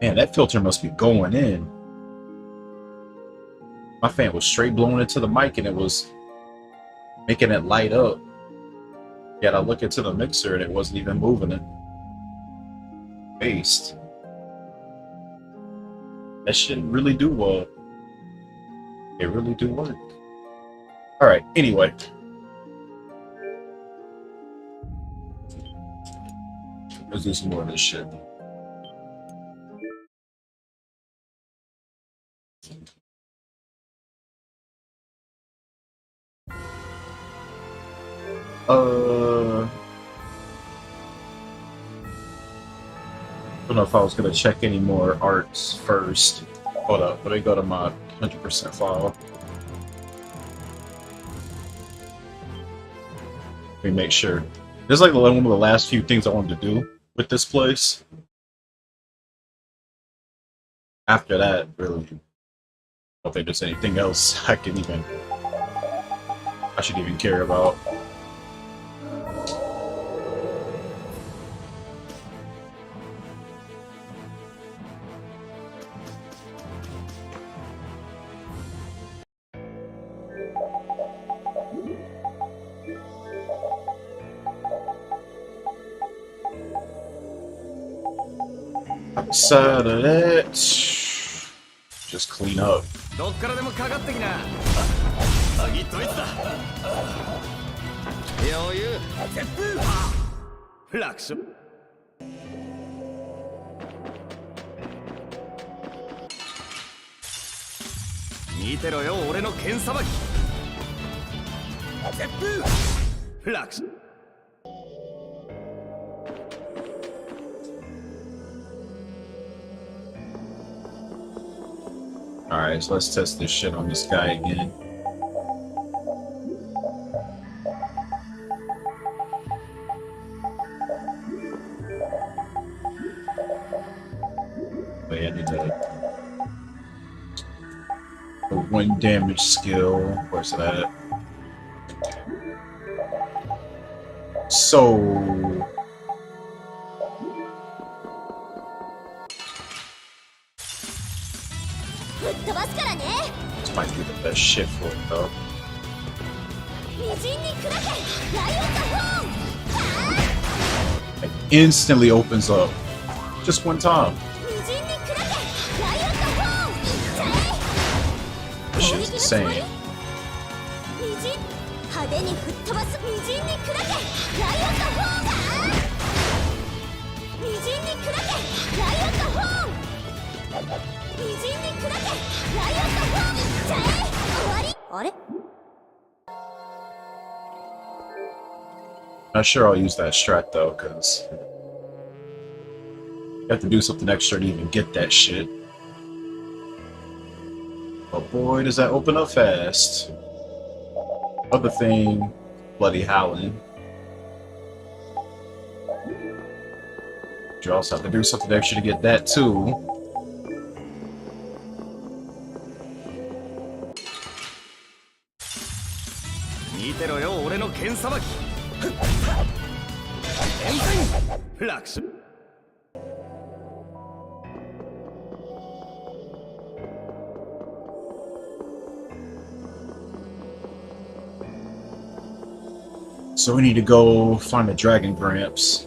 Man, that filter must be going in. My fan was straight blowing into the mic and it was making it light up. Yet I look into the mixer and it wasn't even moving it. Waste. That shit really do work. It really do work. Alright, anyway. Let's do some more of this shit. I don't know if I was gonna check any more arts first. Hold up, let me go to my 100% file. Let me make sure. This is like one of the last few things I wanted to do with this place. After that, really, I don't think there's anything else I should even care about. Outside of that, just clean up. Alright, so let's test this shit on this guy again. Wait, I need to... The 1 damage skill. Where's it at? So... This might be the best shit for it though. It instantly opens up. Just one time. This shit's insane. Not sure I'll use that strat though, because you have to do something extra to even get that shit. But boy, does that open up fast. Other thing, Bloody Howling. You also have to do something extra to get that too. So we need to go find the Dragon Gramps.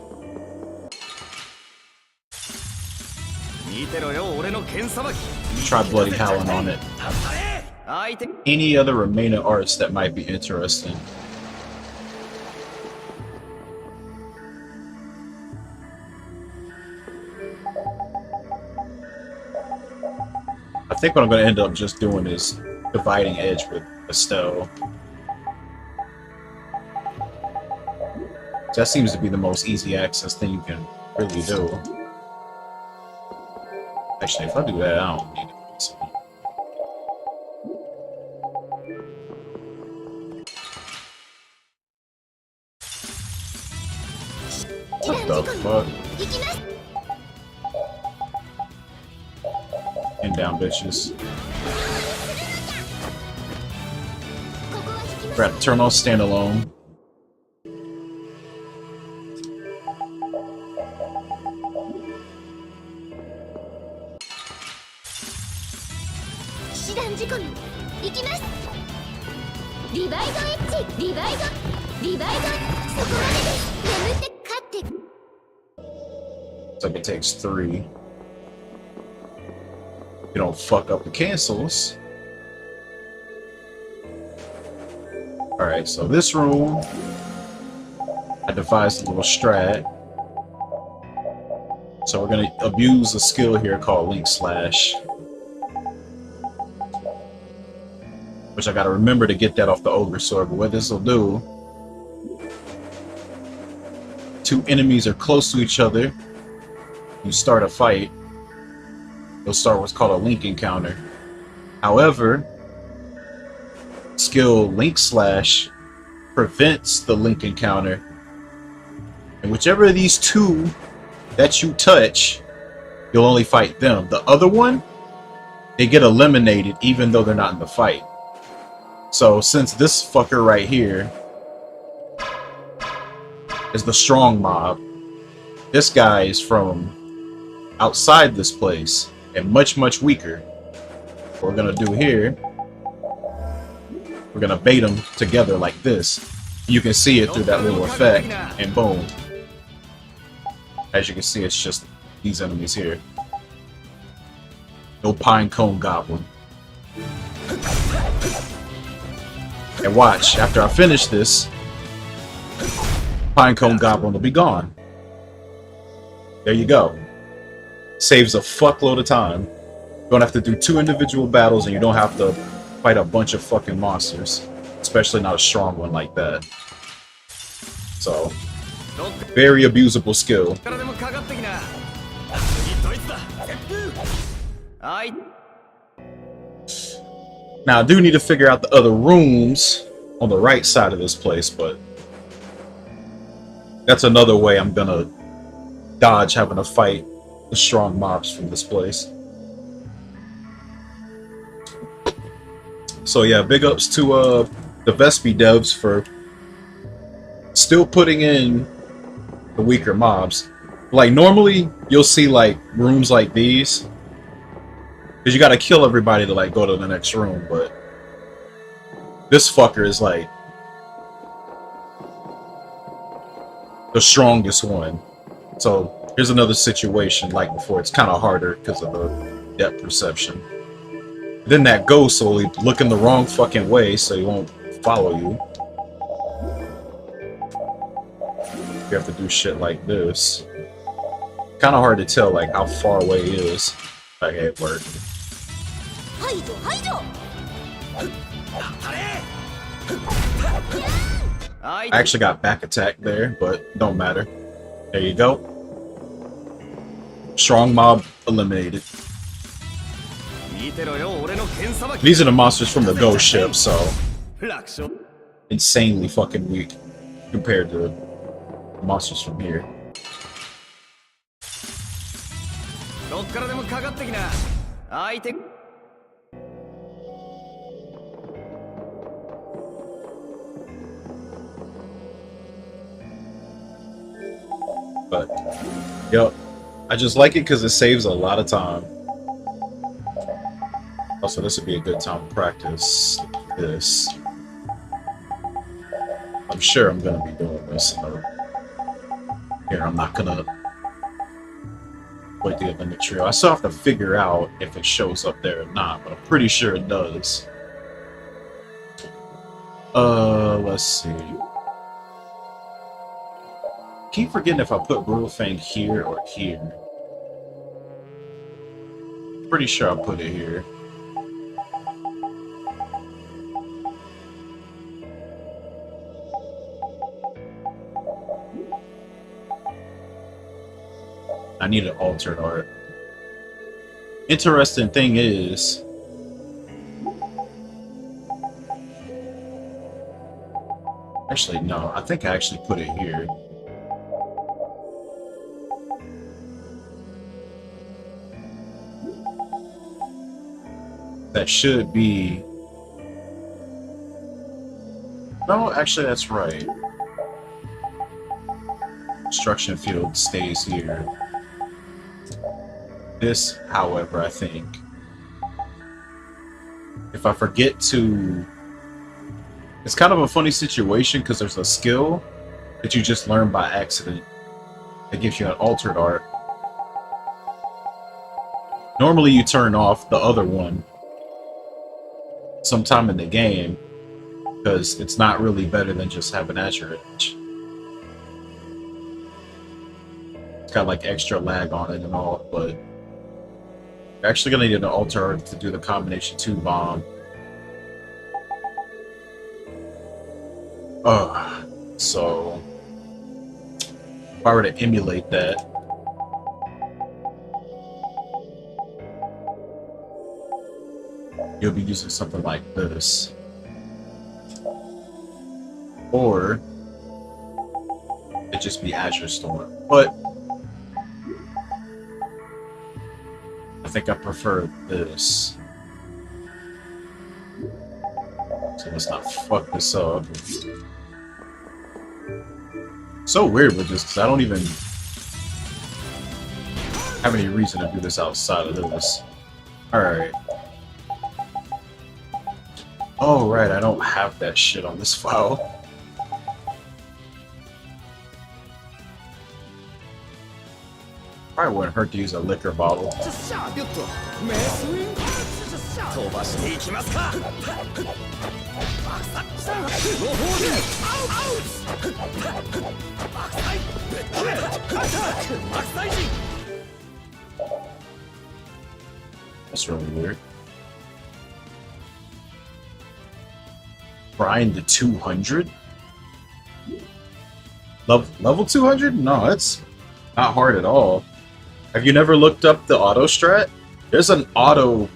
Try Bloody Howling on it. Any other remaining arts that might be interesting. I think what I'm going to end up just doing is Dividing Edge with Estelle. That seems to be the most easy access thing you can really do. Actually, if I do that, I don't need it. What the fuck? And down, bitches. Grab the turn on standalone. Looks like it takes 3. You don't fuck up the cancels. Alright, so this room, I devised a little strat. So we're gonna abuse a skill here called Link Slash. Which I gotta remember to get that off the Ogre Sword, but what this will do, 2 enemies are close to each other, you start a fight, you'll start what's called a Link encounter. However, skill Link Slash prevents the Link encounter, and whichever of these 2 that you touch, you'll only fight them. The other one, they get eliminated even though they're not in the fight. So since this fucker right here is the strong mob, this guy is from outside this place and much weaker. What we're gonna do here, we're gonna bait them together like this. You can see it through that little effect, and boom. As you can see, it's just these enemies here. No Pinecone Goblin. And watch, after I finish this, Pinecone Goblin will be gone. There you go. Saves a fuckload of time. You don't have to do 2 individual battles, and you don't have to fight a bunch of fucking monsters. Especially not a strong one like that. So, very abusable skill. Now I do need to figure out the other rooms on the right side of this place, but that's another way I'm gonna dodge having to fight the strong mobs from this place. So yeah, big ups to the Vesperia devs for still putting in the weaker mobs. Like normally you'll see like rooms like these, because you gotta kill everybody to like go to the next room, but this fucker is like the strongest one. So here's another situation like before. It's kind of harder because of the depth perception. Then that ghost will look in the wrong fucking way, so he won't follow you. You have to do shit like this. Kind of hard to tell like how far away he is. Okay, it worked. I actually got back attack there, but don't matter. There you go. Strong mob eliminated. These are the monsters from the ghost ship, so insanely fucking weak compared to the monsters from here. But, yep, I just like it because it saves a lot of time. Also, this would be a good time to practice this. I'm sure I'm going to be doing this. Here, I'm not going to put the limit trio. I still have to figure out if it shows up there or not, but I'm pretty sure it does. Let's see. Keep forgetting if I put Brutal Fang here or here. Pretty sure I put it here. I need an altered art. Interesting thing is, actually no, I think I actually put it here. That should be... No, actually that's right. Construction field stays here. This, however, I think, if I forget to It's kind of a funny situation because there's a skill that you just learn by accident that gives you an altered art. Normally you turn off the other one sometime in the game because it's not really better than just having Azure Edge. It's got like extra lag on it and all, but you're actually gonna need an alter art to do the combination 2 bomb. So if I were to emulate that, you'll be using something like this. Or it'd just be Azure Storm. But I think I prefer this. So let's not fuck this up. So weird with this, because I don't even have any reason to do this outside of this. Alright. Oh, right, I don't have that shit on this file. Probably wouldn't hurt to use a liquor bottle. That's really weird. Grind to 200? Level 200? No, that's not hard at all. Have you never looked up the auto strat? There's an auto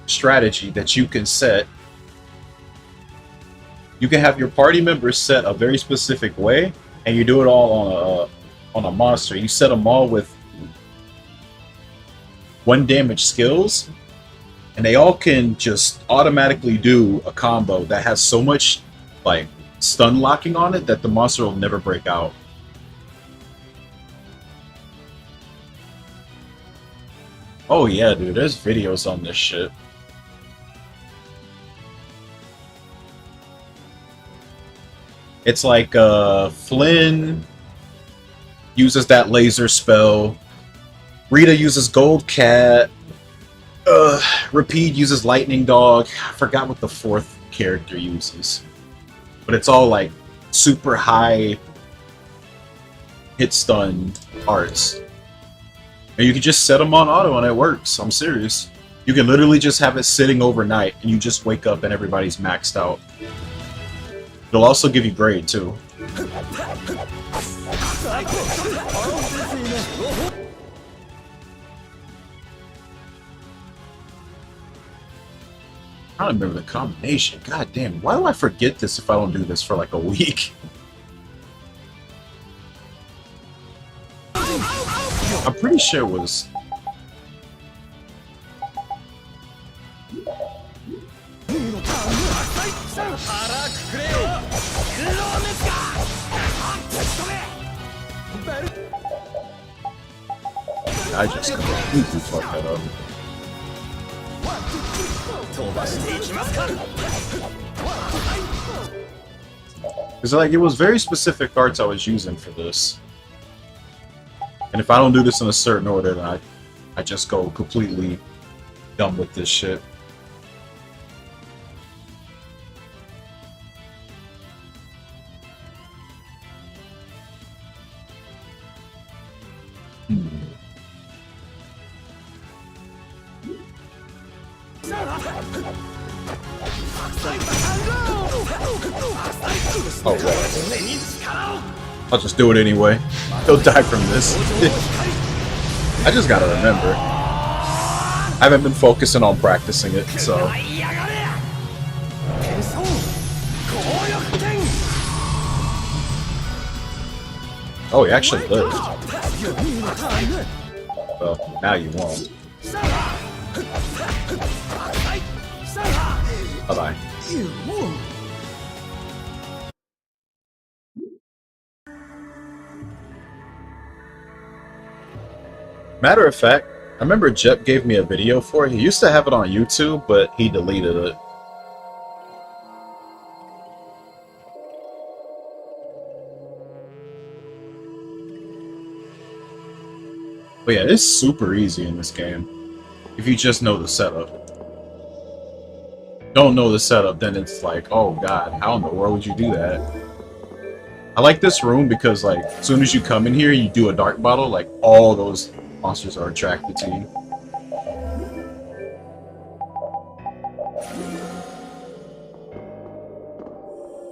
strategy that you can set. You can have your party members set a very specific way, and you do it all on a monster. You set them all with 1 damage skills, and they all can just automatically do a combo that has so much like stun locking on it that the monster will never break out. Oh yeah, dude, there's videos on this shit. It's like Flynn uses that laser spell. Rita uses Gold Cat. Rapide uses Lightning Dog. I forgot what the 4th character uses. But it's all like super high hit stun arts. And you can just set them on auto and it works. I'm serious. You can literally just have it sitting overnight and you just wake up and everybody's maxed out. It'll also give you grade too. I don't remember the combination. God damn, why do I forget this if I don't do this for like a week? I'm pretty sure it was... I just completely fucked that up. Because like, it was very specific arts I was using for this. And if I don't do this in a certain order, then I just go completely dumb with this shit. Oh, well. I'll just do it anyway. He'll die from this. I just gotta remember. I haven't been focusing on practicing it, so... Oh, he actually lived. Well, now you won't. Bye-bye. Matter of fact, I remember Jep gave me a video for it. He used to have it on YouTube, but he deleted it. But yeah, it's super easy in this game. If you just know the setup. Don't know the setup, then it's like, oh god, how in the world would you do that? I like this room because, like, as soon as you come in here, you do a dark bottle, like, all those monsters are attracted to you.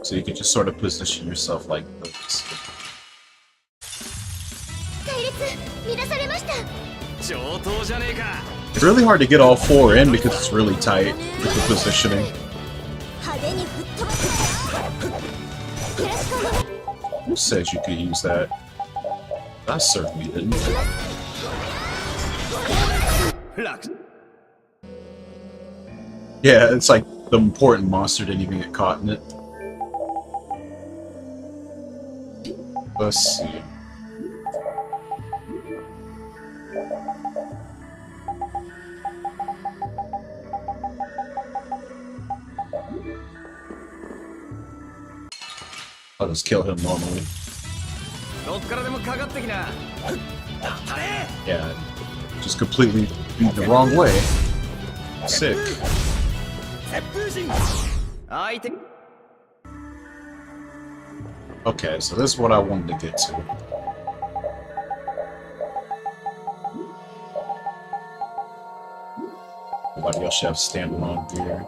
So you can just sort of position yourself like this. It's really hard to get all four in because it's really tight with the positioning. Who says you could use that? I certainly didn't. Yeah, it's like the important monster didn't even get caught in it. Let's see. I'll just kill him normally. Yeah, just completely beat the wrong way. Sick. Okay, so this is what I wanted to get to. Nobody else should have standalone gear.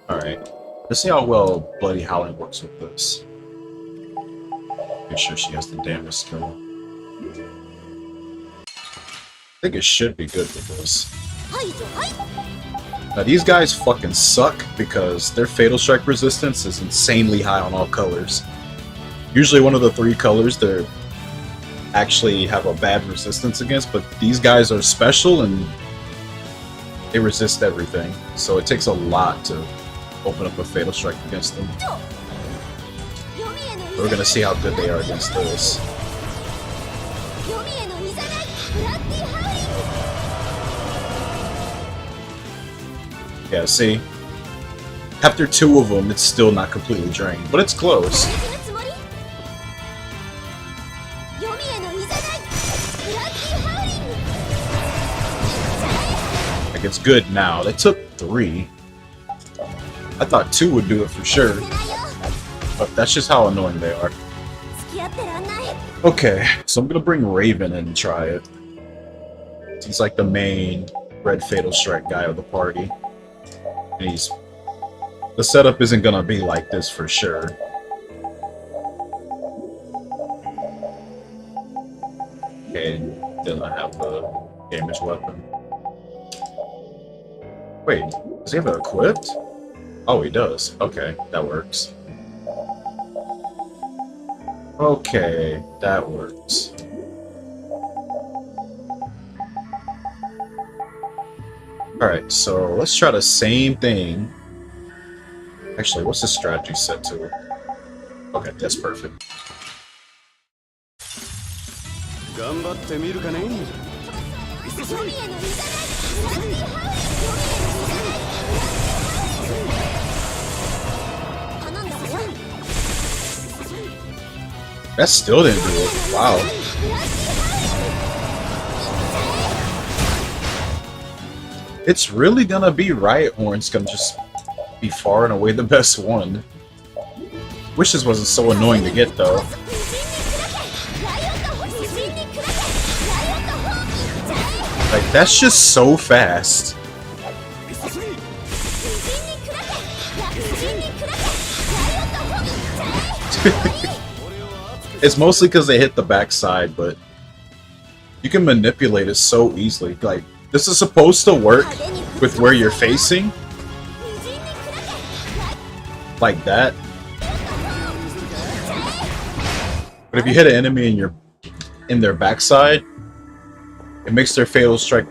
Alright, let's see how well Bloody Howling works with this. Make sure she has the damage skill. I think it should be good with this. Now these guys fucking suck because their Fatal Strike resistance is insanely high on all colors. Usually one of the 3 colors they actually have a bad resistance against, but these guys are special and they resist everything. So it takes a lot to open up a Fatal Strike against them. We're gonna see how good they are against this. Yeah, see? After 2 of them, it's still not completely drained, but it's close. Like, it's good now. They took 3. I thought 2 would do it for sure. But that's just how annoying they are. Okay, so I'm gonna bring Raven in and try it. He's like the main red Fatal Strike guy of the party. And the setup isn't gonna be like this for sure. Okay, doesn't have the damage weapon. Wait, does he have it equipped? Oh, he does. Okay, that works. Okay, that works. Alright, so let's try the same thing. Actually, what's the strategy set to? Okay, that's perfect. That still didn't do it. Wow. It's really gonna be right, or it's gonna just be far and away the best one. Wish this wasn't so annoying to get, though. Like, that's just so fast. It's mostly because they hit the backside, but you can manipulate it so easily. Like, this is supposed to work with where you're facing. Like that. But if you hit an enemy and you're in their backside, it makes their Fatal Strike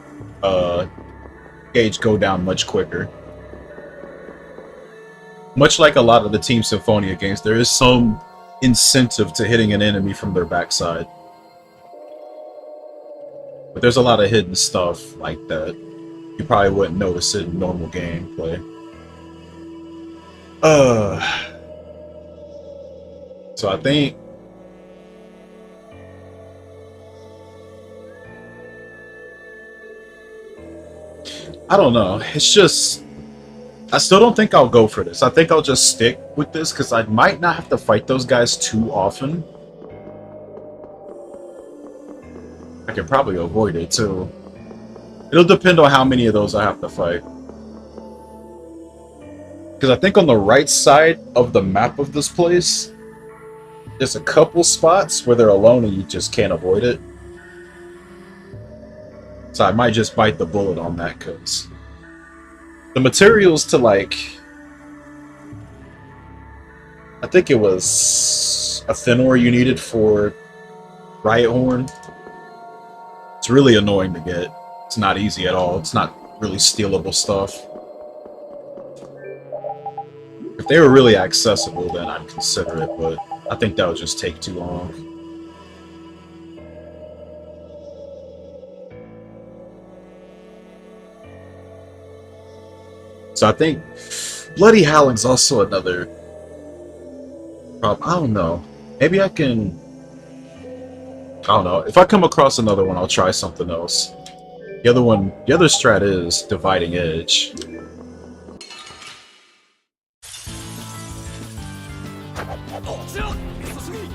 gauge go down much quicker. Much like a lot of the Team Symphonia games, there is some incentive to hitting an enemy from their backside. But there's a lot of hidden stuff like that. You probably wouldn't notice it in normal gameplay. So I think I don't know. It's just... I still don't think I'll go for this. I think I'll just stick with this because I might not have to fight those guys too often. I can probably avoid it too. It'll depend on how many of those I have to fight. Because I think on the right side of the map of this place, there's a couple spots where they're alone and you just can't avoid it. So I might just bite the bullet on that because the materials to, like, I think it was a thin ore you needed for Riot Horn. It's really annoying to get. It's not easy at all. It's not really stealable stuff. If they were really accessible, then I'd consider it, but I think that would just take too long. So I think Bloody Howling's also another problem. I don't know. Maybe I can... I don't know. If I come across another one, I'll try something else. The other strat is Dividing Edge.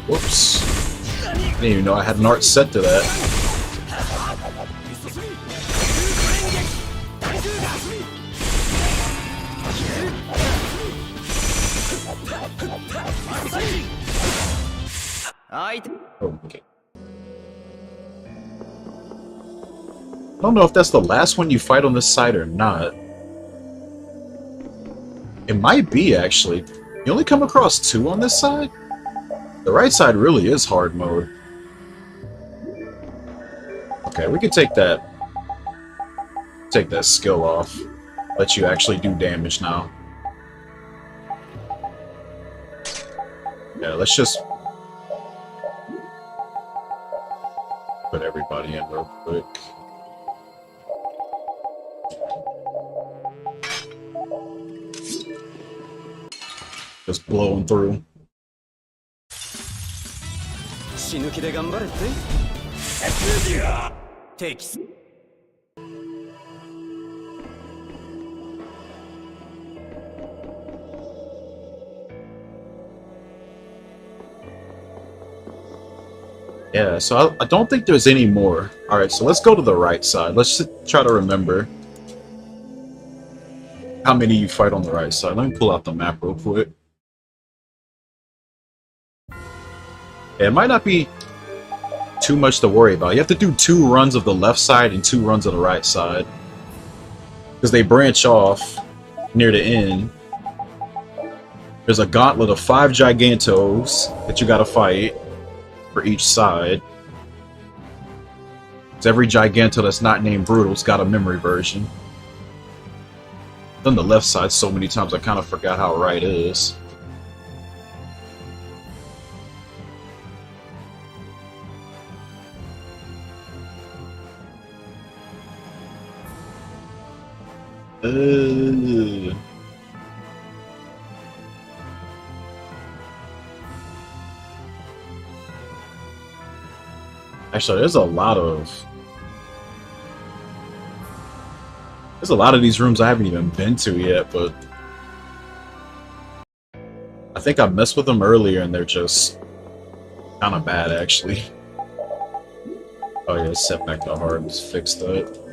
Whoops. I didn't even know I had an art set to that. Okay. I don't know if that's the last one you fight on this side or not. It might be, actually. You only come across 2 on this side? The right side really is hard mode. Okay, we can take that skill off. Let you actually do damage now. Yeah, let's just put everybody in real quick. Just blowing through. Yeah, so I don't think there's any more. Alright, so let's go to the right side. Let's just try to remember how many you fight on the right side. Let me pull out the map real quick. Yeah, it might not be too much to worry about. You have to do 2 runs of the left side and 2 runs of the right side. Because they branch off near the end. There's a gauntlet of 5 Gigantos that you gotta fight for each side. So every Giganto that's not named Brutal's got a memory version. Done the left side so many times I kind of forgot how right is. Actually, there's a lot of these rooms I haven't even been to yet, but I think I messed with them earlier and they're just kind of bad, actually. Oh yeah, set back to hard, just fix that.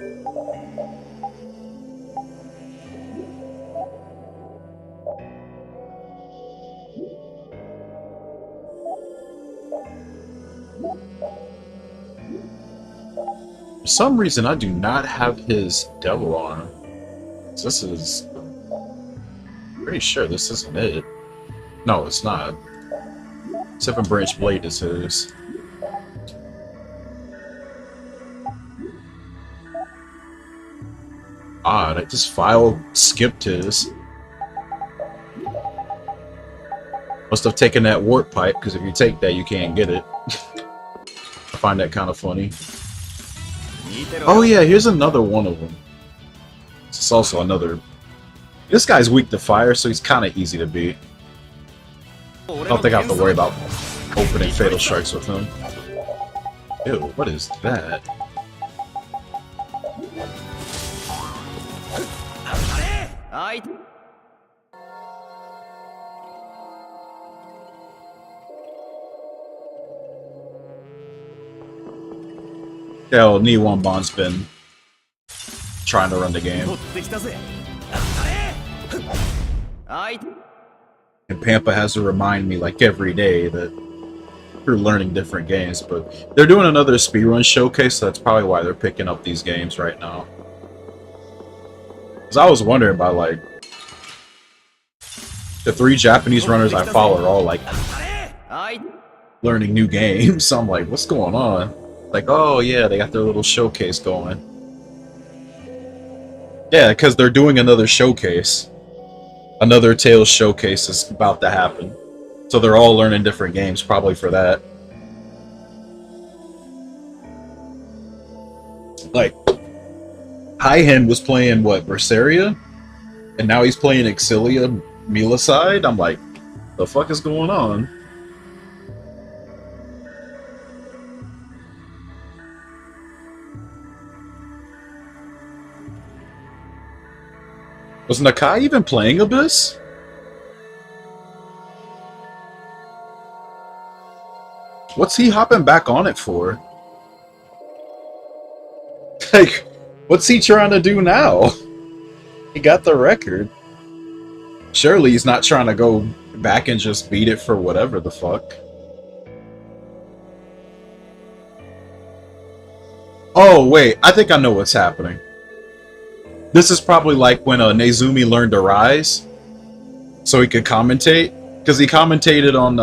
For some reason, I do not have his devil arm. So this is... pretty sure this isn't it. No, it's not. 7 branch blade is his. Odd, I just file skipped his. Must have taken that warp pipe, because if you take that, you can't get it. I find that kind of funny. Oh yeah, here's another one of them. This is also another... This guy's weak to fire, so he's kind of easy to beat. I don't think I have to worry about opening Fatal Strikes with him. Ew, what is that? Hell, Niwonban's been trying to run the game. And Pampa has to remind me like every day that we're learning different games, but they're doing another speedrun showcase, so that's probably why they're picking up these games right now. Because I was wondering about like the 3 Japanese runners I follow are all like learning new games. So I'm like, what's going on? Like, oh yeah, they got their little showcase going. Yeah, because they're doing another showcase. Another Tales showcase is about to happen. So they're all learning different games, probably for that. Like, Hi-Hen was playing, what, Vesperia? And now he's playing Exilia Milicide? I'm like, the fuck is going on? Was Nakai even playing Abyss? What's he hopping back on it for? Like, what's he trying to do now? He got the record. Surely he's not trying to go back and just beat it for whatever the fuck. Oh, wait. I think I know what's happening. This is probably like when Nezumi learned to rise, so he could commentate. Because he commentated on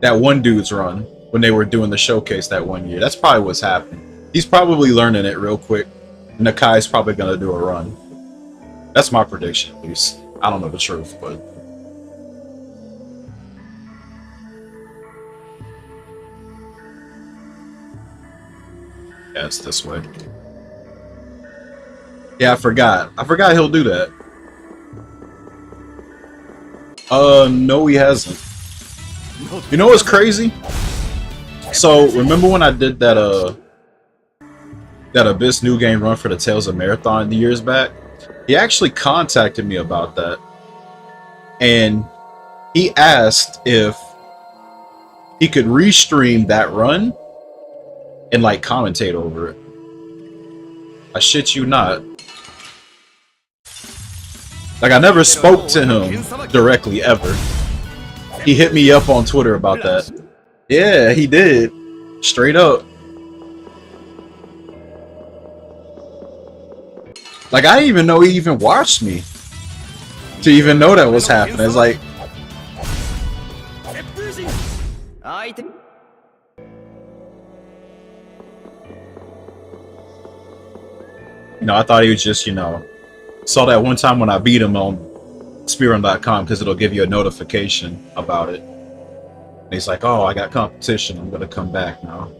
that one dude's run when they were doing the showcase that one year. That's probably what's happening. He's probably learning it real quick. Nakai's probably going to do a run. That's my prediction, at least. I don't know the truth, but... yeah, it's this way. Yeah, I forgot. I forgot he'll do that. No he hasn't. You know what's crazy? So, remember when I did that, that Abyss New Game run for the Tales of Marathon years back? He actually contacted me about that. And he asked if he could restream that run and, like, commentate over it. I shit you not. Like, I never spoke to him directly, ever. He hit me up on Twitter about that. Yeah, he did. Straight up. Like, I didn't even know he even watched me. To even know that was happening. It's like... you know, I thought he was just, you know... saw that one time when I beat him on Speedrun.com because it'll give you a notification about it. And he's like, oh, I got competition. I'm going to come back now.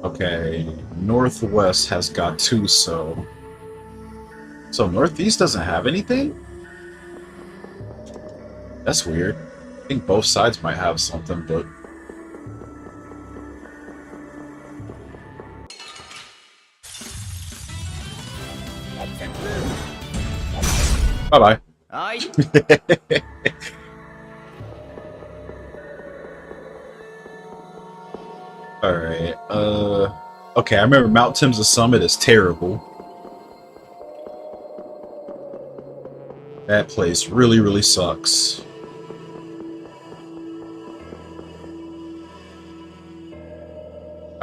Okay, Northwest has got 2, so... so Northeast doesn't have anything? That's weird. I think both sides might have something, but... bye-bye. Alright, okay, I remember Mount Tim's Summit is terrible. That place really, really sucks.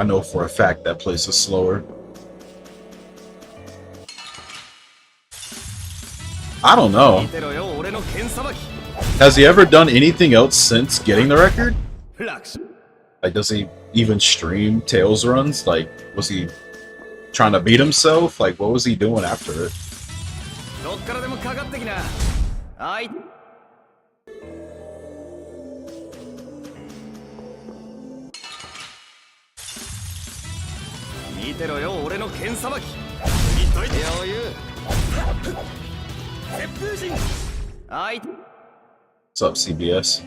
I know for a fact that place is slower. I don't know. Has he ever done anything else since getting the record? Like, does he even stream Tails runs? Like, was he trying to beat himself? Like, what was he doing after it? What's up, CBS?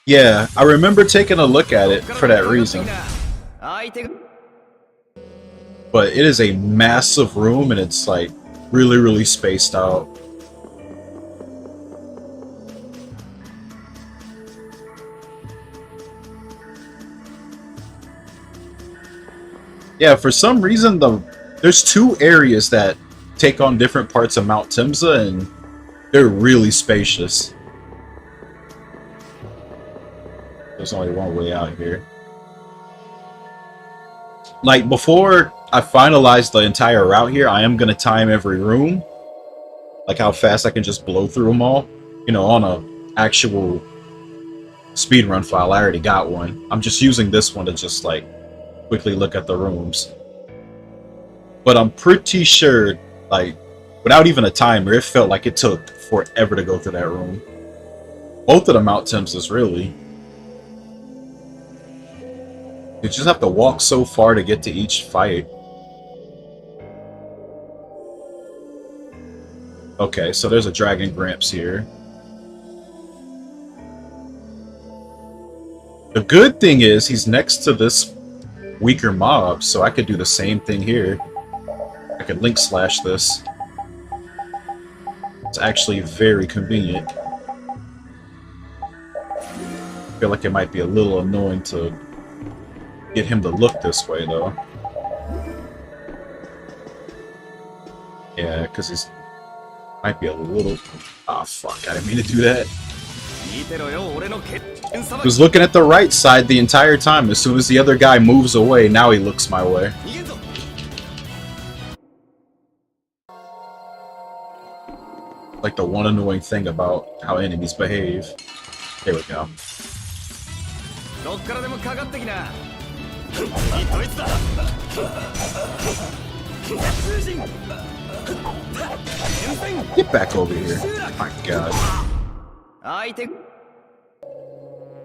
Yeah, I remember taking a look at it for that reason. But it is a massive room and it's like really, really spaced out. Yeah, for some reason there's two areas that take on different parts of Mount Timsa and they're really spacious. There's only one way out here. Like, before I finalize the entire route here, I am going to time every room. Like how fast I can just blow through them all. You know, on a actual speedrun file. I already got one. I'm just using this one to just, like, quickly look at the rooms. But I'm pretty sure, like, without even a timer, it felt like it took forever to go through that room. Both of the Mount Timsas, really. You just have to walk so far to get to each fight. Okay, so there's a Dragon Gramps here. The good thing is he's next to this weaker mob, so I could do the same thing here. I could link slash this. It's actually very convenient. I feel like it might be a little annoying to get him to look this way, though. Yeah, because he's might be a little... Ah, fuck, I didn't mean to do that. He was looking at the right side the entire time. As soon as the other guy moves away, now he looks my way. Like the one annoying thing about how enemies behave. There we go. Get back over here. My god.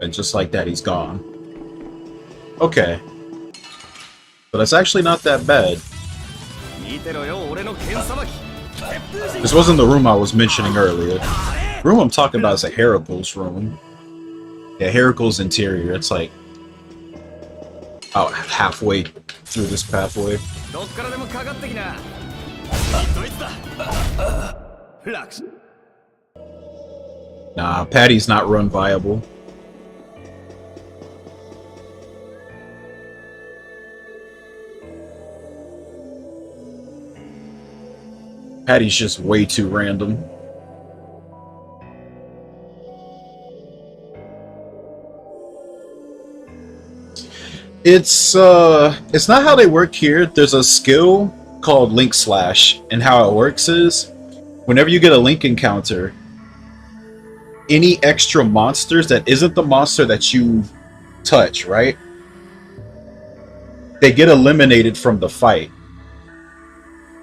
And just like that, he's gone. Okay. But that's actually not that bad. This wasn't the room I was mentioning earlier. The room I'm talking about is a Heracle's room. Yeah, Heracle's interior. It's like about halfway through this pathway. Nah, Patty's not run viable. Patty's just way too random. It's not how they work here. There's a skill called Link Slash, and how it works is whenever you get a Link encounter, any extra monsters that isn't the monster that you touch, right? They get eliminated from the fight.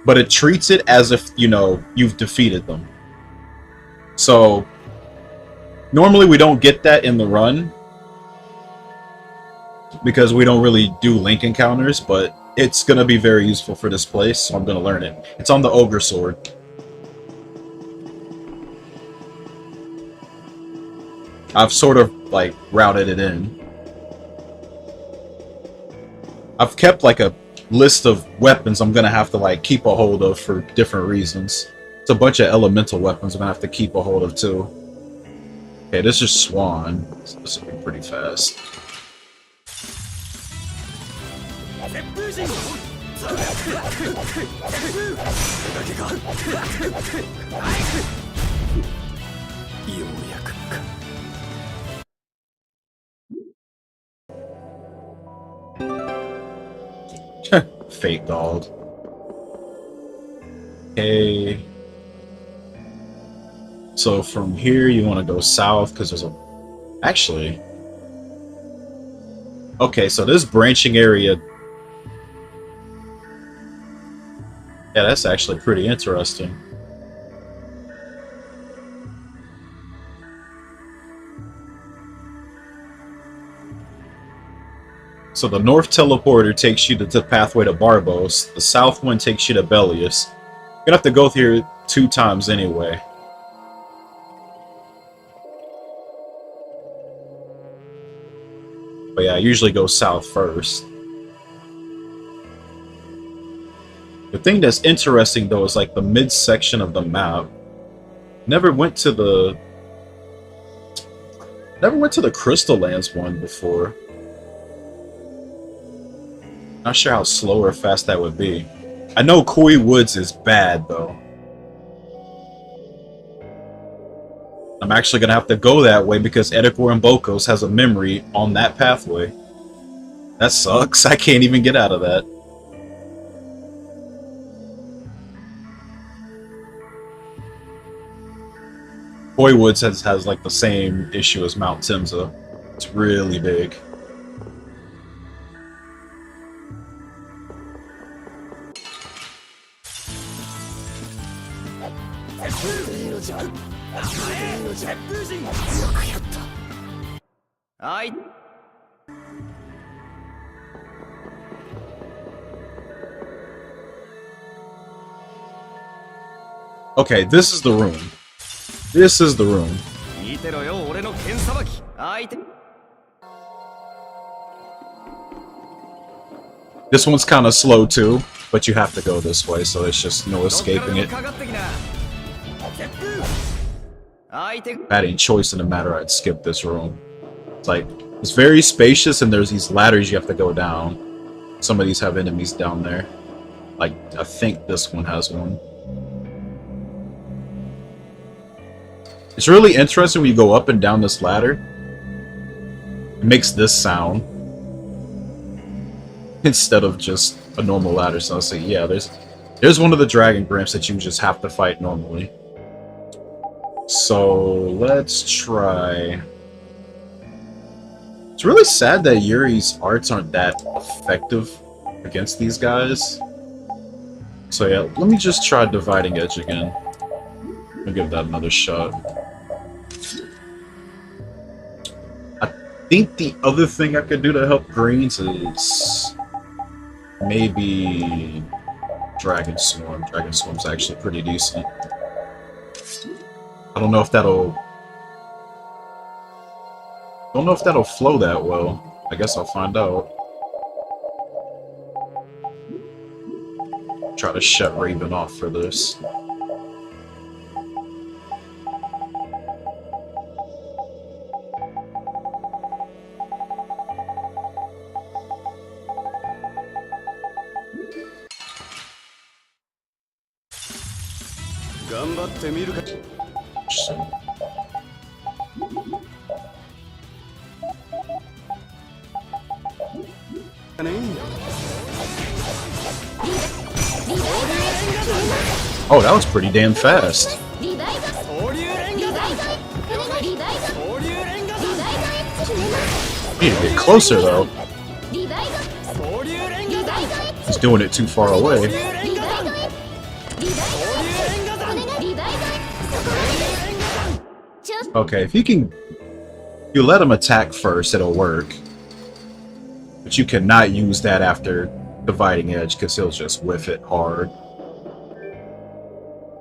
But it treats it as if, you know, you've defeated them. So normally we don't get that in the run because we don't really do Link encounters, but it's going to be very useful for this place, so I'm going to learn it. It's on the Ogre Sword. I've sort of, like, routed it in. I've kept, like, a list of weapons I'm going to have to, like, keep a hold of for different reasons. It's a bunch of elemental weapons I'm going to have to keep a hold of, too. Okay, this is Swan. So this will be pretty fast. Fake dog. Okay. So from here you want to go south because there's a... Actually... Okay, so this branching area... Yeah, that's actually pretty interesting. So the north teleporter takes you to the pathway to Barbos. The south one takes you to Bellius. You're gonna have to go here 2 times anyway. But yeah, I usually go south first. The thing that's interesting though is like the midsection of the map. Never went to the Crystal Lands one before. Not sure how slow or fast that would be. I know Koi Woods is bad though. I'm actually gonna have to go that way because Edicor and Bokos has a memory on that pathway. That sucks. I can't even get out of that. Koi Woods has like the same issue as Mount Timsa. It's really big. Okay, this is the room. This is the room. This one's kind of slow too, but you have to go this way, so there's just no escaping it. If I had any choice in the matter, I'd skip this room. It's like, it's very spacious and there's these ladders you have to go down. Some of these have enemies down there. Like, I think this one has one. It's really interesting when you go up and down this ladder. It makes this sound. Instead of just a normal ladder. So I'll say, yeah, there's one of the Dragon Gramps that you just have to fight normally. So, let's try... It's really sad that Yuri's arts aren't that effective against these guys. So yeah, let me just try Dividing Edge again. I'll give that another shot. I think the other thing I could do to help greens is maybe Dragon Swarm. Dragon Swarm's actually pretty decent. I don't know if that'll flow that well. I guess I'll find out. Try to shut Raven off for this. Oh, that was pretty damn fast. Need to get closer though. He's doing it too far away. Okay, if you let him attack first, it'll work. But you cannot use that after Dividing Edge, because he'll just whiff it hard.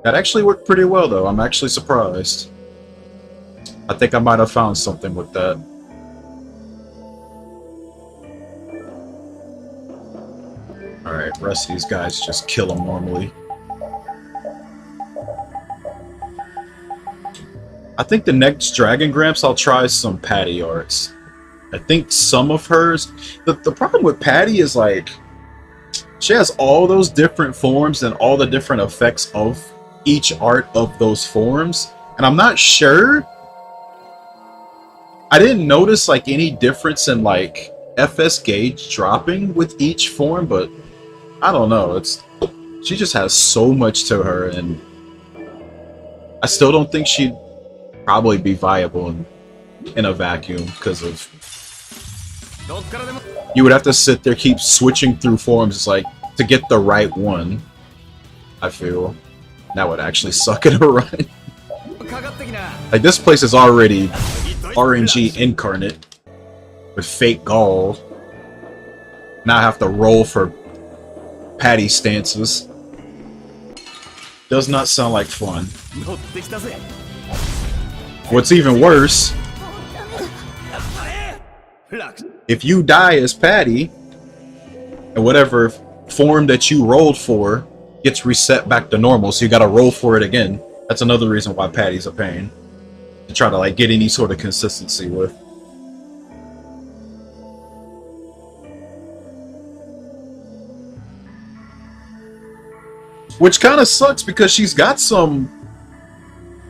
That actually worked pretty well, though. I'm actually surprised. I think I might have found something with that. Alright, rest of these guys just kill them normally. I think the next Dragon Gramps I'll try some Patty arts. I think some of hers... The problem with Patty is, like... She has all those different forms and all the different effects of each art of those forms. And I'm not sure... I didn't notice, like, any difference in, like, FS gauge dropping with each form, but... I don't know, she just has so much to her, and... I still don't think she'd probably be viable in a vacuum, because of... You would have to sit there, keep switching through forms, it's like, to get the right one, I feel. That would actually suck in a run. Like, this place is already RNG incarnate with fake gall. Now I have to roll for Patty stances. Does not sound like fun. What's even worse If you die as Patty, and whatever form that you rolled for gets reset back to normal, so you gotta roll for it again. That's another reason why Patty's a pain to try to like get any sort of consistency with. Which kind of sucks because she's got some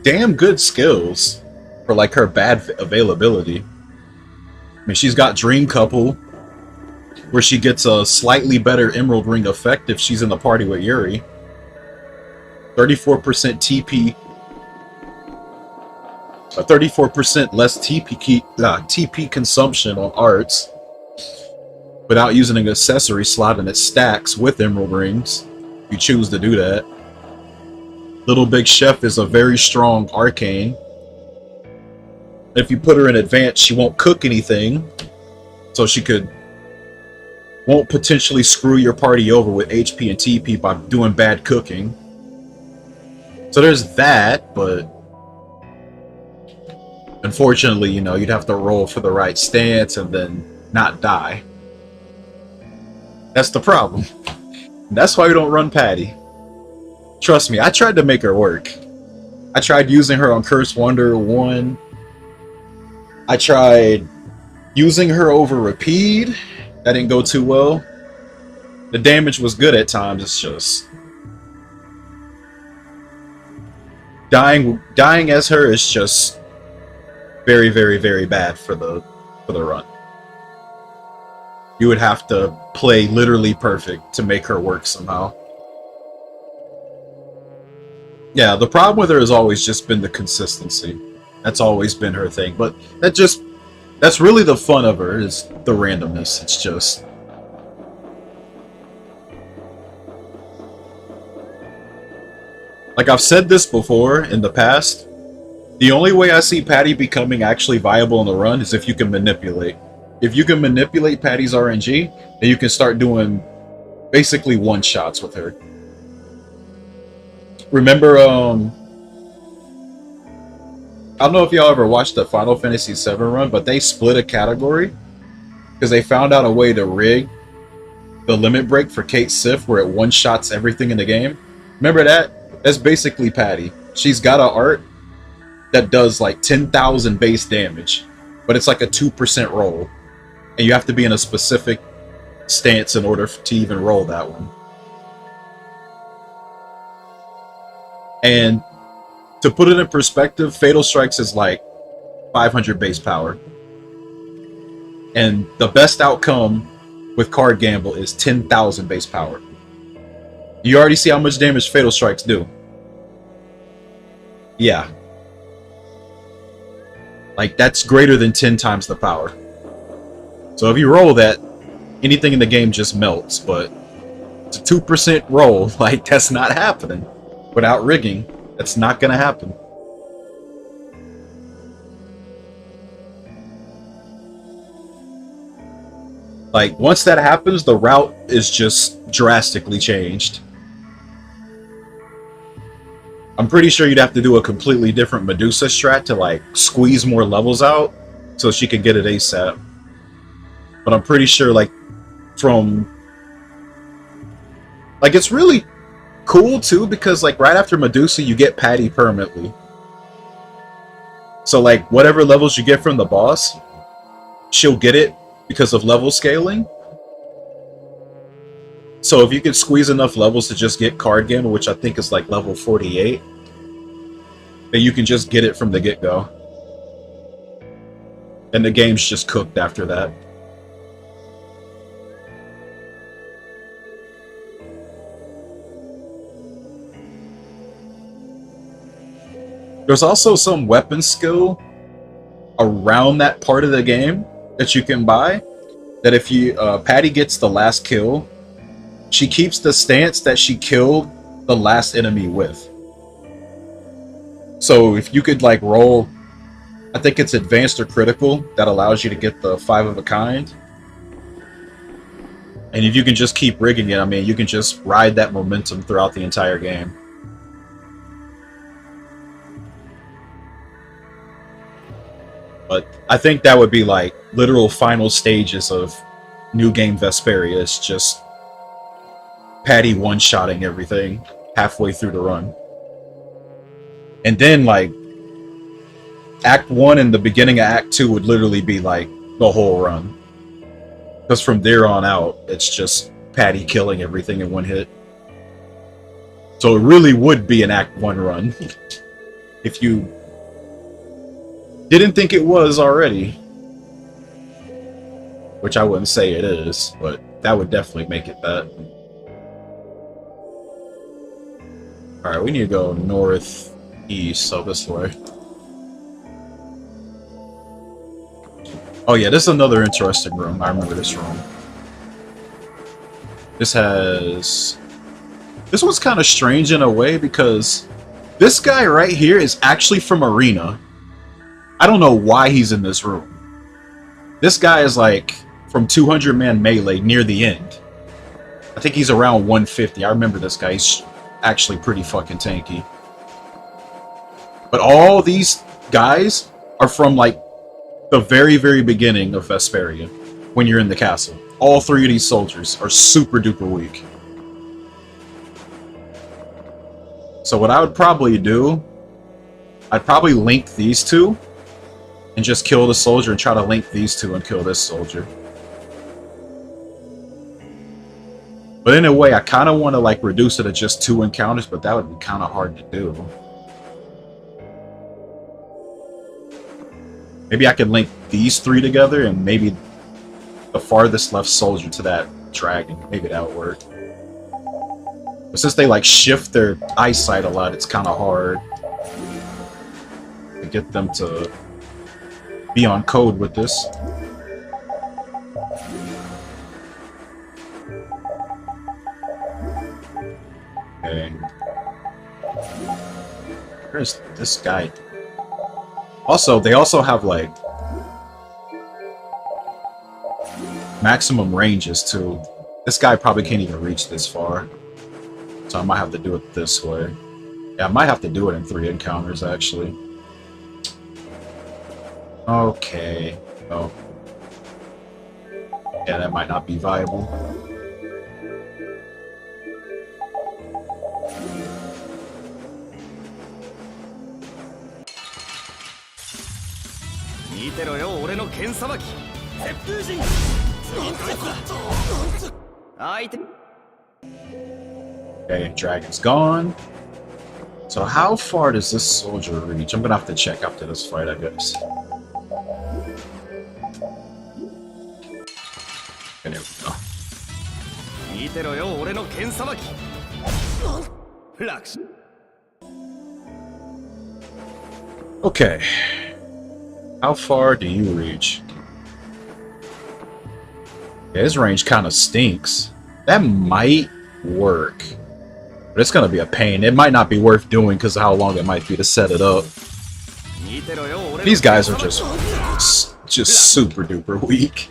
damn good skills for like her bad availability. I mean, she's got Dream Couple, where she gets a slightly better Emerald Ring effect if she's in the party with Yuri. 34% TP. 34% less TP consumption on arts without using an accessory slot, and it stacks with Emerald Rings. You choose to do that. Little Big Chef is a very strong arcane. If you put her in advance, she won't cook anything, so she won't potentially screw your party over with HP and TP by doing bad cooking. So there's that, but unfortunately, you know, you'd have to roll for the right stance and then not die. That's the problem. That's why we don't run Patty. Trust me, I tried to make her work. I tried using her on Curse Wonder 1. I tried using her over Rapide. That didn't go too well. The damage was good at times, it's just... Dying as her is just very, very, very bad for the run. You would have to play literally perfect to make her work somehow. Yeah, the problem with her has always just been the consistency. That's always been her thing. But that's really the fun of her, is the randomness. It's just... Like I've said this before in the past, the only way I see Patty becoming actually viable in the run is if you can manipulate. If you can manipulate Patty's RNG, then you can start doing basically one-shots with her. Remember, I don't know if y'all ever watched the Final Fantasy VII run, but they split a category because they found out a way to rig the limit break for Kate Sif where it one-shots everything in the game. Remember that? That's basically Patty. She's got an art that does like 10,000 base damage, but it's like a 2% roll. And you have to be in a specific stance in order to even roll that one. And to put it in perspective, Fatal Strikes is like 500 base power. And the best outcome with Card Gamble is 10,000 base power. You already see how much damage Fatal Strikes do. Yeah. Like, that's greater than 10 times the power. So if you roll that, anything in the game just melts, but it's a 2% roll. Like, that's not happening. Without rigging, that's not going to happen. Like, once that happens, the route is just drastically changed. I'm pretty sure you'd have to do a completely different Medusa strat to, like, squeeze more levels out so she could get it ASAP. But I'm pretty sure, like, from... Like, it's really cool, too, because, like, right after Medusa, you get Patty permanently. So, like, whatever levels you get from the boss, she'll get it because of level scaling. So if you can squeeze enough levels to just get Card Gamble, which I think is, like, level 48, then you can just get it from the get-go. And the game's just cooked after that. There's also some weapon skill around that part of the game that you can buy. That if you Patty gets the last kill, she keeps the stance that she killed the last enemy with. So if you could like roll, I think it's advanced or critical, that allows you to get the 5 of a kind. And if you can just keep rigging it, I mean, you can just ride that momentum throughout the entire game. But I think that would be like literal final stages of new game Vesperia. It's just Patty one-shotting everything halfway through the run. And then like Act 1 and the beginning of Act 2 would literally be like the whole run. Because from there on out, it's just Patty killing everything in one hit. So it really would be an Act 1 run. If you didn't think it was already. Which I wouldn't say it is, but that would definitely make it that. Alright, we need to go northeast, so this way. Oh yeah, this is another interesting room. I remember this room. This one's kind of strange in a way because this guy right here is actually from Arena. I don't know why he's in this room. This guy is like from 200-man melee near the end. I think he's around 150. I remember this guy. He's actually pretty fucking tanky. But all these guys are from like the very, very beginning of Vesperia when you're in the castle. All three of these soldiers are super duper weak. So what I would probably do, I'd probably link these two and just kill the soldier and try to link these two and kill this soldier. But in a way, I kind of want to like reduce it to just 2 encounters, but that would be kind of hard to do. Maybe I could link these 3 together and maybe the farthest left soldier to that dragon. Maybe that would work. But since they like shift their eyesight a lot, it's kind of hard to get them to be on code with this. Okay. Where's this guy? Also, they also have like maximum ranges too. This guy probably can't even reach this far. So I might have to do it this way. Yeah, I might have to do it in 3 encounters actually. Okay. Oh. Yeah, that might not be viable. Okay, dragon's gone. So how far does this soldier reach? I'm gonna have to check after this fight, I guess. And there we go. Okay. How far do you reach? Yeah, his range kind of stinks. That might work. But it's gonna be a pain. It might not be worth doing because of how long it might be to set it up. These guys are just super duper weak.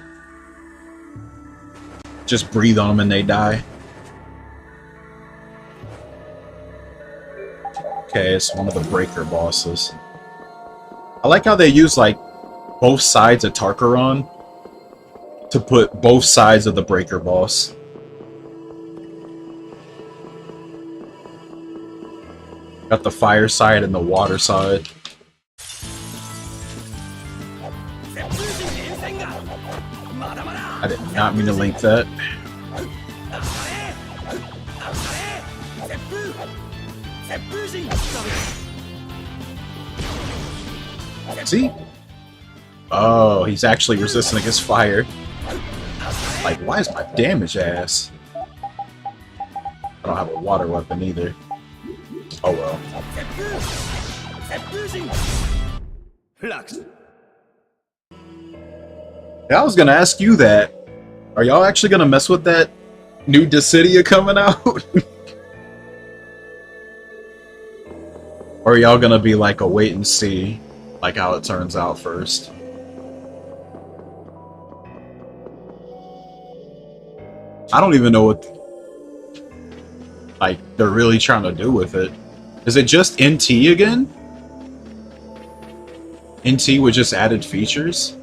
Just breathe on them and they die. Okay, it's one of the breaker bosses. I like how they use like both sides of Tarkaron to put both sides of the breaker boss. Got the fire side and the water side. I did not mean to link that. See? Oh, he's actually resisting against fire. Like, why is my damage ass? I don't have a water weapon either. Oh well. Yeah, I was gonna ask you that. Are y'all actually gonna mess with that new Dissidia coming out? Or are y'all gonna be like a wait and see, like how it turns out first? I don't even know what like they're really trying to do with it. Is it just NT again? NT with just added features.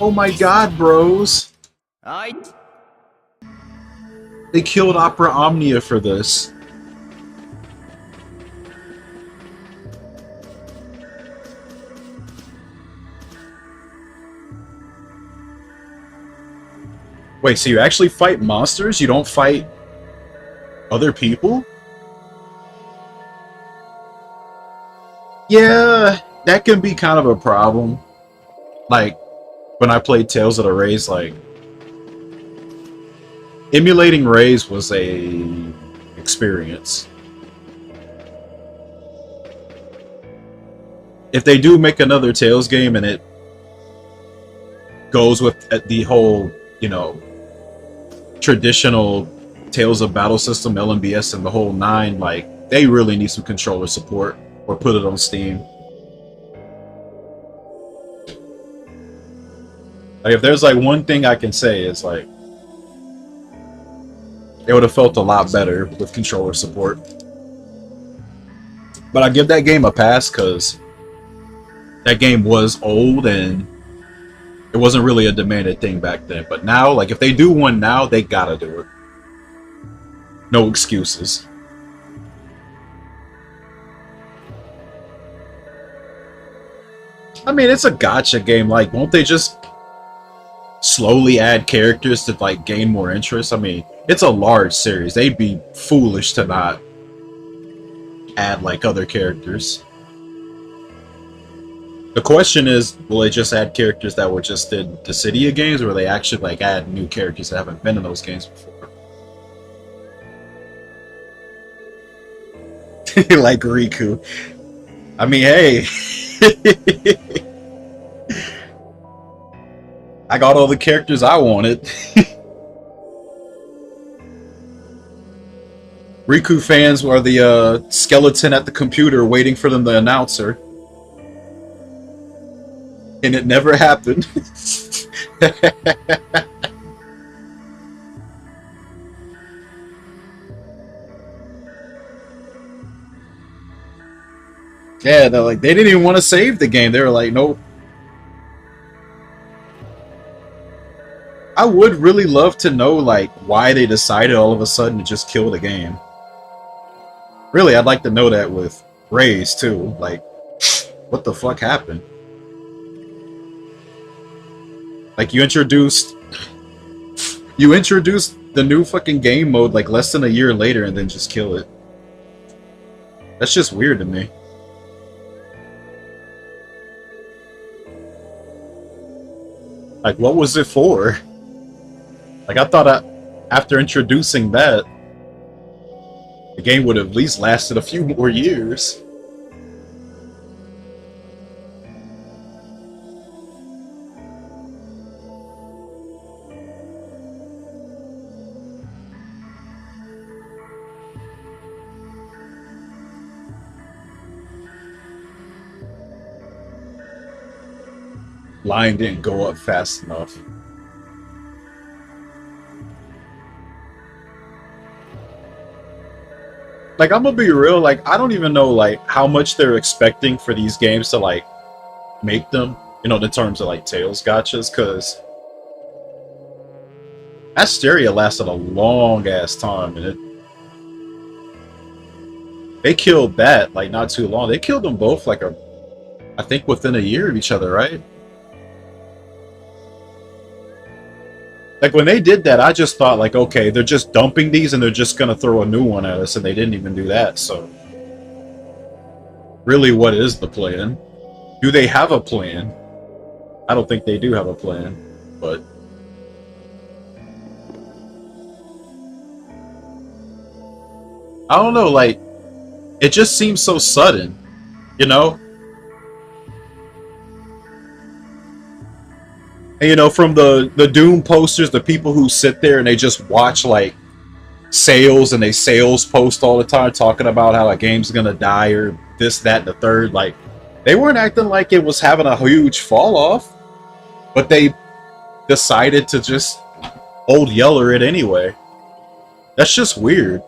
Oh my god, bros! They killed Opera Omnia for this. Wait, so you actually fight monsters? You don't fight other people? Yeah, that can be kind of a problem. Like, when I played Tales of the Rays, like, emulating Rays was a experience. If they do make another Tales game and it goes with the whole, you know, traditional Tales of Battle system, LMBS, and the whole nine, like, they really need some controller support, or put it on Steam. Like, if there's like one thing I can say, is like, it would have felt a lot better with controller support. But I give that game a pass because that game was old and it wasn't really a demanded thing back then. But now, like, if they do one now, they gotta do it. No excuses. I mean, it's a gacha game. Like, won't they just slowly add characters to, like, gain more interest? I mean, it's a large series. They'd be foolish to not add, like, other characters. The question is, will they just add characters that were just in the Cydia games, or will they actually, like, add new characters that haven't been in those games before? Like Riku. I mean, hey. I got all the characters I wanted. Riku fans were the skeleton at the computer waiting for them to announce her. And it never happened. Yeah, they're like, they didn't even want to save the game. They were like, nope. I would really love to know, like, why they decided all of a sudden to just kill the game. Really, I'd like to know that with Rays, too. Like, what the fuck happened? Like, you introduced the new fucking game mode, like, less than a year later and then just kill it. That's just weird to me. Like, what was it for? Like, I thought after introducing that, the game would have at least lasted a few more years. Line didn't go up fast enough. Like, I'm gonna be real, like, I don't even know, like, how much they're expecting for these games to, like, make them, you know, in terms of, like, Tales gachas, because Asteria lasted a long-ass time, and they killed that, like, not too long. They killed them both, like, I think within a year of each other, right? Like, when they did that, I just thought, like, okay, they're just dumping these and they're just gonna throw a new one at us, and they didn't even do that, so... Really, what is the plan? Do they have a plan? I don't think they do have a plan, but... I don't know, like, it just seems so sudden, you know? And, you know, from the Doom posters, the people who sit there and they just watch, like, sales, and they sales post all the time talking about how a game's gonna die or this, that, and the third, like, They weren't acting like it was having a huge fall off, but they decided to just Old Yeller it anyway. That's just weird.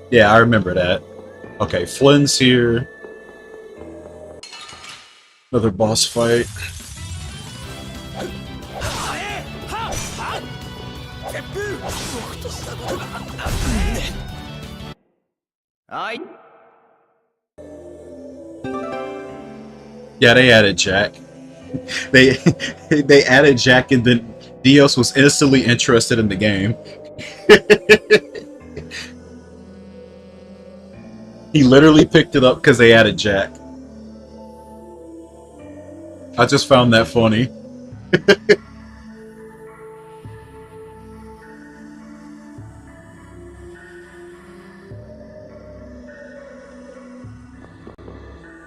Yeah, I remember that. Okay, Flynn's here. Another boss fight. Yeah, they added Jack. They they added Jack, and then Dios was instantly interested in the game. He literally picked it up because they added Jack. I just found that funny.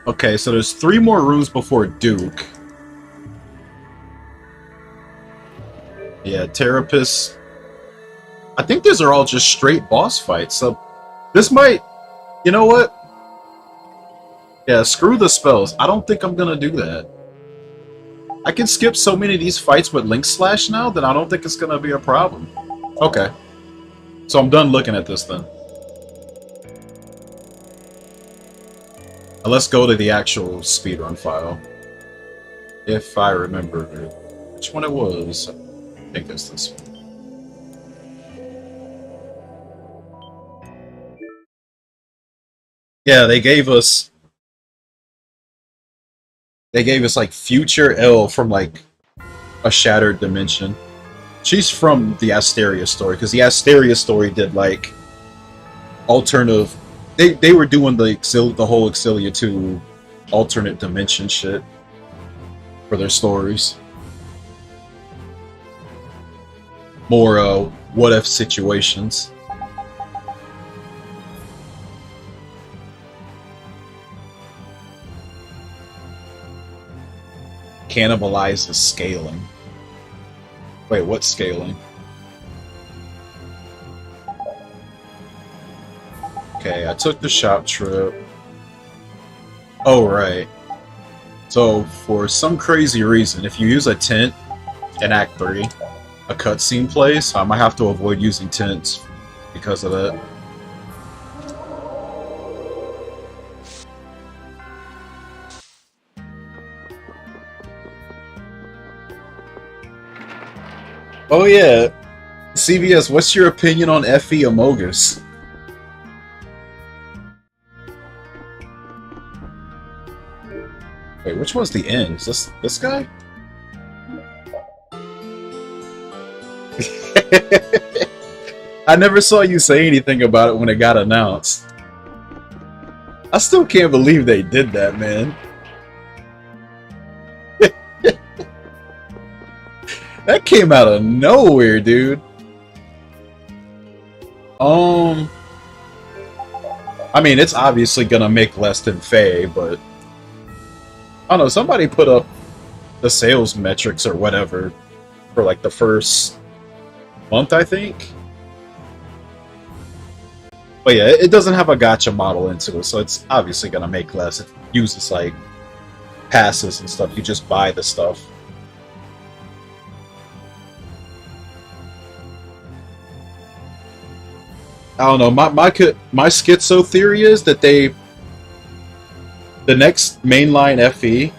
Okay, so there's 3 more rooms before Duke. Yeah, Terrapis. I think these are all just straight boss fights, so this might... You know what? Yeah, screw the spells. I don't think I'm gonna do that. I can skip so many of these fights with Link Slash now that I don't think it's gonna be a problem. Okay. So I'm done looking at this then. Now let's go to the actual speedrun file. If I remember which one it was. I think it's this one. Yeah, they gave us like Future L from like a shattered dimension. She's from the Asteria story, because the Asteria story did like alternative. They were doing the whole Exilia 2 alternate dimension shit for their stories. More what if situations. Cannibalizes scaling. Wait, what's scaling? Okay, I took the shop trip. Oh, right. So, for some crazy reason, if you use a tent in Act 3, a cutscene plays, so I might have to avoid using tents because of that. Oh yeah, CVS, what's your opinion on FE Amogus? Wait, which one's the end? Is this guy? I never saw you say anything about it when it got announced. I still can't believe they did that, man. That came out of nowhere, dude. I mean, it's obviously gonna make less than Faye, but I don't know, somebody put up the sales metrics or whatever for like the first month, I think. But yeah, it doesn't have a gacha model into it, so it's obviously gonna make less. It uses like passes and stuff. You just buy the stuff. I don't know. My schizo theory is that the next mainline FE,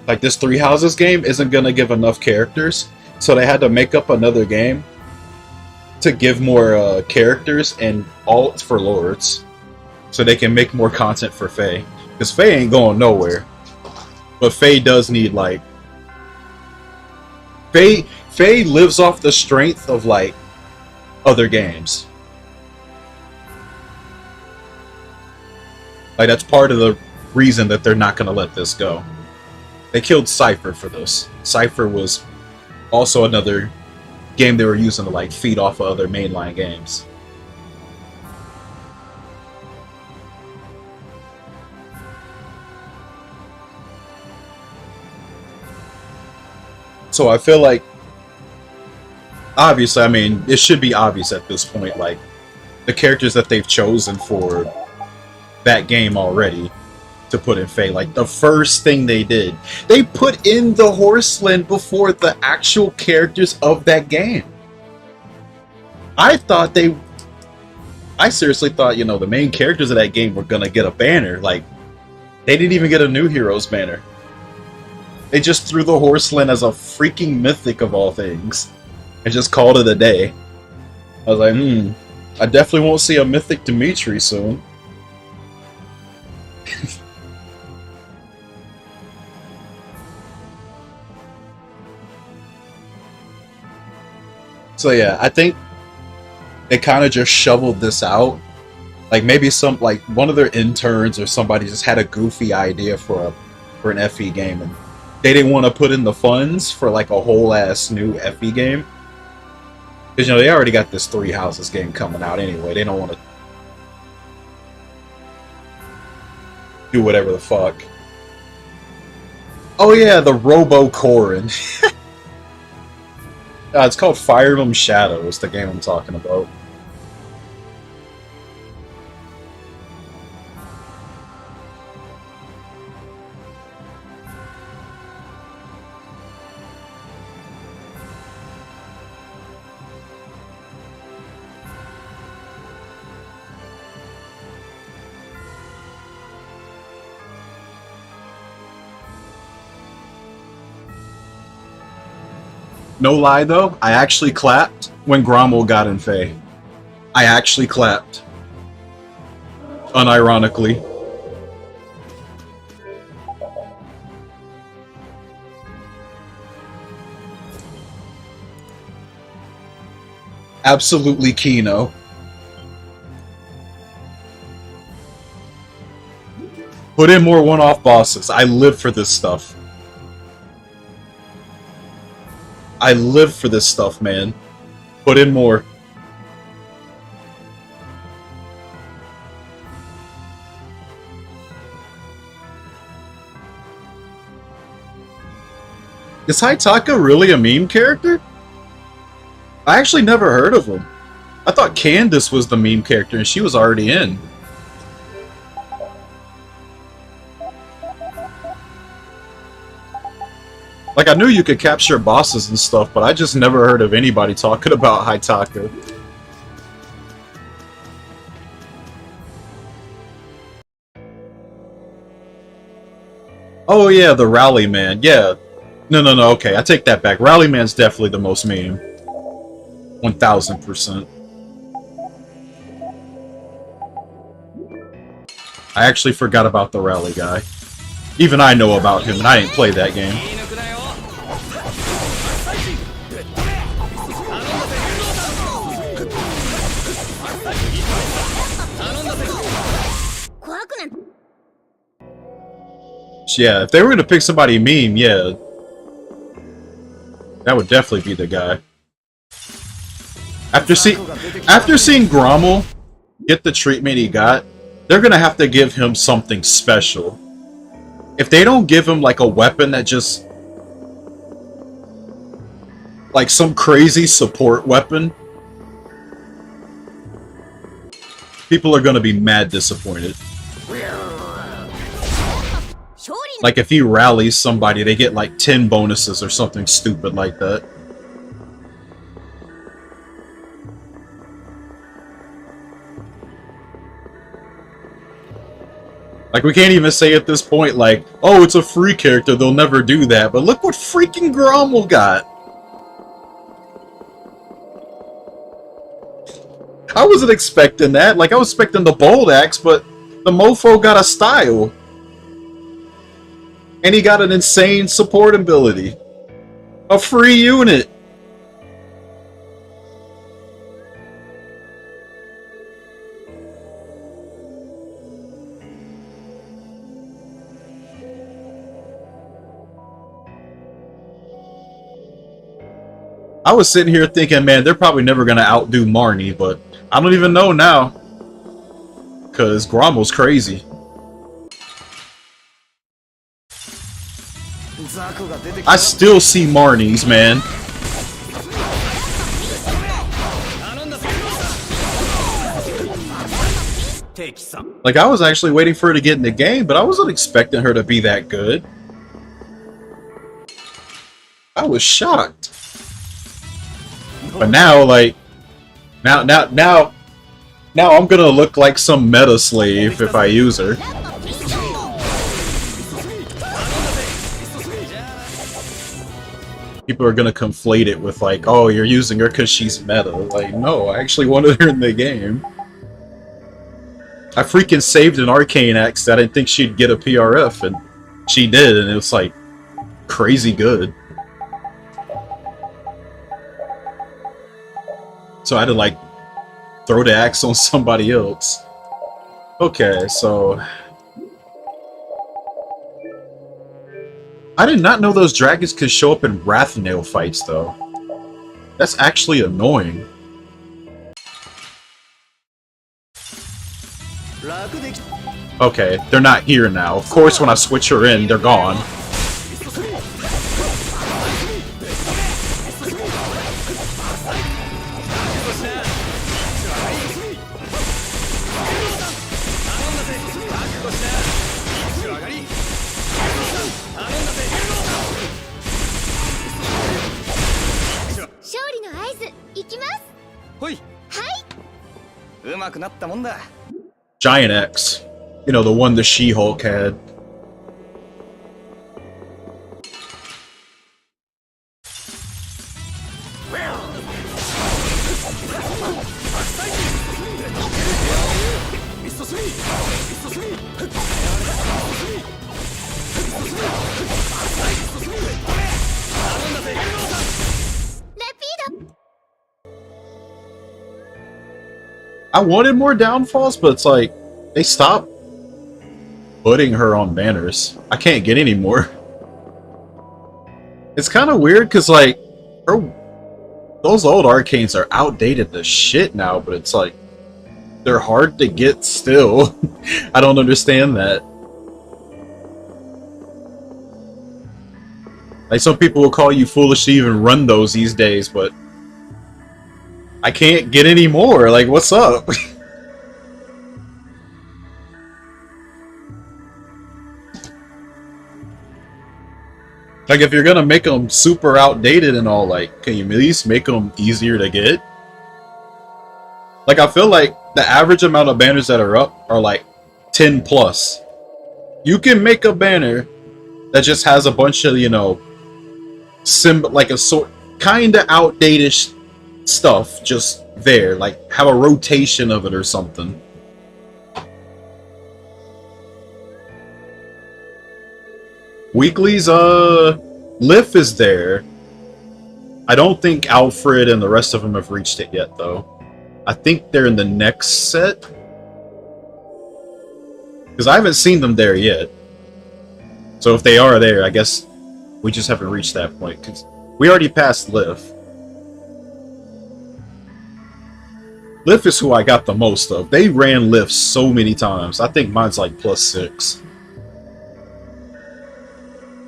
like this Three Houses game, isn't gonna give enough characters, so they had to make up another game to give more characters and alts for lords, so they can make more content for Faye. Because Faye ain't going nowhere, but Faye does need like Faye lives off the strength of like other games. Like that's part of the reason that they're not gonna let this go. They killed Cypher for this. Cypher was also another game they were using to like feed off of other mainline games. So I feel like, obviously, I mean, it should be obvious at this point, like, the characters that they've chosen for that game already to put in Faye, like, the first thing they did, they put in the Horseland before the actual characters of that game. I seriously thought, you know, the main characters of that game were gonna get a banner. Like, they didn't even get a New Heroes banner. They just threw the Horseland as a freaking mythic of all things and just called it a day. I was like, I definitely won't see a mythic Dimitri soon. So yeah, I think they kind of just shoveled this out. Like maybe like one of their interns or somebody just had a goofy idea for an FE game, and they didn't want to put in the funds for like a whole ass new FE game. Because, you know, they already got this Three Houses game coming out anyway. They don't want to do whatever the fuck. Oh yeah, the Robo Corin. It's called Fire Emblem Shadows, the game I'm talking about. No lie though, I actually clapped when Grommel got in Faye. I actually clapped. Unironically. Absolutely Kino. Put in more one-off bosses. I live for this stuff. I live for this stuff, man. Put in more. Is Haitaka really a meme character? I actually never heard of him. I thought Candace was the meme character and she was already in. Like, I knew you could capture bosses and stuff, but I just never heard of anybody talking about Haitaka. Oh yeah, the Rally Man. Yeah. No, okay, I take that back. Rally Man's definitely the most meme. 1000%. I actually forgot about the Rally guy. Even I know about him, and I didn't play that game. Yeah, if they were gonna pick somebody meme, yeah, that would definitely be the guy. After seeing Grommel get the treatment he got, they're gonna have to give him something special. If they don't give him like a weapon that just like some crazy support weapon, people are gonna be mad disappointed. Like if he rallies somebody, they get like 10 bonuses or something stupid like that. Like, we can't even say at this point, like, oh, it's a free character, they'll never do that. But look what freaking Grommel got! I wasn't expecting that. Like, I was expecting the Bold Axe, but the mofo got a style. And he got an insane support ability. A free unit. I was sitting here thinking, man, they're probably never going to outdo Marnie, but I don't even know now. Because Grommel's crazy. I still see Marnies, man. Like, I was actually waiting for her to get in the game, but I wasn't expecting her to be that good. I was shocked. But now, like, now I'm gonna look like some meta slave if I use her. People are gonna conflate it with like, oh, you're using her because she's meta. Like, no, I actually wanted her in the game. I freaking saved an Arcane Axe that I didn't think she'd get a PRF, and she did, and it was like crazy good. So I had to like throw the axe on somebody else. Okay, so I did not know those dragons could show up in Wrathnail fights, though. That's actually annoying. Okay, they're not here now. Of course, when I switch her in, they're gone. Giant X. You know, the one the She-Hulk had. I wanted more downfalls, but it's like, they stopped putting her on banners. I can't get any more. It's kind of weird, because like, those old arcanes are outdated as shit now, but it's like, they're hard to get still. I don't understand that. Like, some people will call you foolish to even run those these days, but I can't get any more. Like, what's up? Like, if you're gonna make them super outdated and all, like, can you at least make them easier to get? Like, I feel like the average amount of banners that are up are like 10 plus. You can make a banner that just has a bunch of, you know, like a sort kinda outdated stuff just there, like have a rotation of it or something. Weeklies, Lif is there. I don't think Alfred and the rest of them have reached it yet, though. I think they're in the next set. Because I haven't seen them there yet. So if they are there, I guess we just haven't reached that point. Because we already passed Lif. Lif is who I got the most of. They ran Lif so many times. I think mine's like +6.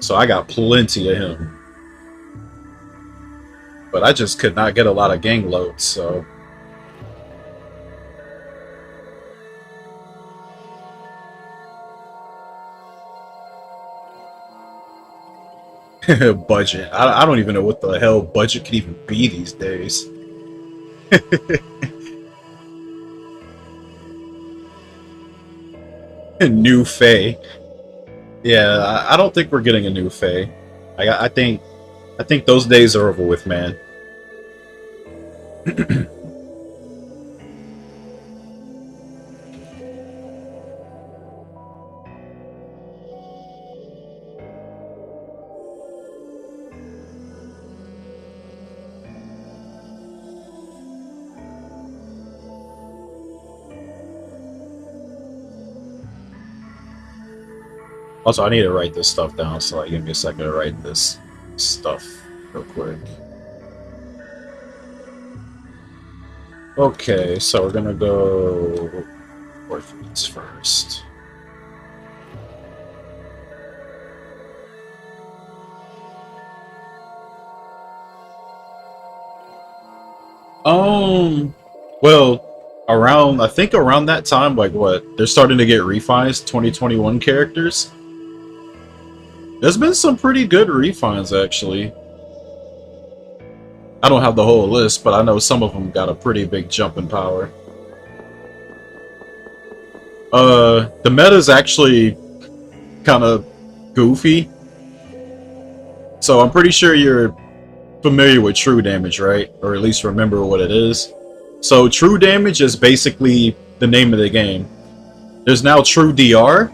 So I got plenty of him. But I just could not get a lot of gang loads, so... Budget. I don't even know what the hell budget could even be these days. New Fae. Yeah, I don't think we're getting a new Fae. I think those days are over with, man. Also, I need to write this stuff down, so like, give me a second to write this stuff real quick. Okay, so we're gonna go Orphans first. Well, around I think around that time, like what they're starting to get refines, 2021 characters. There's been some pretty good refines actually. I don't have the whole list, but I know some of them got a pretty big jump in power. The meta's actually kind of goofy. So I'm pretty sure you're familiar with true damage, right? Or at least remember what it is. So true damage is basically the name of the game. There's now true DR,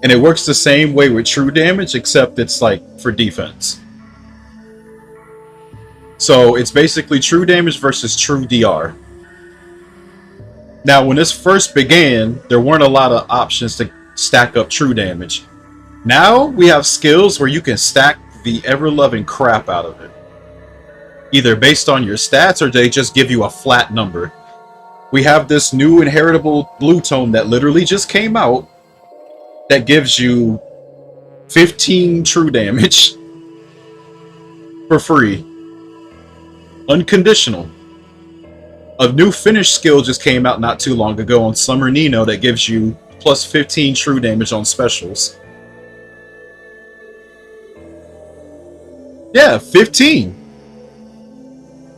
and it works the same way with true damage, except it's like for defense. So it's basically true damage versus true DR. Now, when this first began, there weren't a lot of options to stack up true damage. Now we have skills where you can stack the ever-loving crap out of it. Either based on your stats or they just give you a flat number. We have this new inheritable blue tome that literally just came out that gives you 15 true damage for free. Unconditional. A new finish skill just came out not too long ago on Summer Nino that gives you plus 15 true damage on specials. Yeah, 15.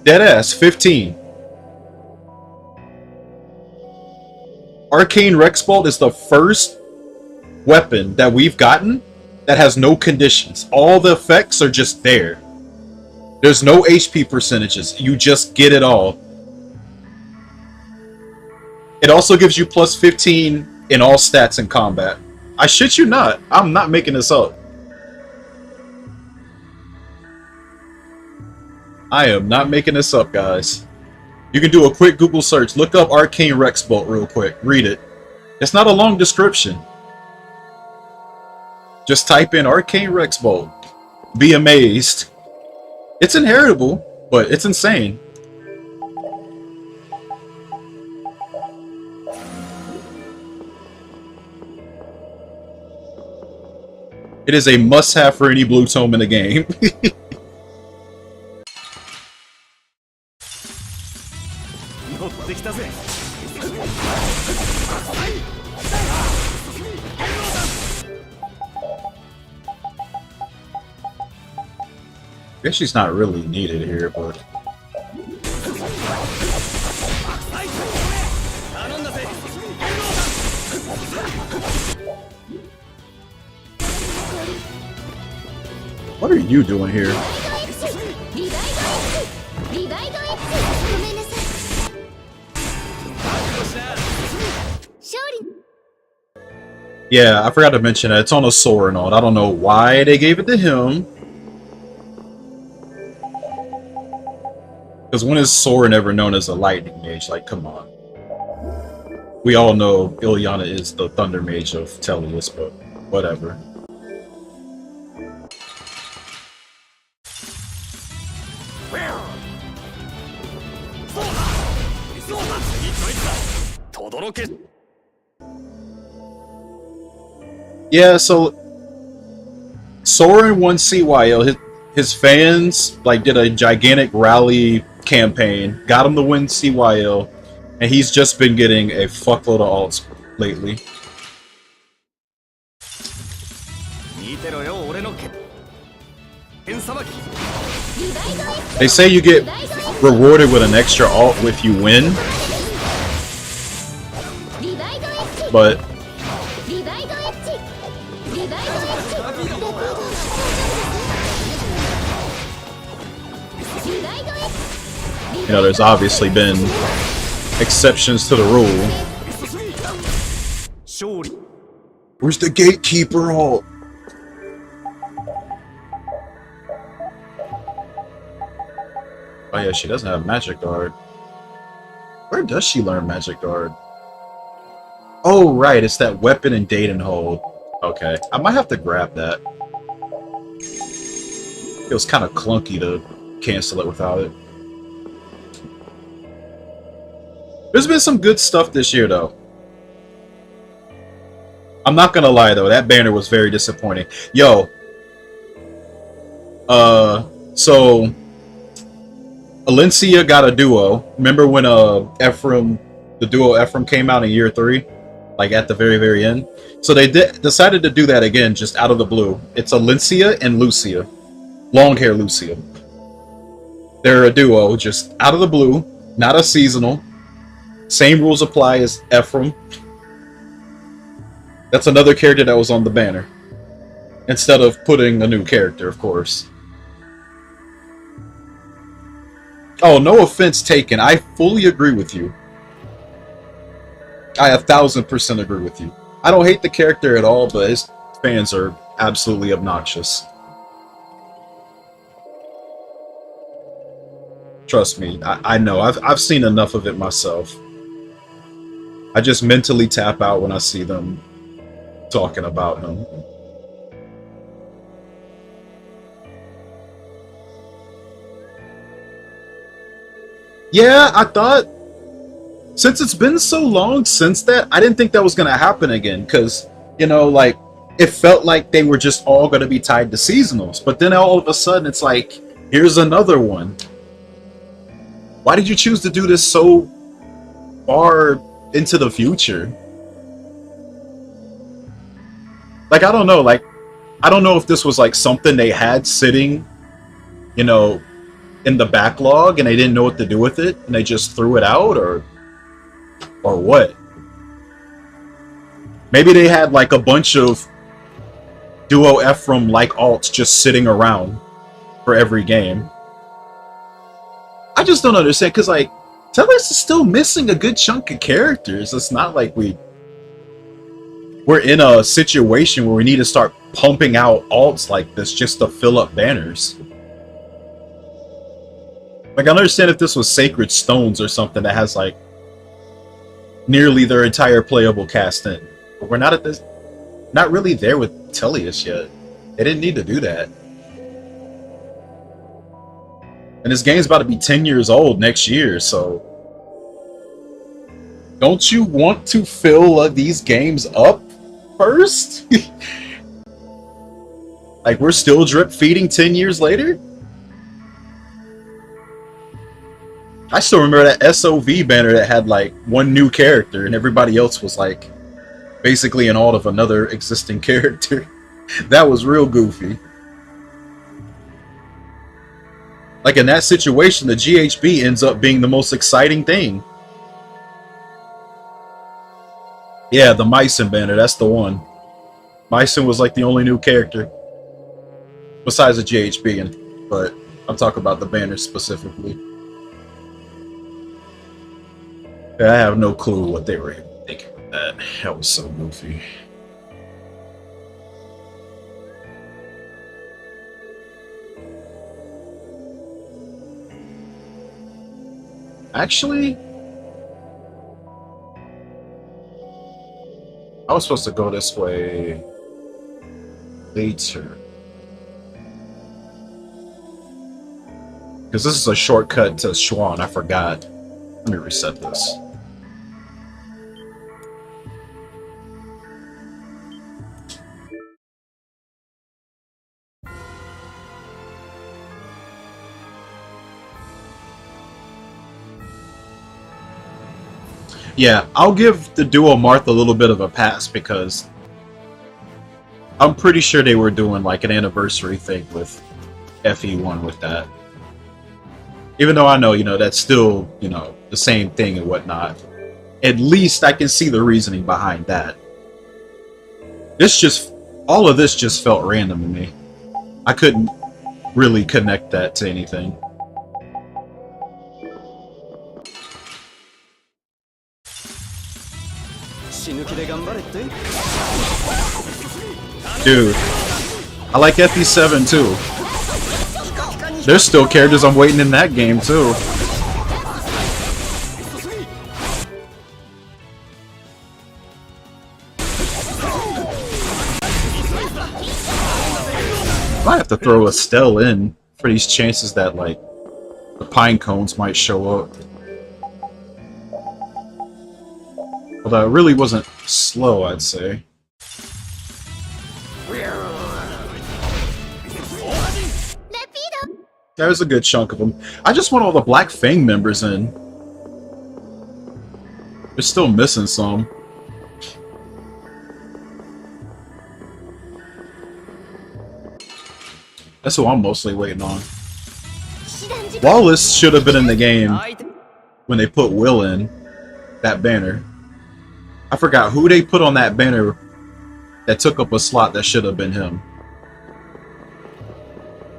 Deadass, 15. Arcane Rexbolt is the first weapon that we've gotten that has no conditions. All the effects are just there. There's no HP percentages. You just get it all. It also gives you plus 15 in all stats in combat. I shit you not. I'm not making this up. I am not making this up, guys. You can do a quick Google search. Look up Arcane Rexbolt real quick. Read it. It's not a long description. Just type in Arcane Rexbolt. Be amazed. It's inheritable, but it's insane. It is a must-have for any blue tome in the game. I guess she's not really needed here, but... What are you doing here? Yeah, I forgot to mention that. It's on a Soren. I don't know why they gave it to him. Because when is Soren ever known as a lightning mage? Like, come on. We all know Ilyana is the thunder mage of Tellius, but whatever. Yeah, so Soren won CYL. His fans like did a gigantic rally campaign, got him to win CYL, and he's just been getting a fuckload of alts lately. They say you get rewarded with an extra alt if you win, but you know, there's obviously been exceptions to the rule. Where's the gatekeeper alt? Oh yeah, she doesn't have Magic Guard. Where does she learn Magic Guard? Oh right, it's that weapon and date and hold. Okay, I might have to grab that. It was kind of clunky to cancel it without it. There's been some good stuff this year, though. I'm not gonna lie, though. That banner was very disappointing. Yo. So... Alencia got a duo. Remember when Ephraim, the duo Ephraim came out in year 3, like at the very end. So they decided to do that again, just out of the blue. It's Alencia and Lucia, long hair Lucia. They're a duo, just out of the blue, not a seasonal. Same rules apply as Ephraim. That's another character that was on the banner, instead of putting a new character, of course. Oh, no offense taken. I fully agree with you. I 1000% agree with you. I don't hate the character at all, but his fans are absolutely obnoxious. Trust me, I know. I've seen enough of it myself. I just mentally tap out when I see them talking about him. Yeah, I thought, since it's been so long since that, I didn't think that was going to happen again, because, you know, like, it felt like they were just all going to be tied to seasonals, but then all of a sudden it's like, here's another one. Why did you choose to do this so far into the future? Like, I don't know, like, I don't know if this was like something they had sitting, you know, in the backlog and they didn't know what to do with it and they just threw it out, or what. Maybe they had like a bunch of duo Ephraim like alts just sitting around for every game. I just don't understand, because like Tellus is still missing a good chunk of characters. It's not like we're in a situation where we need to start pumping out alts like this just to fill up banners. Like, I understand if this was Sacred Stones or something that has, like, nearly their entire playable cast in. But we're not at this... Not really there with Tellius yet. They didn't need to do that. And this game's about to be 10 years old next year, so... Don't you want to fill these games up first? Like, we're still drip-feeding 10 years later? I still remember that SOV banner that had like one new character and everybody else was like basically an alt of another existing character. That was real goofy. Like, in that situation, the GHB ends up being the most exciting thing. Yeah, the Mycen banner, that's the one. Mycen was like the only new character besides the GHB, but I'm talking about the banner specifically. I have no clue what they were thinking of that. That was so goofy. Actually, I was supposed to go this way later. Because this is a shortcut to Schwann, I forgot. Let me reset this. Yeah, I'll give the duo Marth a little bit of a pass because I'm pretty sure they were doing like an anniversary thing with FE1 with that. Even though I know, you know, that's still, you know, the same thing and whatnot. At least I can see the reasoning behind that. This just, all of this just felt random to me. I couldn't really connect that to anything. Dude, I like FE7 too. There's still characters I'm waiting in that game too. I have to throw Estelle in for these chances that like the pine cones might show up. Although it really wasn't slow, I'd say. There's a good chunk of them. I just want all the Black Fang members in. They're still missing some. That's who I'm mostly waiting on. Wallace should have been in the game when they put Will in that banner. I forgot who they put on that banner that took up a slot that should have been him.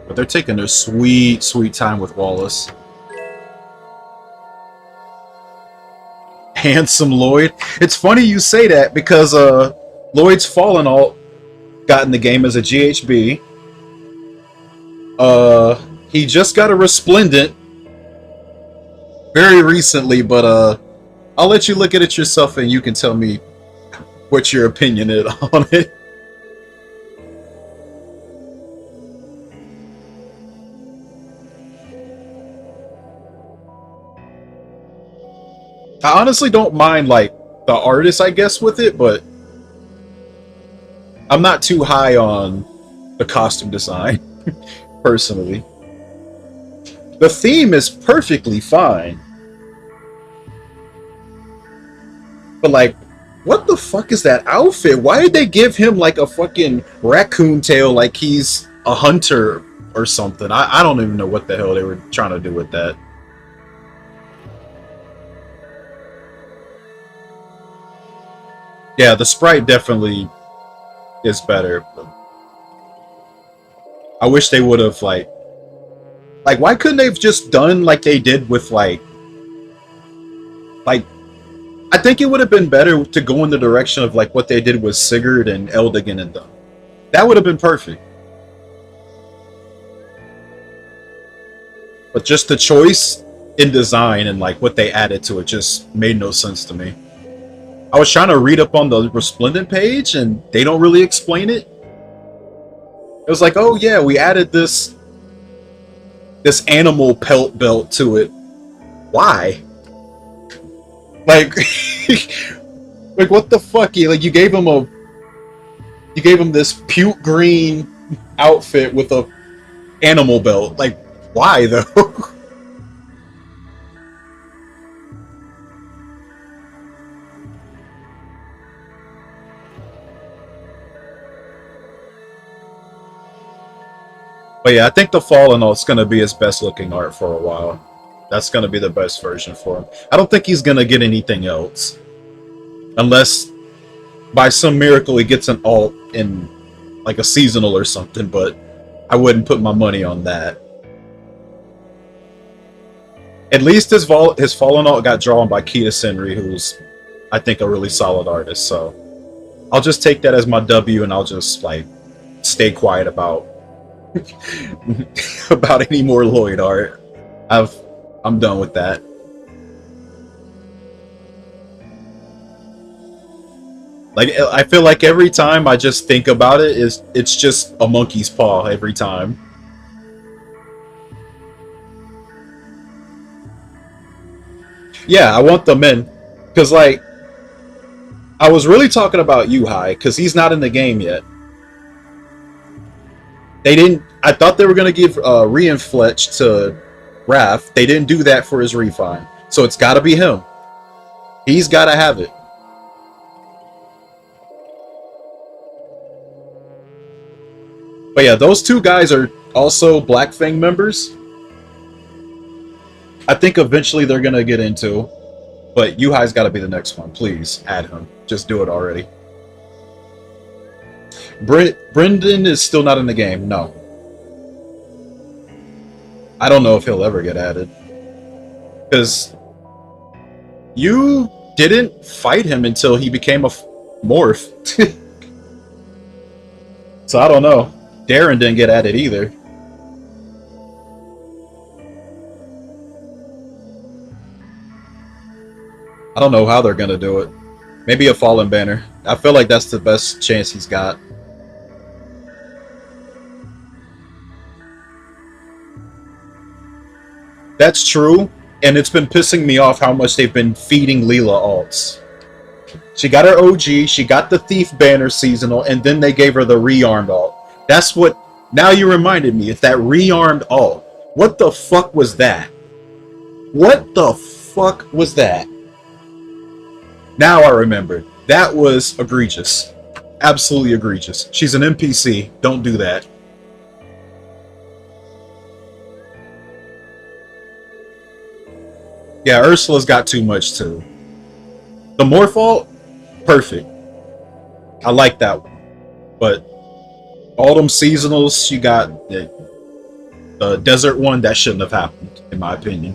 But they're taking their sweet, sweet time with Wallace. Handsome Lloyd. It's funny you say that because Lloyd's Fallen Alt got in the game as a GHB. He just got a Resplendent very recently, but I'll let you look at it yourself and you can tell me what your opinion is on it. I honestly don't mind, like, the artist, I guess, with it, but I'm not too high on the costume design, personally. The theme is perfectly fine. But, like, what the fuck is that outfit? Why did they give him, like, a fucking raccoon tail like he's a hunter or something? I don't even know what the hell they were trying to do with that. Yeah, the sprite definitely is better. I wish they would have, like, why couldn't they have just done like they did with, like, I think it would have been better to go in the direction of, like, what they did with Sigurd and Eldigan and them. That would have been perfect. But just the choice in design and, like, what they added to it just made no sense to me. I was trying to read up on the Resplendent page, and they don't really explain it. It was like, oh yeah, we added this animal pelt belt to it. Why? Like, like what the fuck? You gave him this puke green outfit with a animal belt. Like, why though? But yeah, I think the Fallen Alt's going to be his best looking art for a while. That's going to be the best version for him. I don't think he's going to get anything else. Unless, by some miracle, he gets an alt in, like, a seasonal or something, but I wouldn't put my money on that. At least his Fallen Alt got drawn by Kita Senri, who's, I think, a really solid artist, so I'll just take that as my W and I'll just, like, stay quiet about about any more Lloyd art. I'm done with that. Like, I feel like every time I just think about it, it's just a monkey's paw every time. Yeah, I want them in. Because, like, I was really talking about Yuhai, because he's not in the game yet. They didn't... I thought they were going to give Reinfletch to Raph. They didn't do that for his refine. So it's got to be him. He's got to have it. But yeah, those two guys are also Black Fang members. I think eventually they're going to get into. But Yuhai's got to be the next one. Please, add him. Just do it already. Brendan is still not in the game. No. I don't know if he'll ever get added. Because you didn't fight him until he became a morph. So I don't know. Darren didn't get added either. I don't know how they're going to do it. Maybe a Fallen banner. I feel like that's the best chance he's got. That's true, and it's been pissing me off how much they've been feeding Leela alts. She got her OG, she got the Thief banner seasonal, and then they gave her the rearmed alt. That's what... Now you reminded me, it's that rearmed alt. What the fuck was that? What the fuck was that? Now I remember. That was egregious. Absolutely egregious. She's an NPC. Don't do that. Yeah, Ursula's got too much too. The Morphalt, perfect. I like that one. But all them seasonals, you got the desert one, that shouldn't have happened, in my opinion.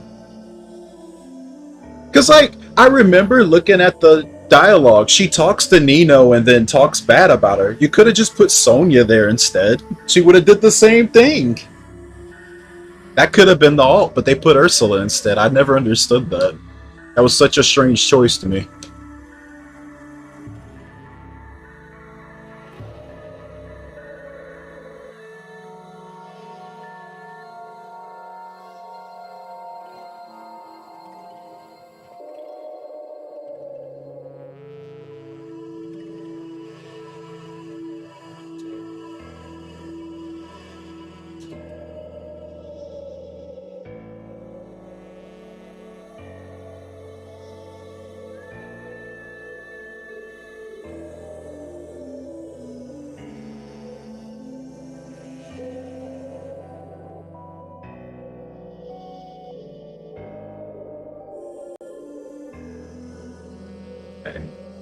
Because, like, I remember looking at the dialogue. She talks to Nino and then talks bad about her. You could have just put Sonya there instead. She would have did the same thing. That could have been the alt, but they put Ursula instead. I never understood that. That was such a strange choice to me.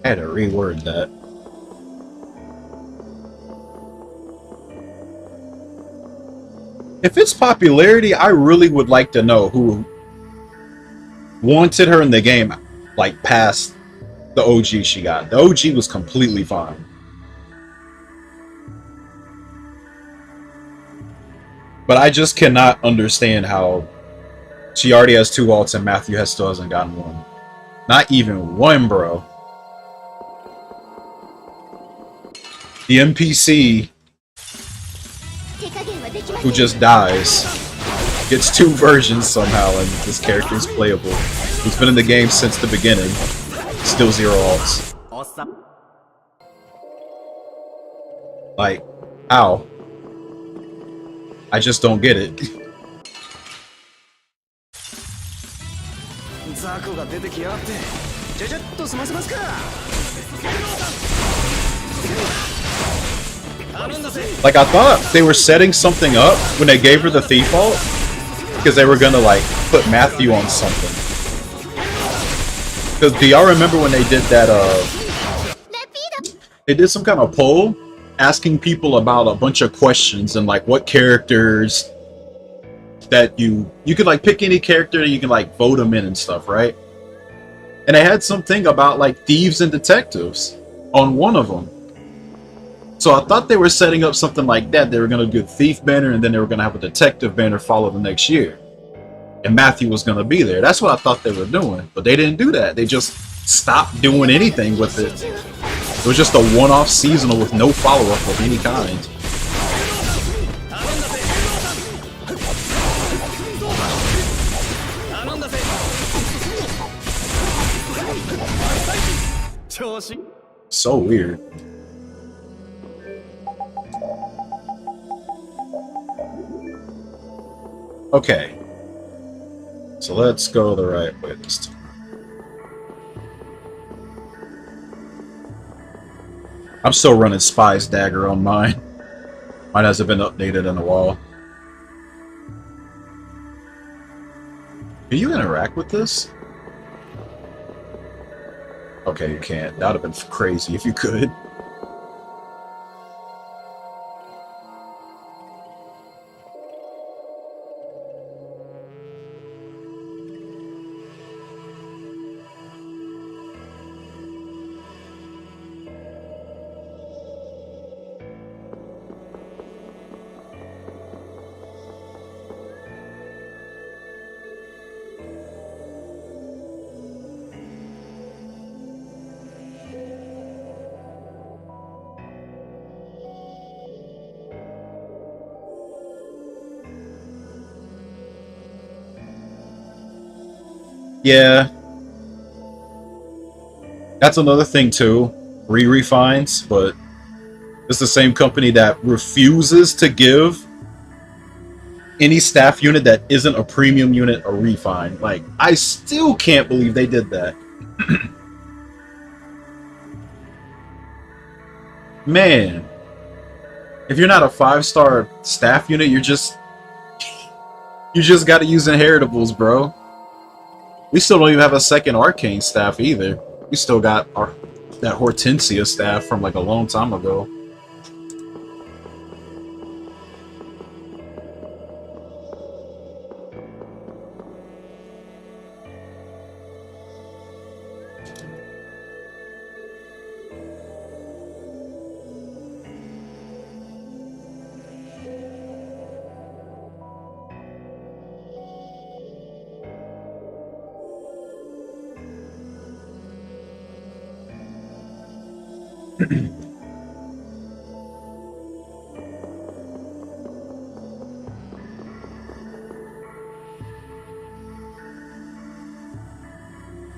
I had to reword that. If it's popularity, I really would like to know who wanted her in the game, like, past the OG she got. The OG was completely fine. But I just cannot understand how she already has 2 alts and Matthew still hasn't gotten one. Not even one, bro. The NPC who just dies gets 2 versions somehow, and this character is playable. He's been in the game since the beginning. Still 0 alts. Like, how? I just don't get it. Like, I thought they were setting something up when they gave her the thief ult, because they were gonna, like, put Matthew on something. Because do y'all remember when they did that, they did some kind of poll asking people about a bunch of questions and, like, what characters that you could, like, pick any character and you can, like, vote them in and stuff, right? And they had something about, like, thieves and detectives on one of them. So I thought they were setting up something like that. They were going to do a thief banner, and then they were going to have a detective banner follow the next year. And Matthew was going to be there. That's what I thought they were doing. But they didn't do that. They just stopped doing anything with it. It was just a one-off seasonal with no follow-up of any kind. So weird. Okay. So let's go the right way this time. I'm still running Spy's Dagger on mine. Mine hasn't been updated in a while. Can you interact with this? Okay, you can't. That would have been crazy if you could. Yeah. That's another thing too. Re-refines, but it's the same company that refuses to give any staff unit that isn't a premium unit a refine. Like, I still can't believe they did that. Man, if you're not a 5-star staff unit, you just got to use inheritables, bro. We still don't even have a second arcane staff either. We still got that Hortensia staff from like a long time ago.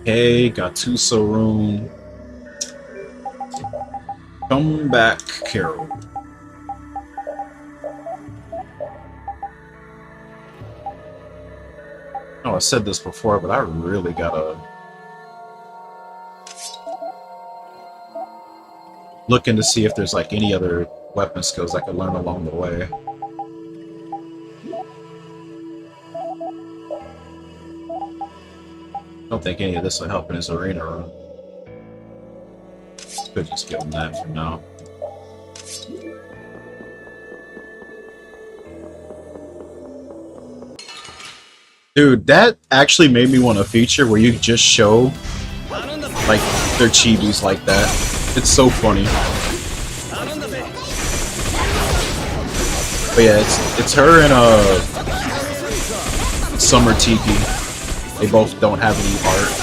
Hey, Gattuso room. Come back, Carol. Oh, I said this before, but I really gotta looking to see if there's like any other weapon skills I could learn along the way. I don't think any of this will help in his arena run. Could just give him that for now. Dude, that actually made me want a feature where you just show like their chibis like that. It's so funny. But yeah, it's her and Summer Tiki. They both don't have any art.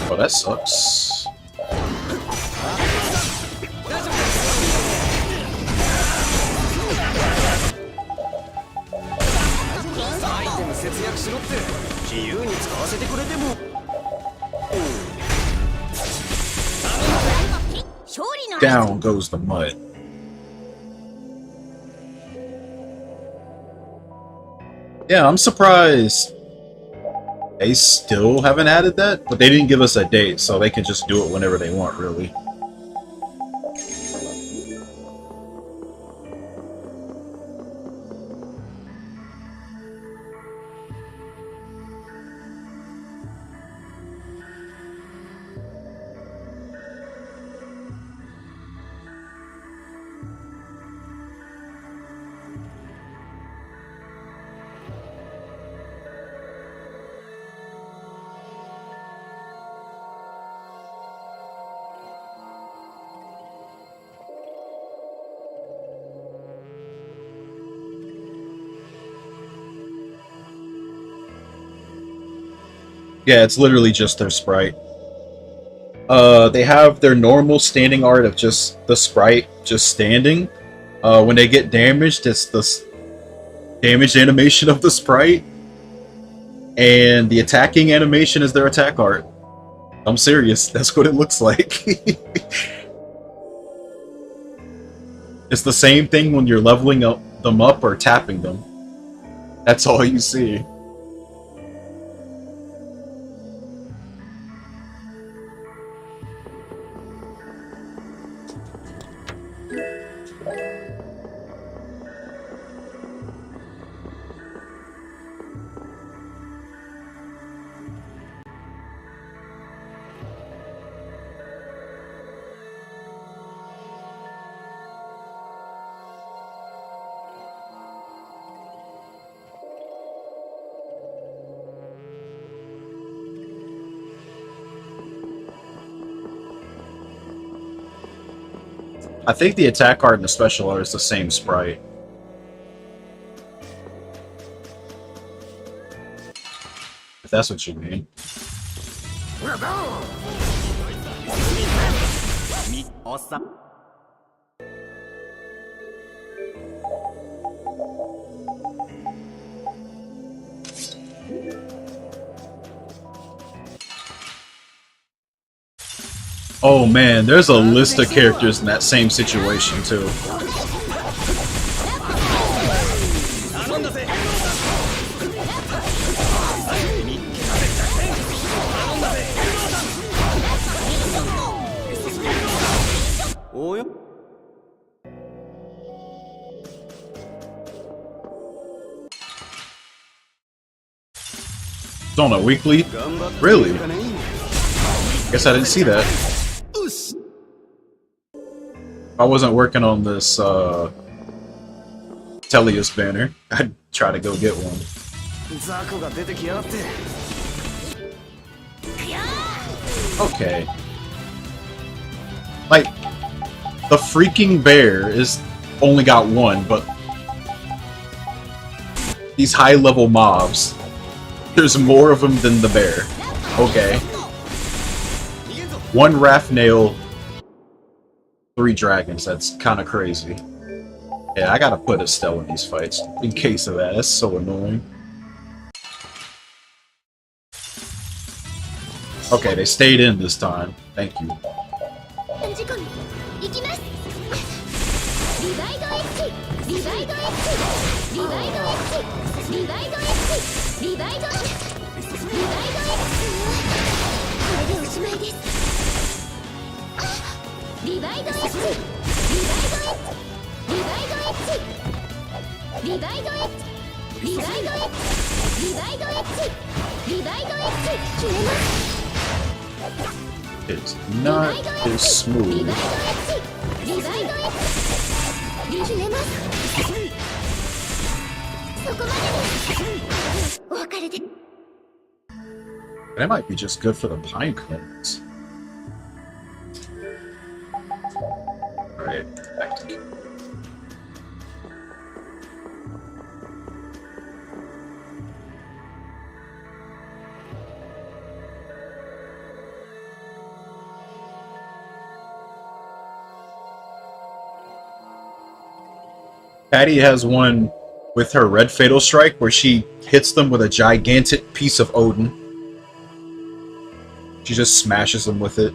Oh, that sucks. Down goes the mud. Yeah, I'm surprised they still haven't added that, but they didn't give us a date, so they can just do it whenever they want, really. Yeah, it's literally just their sprite. They have their normal standing art of just the sprite just standing. When they get damaged, it's the damage animation of the sprite. And the attacking animation is their attack art. I'm serious, that's what it looks like. It's the same thing when you're leveling them up or tapping them. That's all you see. I think the attack art and the special art is the same sprite. If that's what you mean. Oh man, there's a list of characters in that same situation too. It's on a weekly? Really? Guess I didn't see that. If I wasn't working on this Tellius banner, I'd try to go get one. Okay. Like, the freaking bear is only got one, but these high-level mobs, there's more of them than the bear. Okay. 1 Raphnail, 3 dragons. That's kind of crazy. Yeah, I gotta put Estelle in these fights in case of that. That's so annoying. Okay, they stayed in this time. Thank you. It's not as smooth. That might be just good for the pine cones. Alright, back to camp. Patty has one with her red fatal strike where she hits them with a gigantic piece of Odin. She just smashes them with it.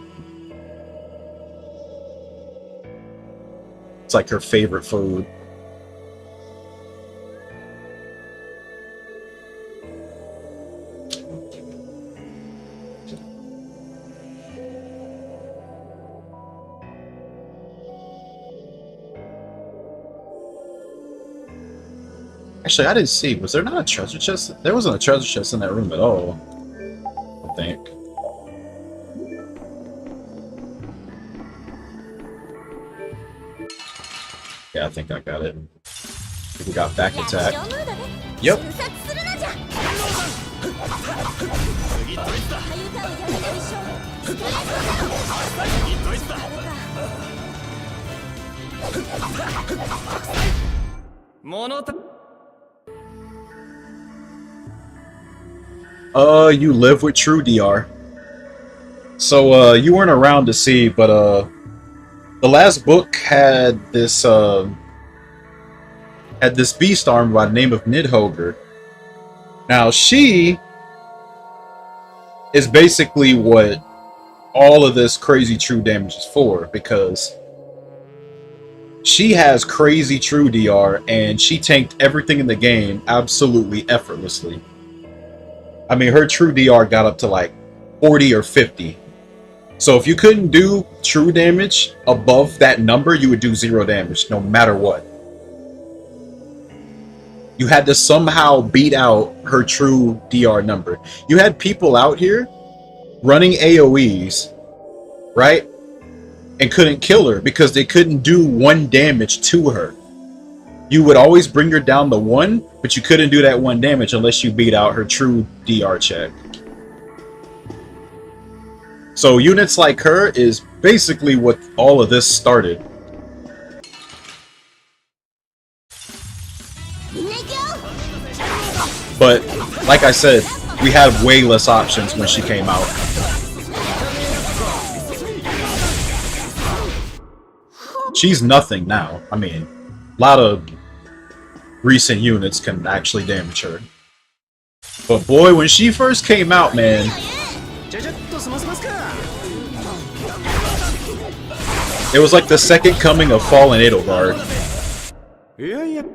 It's like her favorite food. Actually, I didn't see. Was there not a treasure chest? There wasn't a treasure chest in that room at all, I think. Yeah, I think I got it. We got back attack. Yep. You live with True DR. So, you weren't around to see, but, the last book had this beast armor by the name of Nidhogger. Now, she is basically what all of this crazy true damage is for, because she has crazy true DR, and she tanked everything in the game absolutely effortlessly. I mean, her true DR got up to like 40 or 50. So if you couldn't do true damage above that number, you would do 0 damage, no matter what. You had to somehow beat out her true DR number. You had people out here running AoEs, right? And couldn't kill her because they couldn't do 1 damage to her. You would always bring her down to 1, but you couldn't do that 1 damage unless you beat out her true DR check. So units like her is basically what all of this started. But, like I said, we had way less options when she came out. she's nothing now. I mean, a lot of recent units can actually damage her. But boy, when she first came out, man, it was like the second coming of Fallen Edelgard.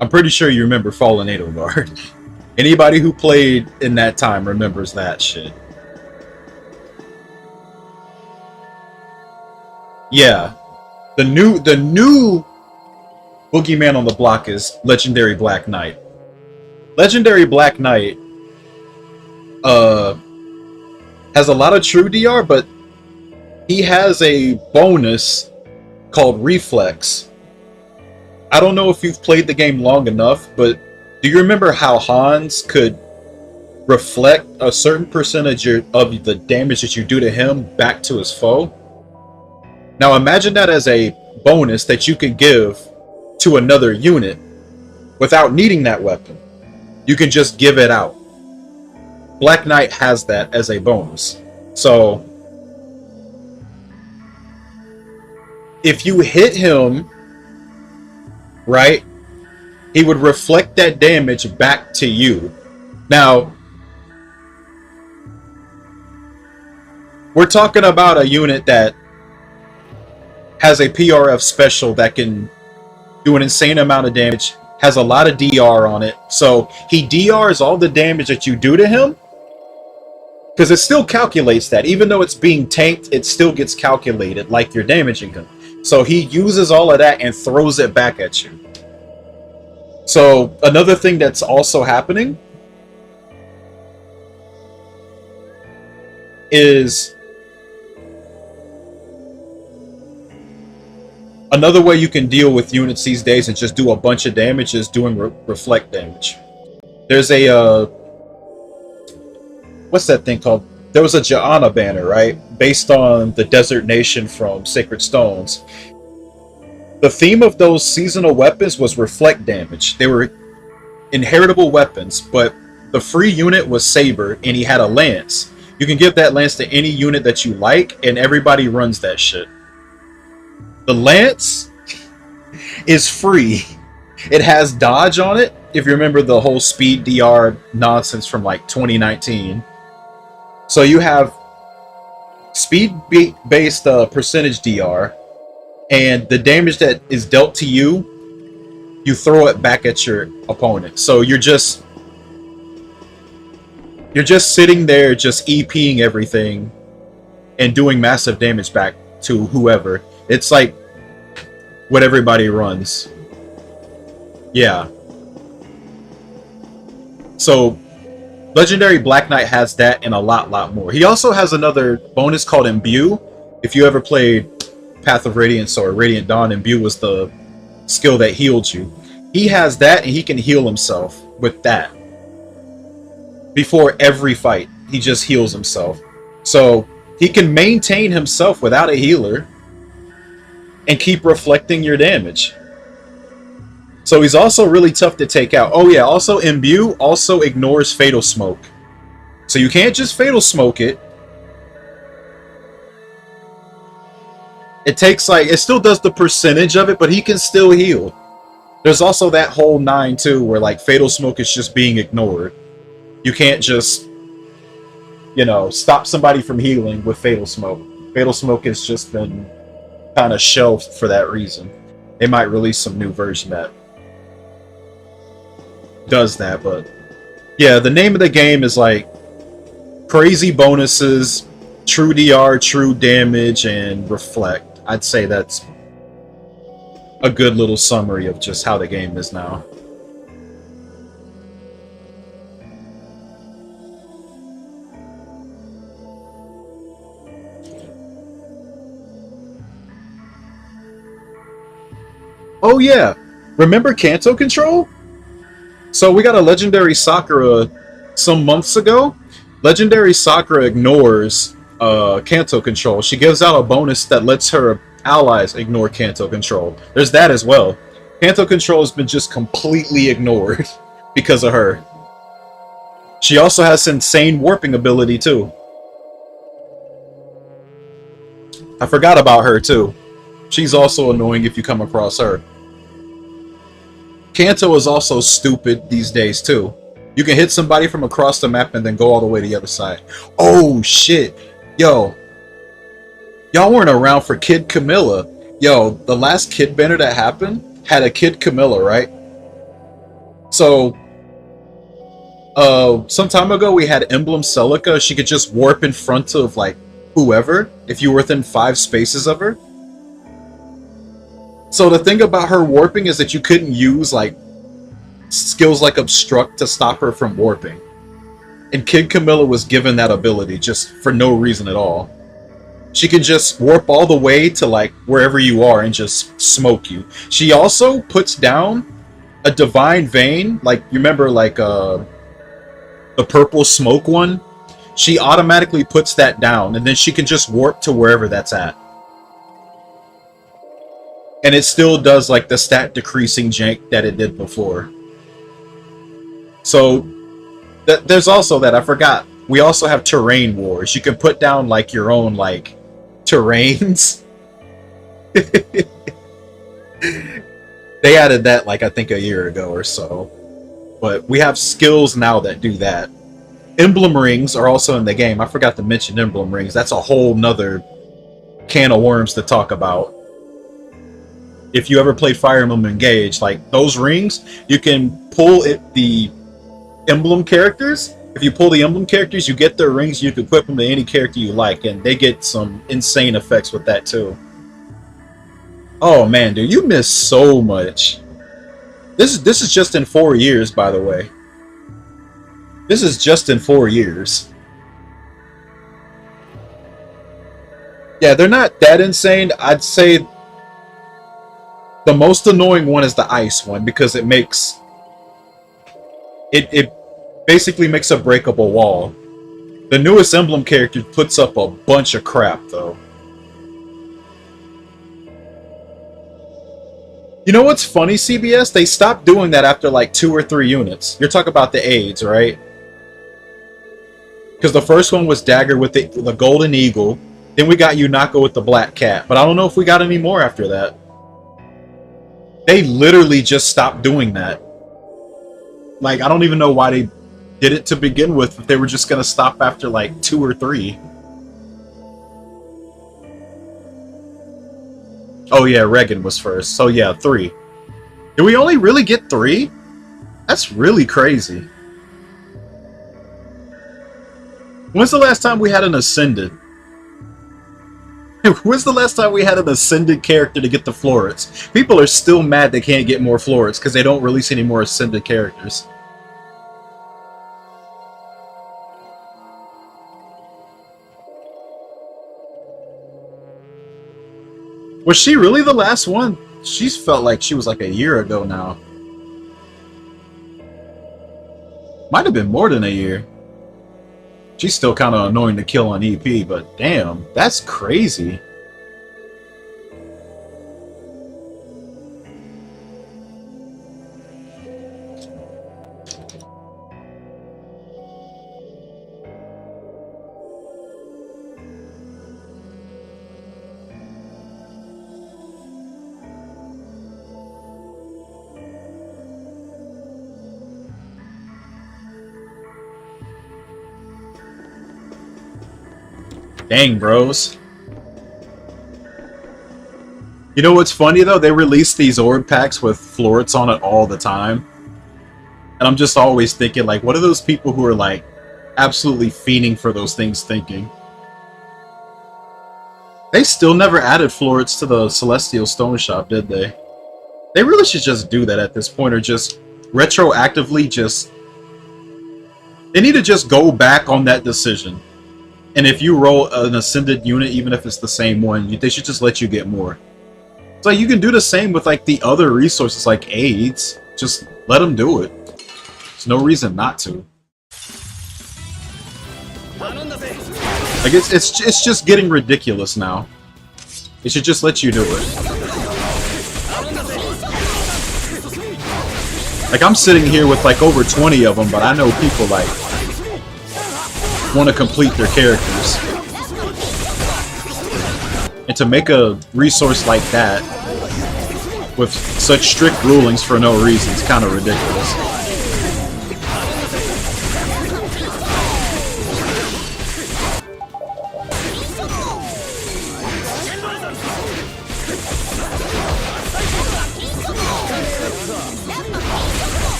I'm pretty sure you remember Fallen Edelgard. Anybody who played in that time remembers that shit. Yeah. The new boogeyman on the block is Legendary Black Knight. Legendary Black Knight has a lot of true DR, but he has a bonus called Reflex. I don't know if you've played the game long enough, but do you remember how Hans could reflect a certain percentage of the damage that you do to him back to his foe? Now imagine that as a bonus that you can give to another unit without needing that weapon. You can just give it out. Black Knight has that as a bonus. So if you hit him, right, he would reflect that damage back to you. Now, we're talking about a unit that has a PRF special that can do an insane amount of damage, has a lot of DR on it. So he DRs all the damage that you do to him, because it still calculates that. Even though it's being tanked, it still gets calculated like you're damaging him. So he uses all of that and throws it back at you. So another thing that's also happening is another way you can deal with units these days and just do a bunch of damage is doing reflect damage. There's a what's that thing called? There was a Ja'ana banner, right? Based on the Desert Nation from Sacred Stones. The theme of those seasonal weapons was reflect damage. They were inheritable weapons, but the free unit was Saber, and he had a lance. You can give that lance to any unit that you like, and everybody runs that shit. The lance is free. It has dodge on it, if you remember the whole speed DR nonsense from like 2019. So you have speed-based percentage DR, and the damage that is dealt to you, you throw it back at your opponent. So you're just sitting there just EPing everything and doing massive damage back to whoever. It's like what everybody runs. Yeah. So Legendary Black Knight has that and a lot more. He also has another bonus called Imbue. If you ever played Path of Radiance or Radiant Dawn, Imbue was the skill that healed you. He has that, and he can heal himself with that. Before every fight, he just heals himself. So he can maintain himself without a healer and keep reflecting your damage. So he's also really tough to take out. Oh yeah, also Imbue also ignores Fatal Smoke. So you can't just Fatal Smoke it. It takes like, it still does the percentage of it, but he can still heal. There's also that whole 9 too, where like Fatal Smoke is just being ignored. You can't just, you know, stop somebody from healing with Fatal Smoke. Fatal Smoke has just been kind of shelved for that reason. They might release some new version that does that, but yeah, the name of the game is like crazy bonuses, true DR, true damage, and reflect. I'd say that's a good little summary of just how the game is now. Oh yeah, remember Kanto Control? So we got a Legendary Sakura some months ago. Legendary Sakura ignores Kanto Control. She gives out a bonus that lets her allies ignore Kanto Control. There's that as well. Kanto Control has been just completely ignored because of her. She also has insane warping ability too. I forgot about her too. She's also annoying if you come across her. Kanto is also stupid these days too. You can hit somebody from across the map and then go all the way to the other side. Oh shit. Yo. Y'all weren't around for Kid Camilla. Yo, the last Kid banner that happened had a Kid Camilla, right? So, some time ago we had Emblem Celica. She could just warp in front of, like, whoever, if you were within 5 spaces of her. So the thing about her warping is that you couldn't use, like, skills like Obstruct to stop her from warping. And Kid Camilla was given that ability just for no reason at all. She can just warp all the way to, like, wherever you are and just smoke you. She also puts down a Divine Vein, like, you remember, like, the purple smoke one? She automatically puts that down, and then she can just warp to wherever that's at. And it still does, like, the stat decreasing jank that it did before. So, there's also that, I forgot. We also have Terrain Wars. You can put down, like, your own, like, terrains. They added that, like, I think a year ago or so. But we have skills now that do that. Emblem Rings are also in the game. I forgot to mention Emblem Rings. That's a whole nother can of worms to talk about. If you ever played Fire Emblem Engage, like, those rings, you can pull the emblem characters. If you pull the emblem characters, you get their rings, you can equip them to any character you like, and they get some insane effects with that too. Oh man, dude, you miss so much. This is just in 4 years, by the way. This is just in 4 years. Yeah, they're not that insane. I'd say the most annoying one is the ice one, because it makes... It basically makes a breakable wall. The newest emblem character puts up a bunch of crap, though. You know what's funny, CBS? They stopped doing that after like 2 or 3 units. You're talking about the AIDS, right? Because the first one was Dagger with the Golden Eagle. Then we got Yunako with the Black Cat. But I don't know if we got any more after that. They literally just stopped doing that. Like, I don't even know why they did it to begin with, if they were just going to stop after like 2 or 3. Oh yeah, Regan was first. So yeah, 3. Did we only really get 3? That's really crazy. When's the last time we had an Ascended? When's the last time we had an Ascended character to get the Florets? People are still mad they can't get more Florets because they don't release any more Ascended characters. Was she really the last one? She's felt like she was like a year ago now. Might have been more than a year. She's still kind of annoying to kill on EP, but damn, that's crazy. Dang, bros. You know what's funny, though? They release these orb packs with Florets on it all the time. And I'm just always thinking, like, what are those people who are, like, absolutely fiending for those things thinking? They still never added Florets to the Celestial Stone Shop, did they? They really should just do that at this point, or just retroactively just... They need to just go back on that decision. And if you roll an Ascended unit, even if it's the same one, they should just let you get more. It's like you can do the same with like the other resources like AIDS. Just let them do it. There's no reason not to. Like it's just getting ridiculous now. It should just let you do it. Like I'm sitting here with like over 20 of them, but I know people like want to complete their characters. And to make a resource like that with such strict rulings for no reason is kind of ridiculous.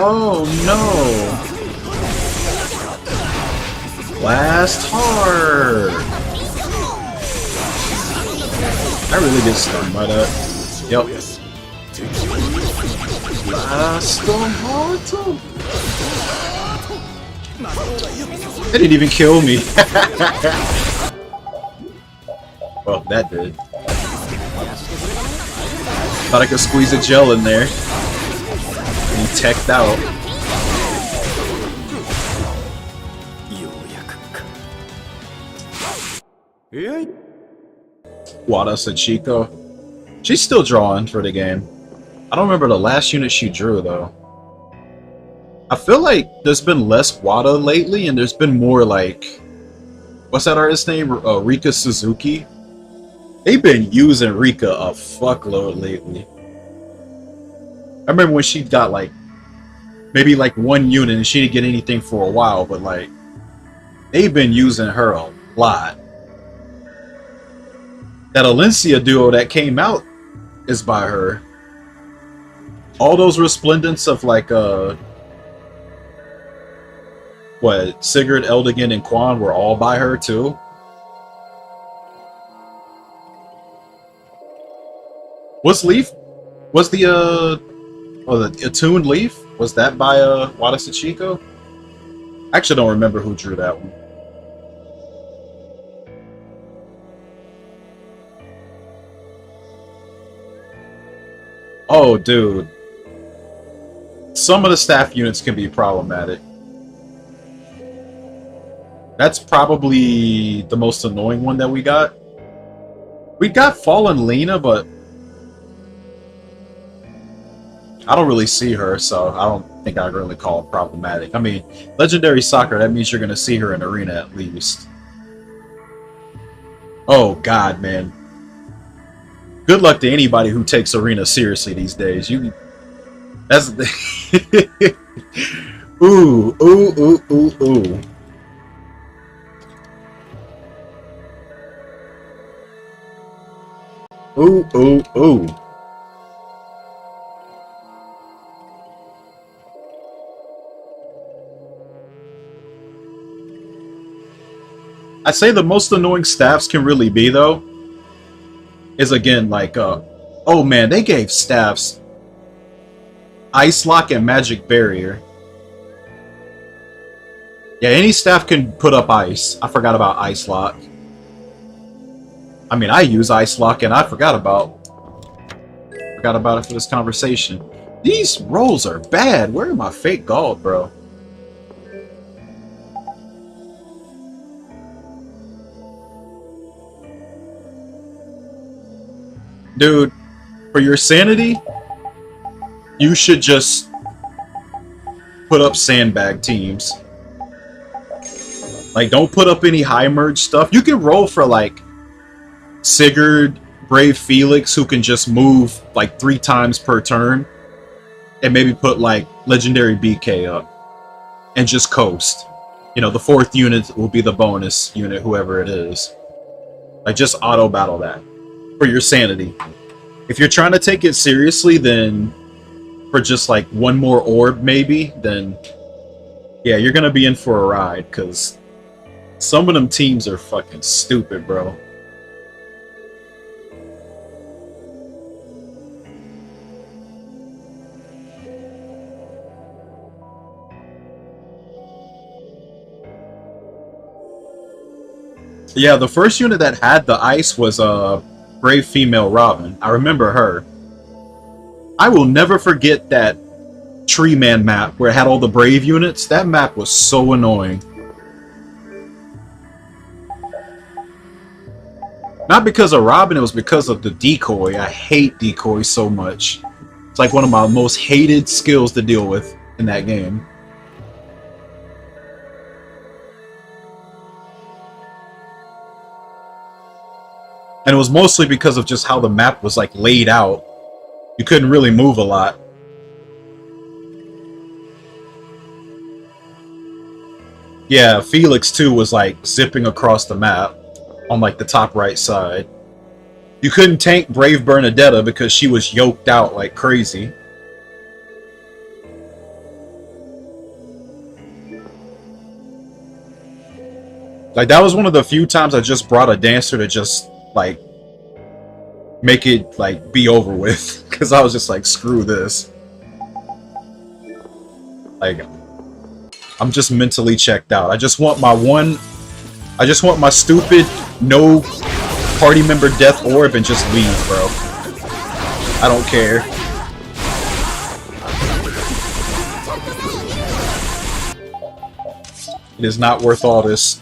Oh no! Blast hard! I really get stunned by that. Yep. Blast hard! That didn't even kill me. Well, that did. Thought I could squeeze a gel in there. And he teched out. Wada Sachiko. She's still drawing for the game. I don't remember the last unit she drew though. I feel like there's been less Wada lately, and there's been more like, what's that artist's name? Rika Suzuki. They've been using Rika a fuckload lately. I remember when she got like maybe like one unit and she didn't get anything for a while, but like they've been using her a lot. That Alencia duo that came out is by her. All those resplendents of like what, Sigurd, Eldigan, and Quan were all by her too. Was Leaf? Was the the attuned Leaf? Was that by Wada Sachiko? I actually don't remember who drew that one. Oh, dude. Some of the staff units can be problematic. That's probably the most annoying one that we got. We got Fallen Lena, but I don't really see her, so I don't think I'd really call it problematic. I mean, Legendary Soccer, that means you're going to see her in Arena at least. Oh, God, man. Good luck to anybody who takes Arena seriously these days. That's ooh, ooh, ooh, ooh, ooh. Ooh, ooh, ooh. I say the most annoying staffs can really be, though, is again like, oh man, they gave staffs Ice Lock and Magic Barrier. Yeah, any staff can put up ice. I forgot about Ice Lock. I mean, I use Ice Lock and I forgot about it for this conversation. These rolls are bad. Where are my fake gold, bro? Dude, for your sanity, you should just put up sandbag teams. Like, don't put up any high merge stuff. You can roll for, like, Sigurd, Brave Felix, who can just move, like, 3 times per turn. And maybe put, like, Legendary BK up. And just coast. You know, the 4th unit will be the bonus unit, whoever it is. Like, just auto-battle that. For your sanity. If you're trying to take it seriously, then for just like one more orb maybe, then yeah, you're gonna be in for a ride, because some of them teams are fucking stupid, bro. Yeah, the first unit that had the ice was Brave Female Robin. I remember her. I will never forget that Tree Man map where it had all the Brave units. That map was so annoying. Not because of Robin, it was because of the decoy. I hate decoy so much. It's like one of my most hated skills to deal with in that game. And it was mostly because of just how the map was like laid out. You couldn't really move a lot. Yeah, Felix too was like zipping across the map on like the top right side. You couldn't tank Brave Bernadetta because she was yoked out like crazy. Like, that was one of the few times I just brought a dancer to just, like, make it, like, be over with. Because I was just like, screw this. Like, I'm just mentally checked out. I just want my stupid no party member death orb and just leave, bro. I don't care. It is not worth all this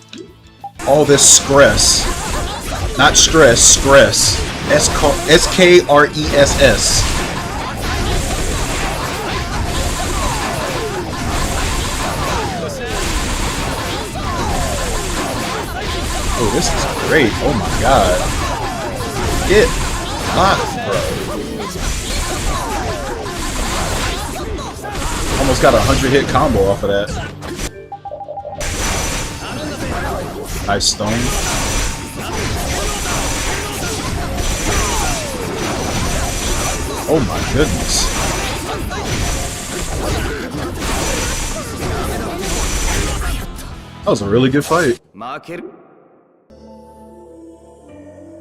stress. Not stress, stress. S-K-R-E-S-S. Oh, this is great. Oh my god. Get locked, bro. Almost got a 100-hit combo off of that. Nice stone. Oh my goodness. That was a really good fight.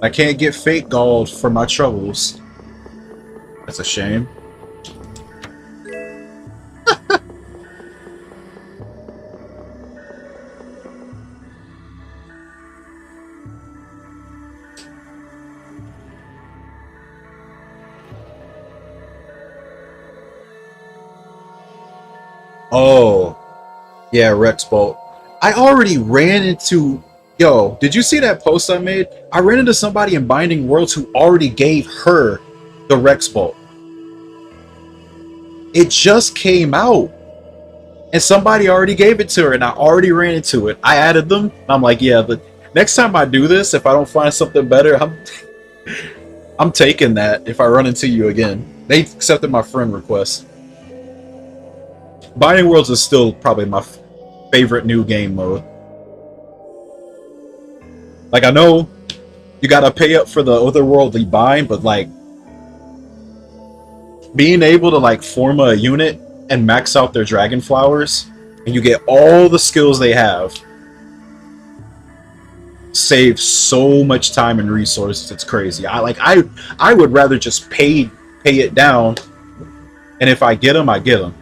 I can't get fate galled for my troubles. That's a shame. Oh, yeah, Rex Bolt. I already ran into... Yo, did you see that post I made? I ran into somebody in Binding Worlds who already gave her the Rex Bolt. It just came out. And somebody already gave it to her, and I already ran into it. I added them. I'm like, yeah, the next time I do this, if I don't find something better, I'm taking that if I run into you again. They accepted my friend request. Binding Worlds is still probably my favorite new game mode. Like, I know you gotta pay up for the otherworldly bind, but like being able to like form a unit and max out their dragon flowers and you get all the skills they have saves so much time and resources. It's crazy. I would rather just pay it down, and if I get them, I get them.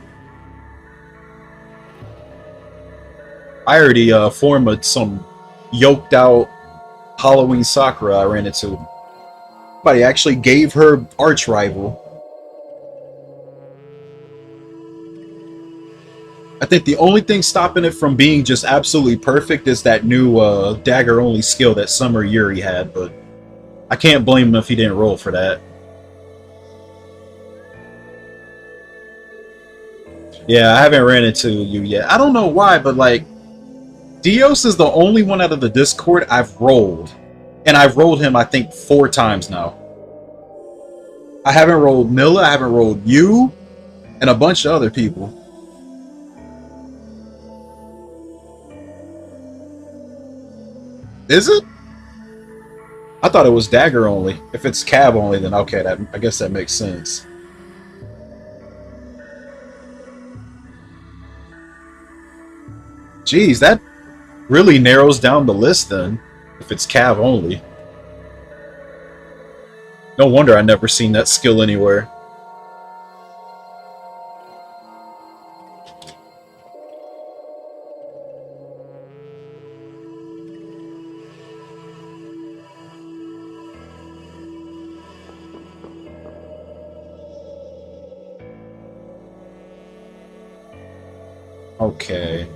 I already formed some yoked out Halloween Sakura I ran into. Somebody actually gave her arch rival. I think the only thing stopping it from being just absolutely perfect is that new dagger only skill that Summer Yuri had, but I can't blame him if he didn't roll for that. Yeah, I haven't ran into you yet. I don't know why, but like Dios is the only one out of the Discord I've rolled. And I've rolled him, I think, 4 times now. I haven't rolled Nilla, I haven't rolled you, and a bunch of other people. Is it? I thought it was dagger only. If it's cab only, then okay, I guess that makes sense. Jeez, that really narrows down the list then, if it's cav only. No wonder I never seen that skill anywhere. Okay.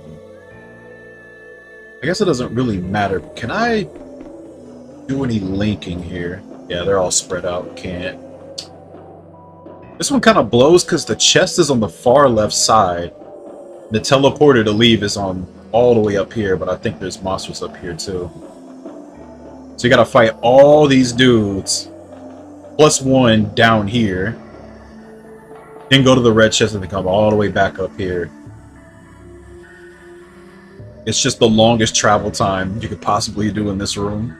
I guess it doesn't really matter. Can I do any linking here? Yeah, they're all spread out. Can't. This one kind of blows because the chest is on the far left side. The teleporter to leave is on all the way up here, but I think there's monsters up here too. So you gotta fight all these dudes, plus one down here. Then go to the red chest and then come all the way back up here. It's just the longest travel time you could possibly do in this room.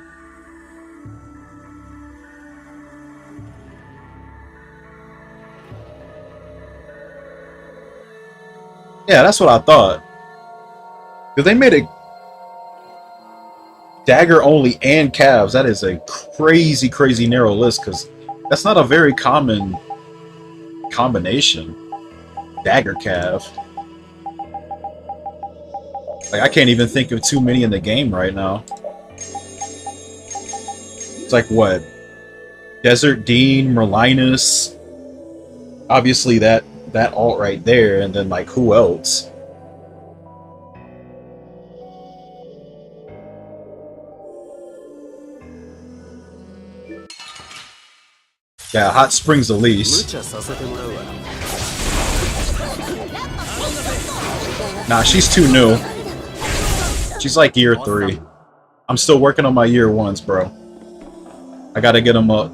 Yeah, that's what I thought. Because they made it dagger only and calves. That is a crazy, crazy narrow list because that's not a very common combination. Dagger calf. Like, I can't even think of too many in the game right now. It's like, what? Desert Dean, Merlinus. Obviously that alt right there, and then like who else? Yeah, Hot Springs Elise. Nah, she's too new. She's like year 3. I'm still working on my year 1s, bro. I gotta get them up.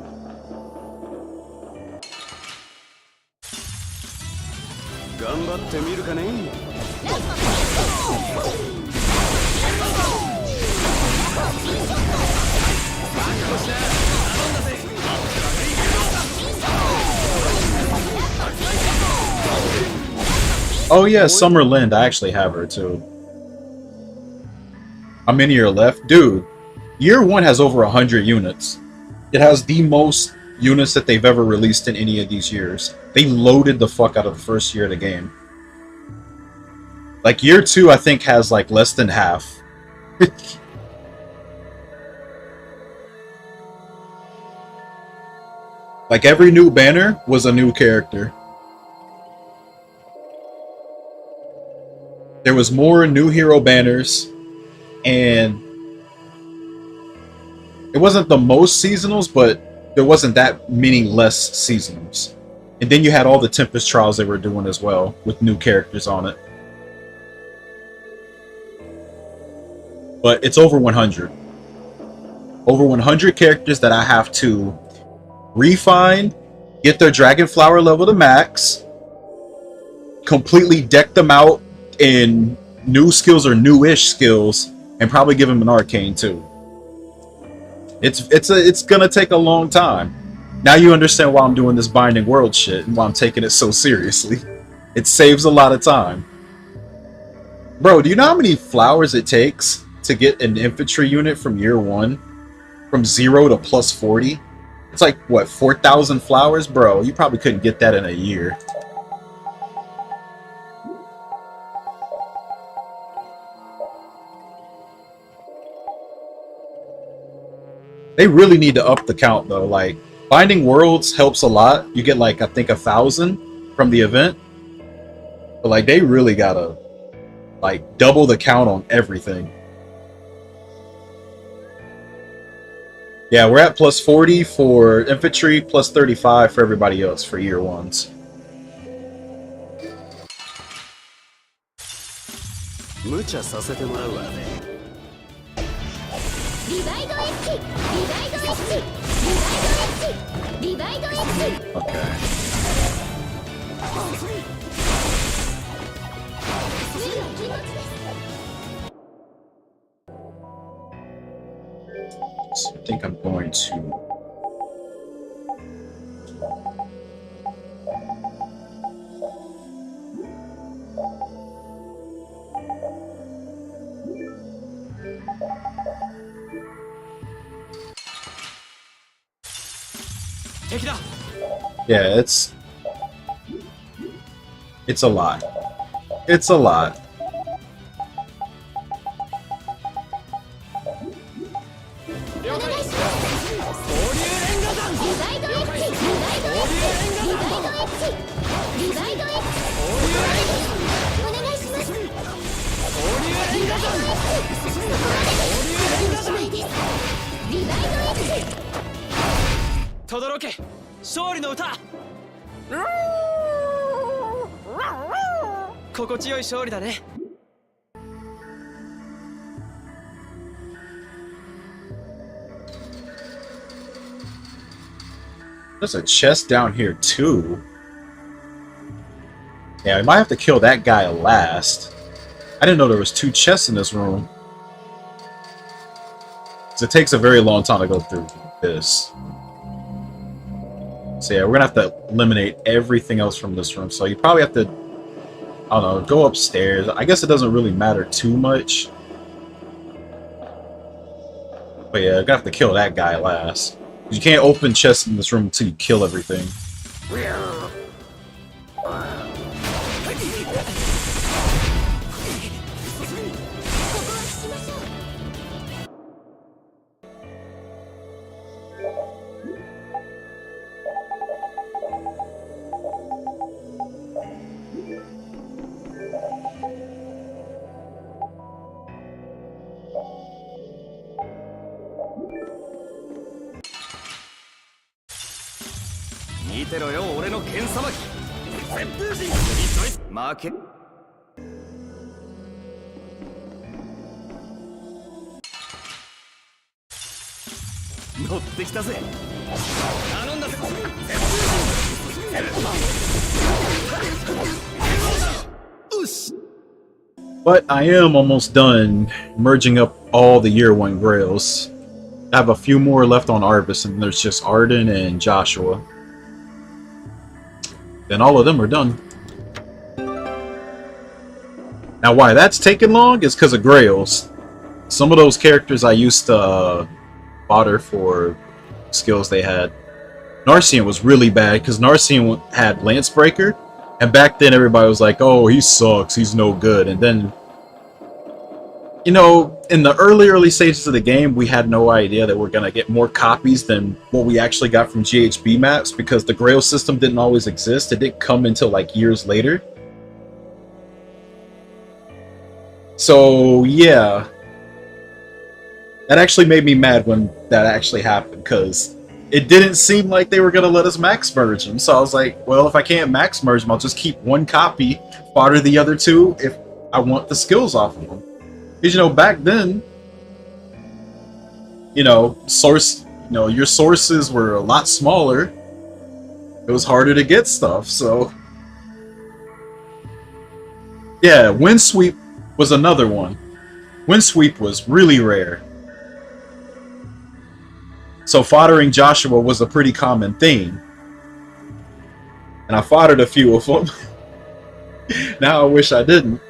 Oh yeah, Summer Lind. I actually have her too. How many are left? Dude, year 1 has over 100 units. It has the most units that they've ever released in any of these years. They loaded the fuck out of the first year of the game. Like, year 2, I think, has like less than half. Like, every new banner was a new character. There was more new hero banners, and it wasn't the most seasonals, but there wasn't that many less seasonals. And then you had all the Tempest trials they were doing as well, with new characters on it. But it's over 100. Over 100 characters that I have to refine, get their Dragon Flower level to max, completely deck them out in new skills or new-ish skills, and probably give them an arcane too. It's gonna take a long time. Now you understand why I'm doing this Binding World shit and why I'm taking it so seriously. It saves a lot of time. Bro, do you know how many flowers it takes to get an infantry unit from year 1? From 0 to plus 40? It's like, what, 4,000 flowers? Bro, you probably couldn't get that in a year. They really need to up the count, though. Like, Binding Worlds helps a lot. You get, like, I think 1,000 from the event. But, like, they really gotta, like, double the count on everything. Yeah, we're at plus 40 for infantry, plus 35 for everybody else for year 1s. Okay. So I think I'm going to... Yeah, it's a lot. It's a lot. 心地よい勝利だね。 There's a chest down here too. Yeah, I might have to kill that guy last. I didn't know there was 2 chests in this room. So it takes a very long time to go through this. So yeah, we're gonna have to eliminate everything else from this room. So you probably have to, I don't know, go upstairs. I guess it doesn't really matter too much. But yeah, I'm gonna have to kill that guy last. You can't open chests in this room until you kill everything. But I am almost done merging up all the Year 1 Grails. I have a few more left on Arvis, and there's just Arden and Joshua. Then all of them are done. Now why that's taking long is because of Grails. Some of those characters I used to fodder for skills they had. Narcian was really bad because Narcian had Lancebreaker, and back then everybody was like, oh, he sucks, he's no good. And then, you know, in the early stages of the game, we had no idea that we're going to get more copies than what we actually got from GHB maps, because the Grail system didn't always exist. It didn't come until like years later. So yeah, that actually made me mad when that actually happened, because it didn't seem like they were going to let us max merge them. So I was like, well, if I can't max merge them, I'll just keep one copy, fodder the other 2 if I want the skills off of them. Because, you know, back then, you know, your sources were a lot smaller. It was harder to get stuff, so yeah, Wind Sweep was another one. Wind Sweep was really rare. So foddering Joshua was a pretty common thing. And I foddered a few of them. Now I wish I didn't.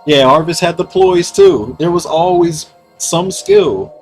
Yeah, Arvis had the ploys too. There was always some skill.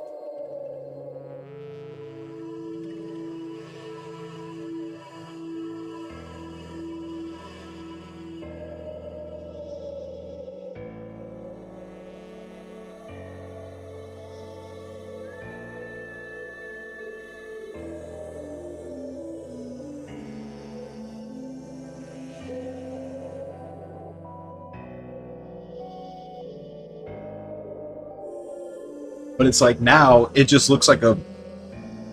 But it's like now, it just looks like a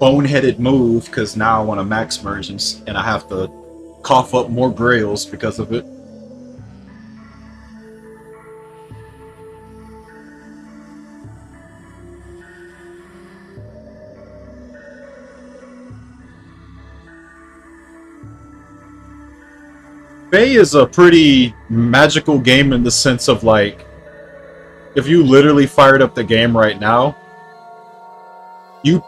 boneheaded move, because now I want to max merge and I have to cough up more grails because of it. Fae is a pretty magical game in the sense of, like, if you literally fired up the game right now, you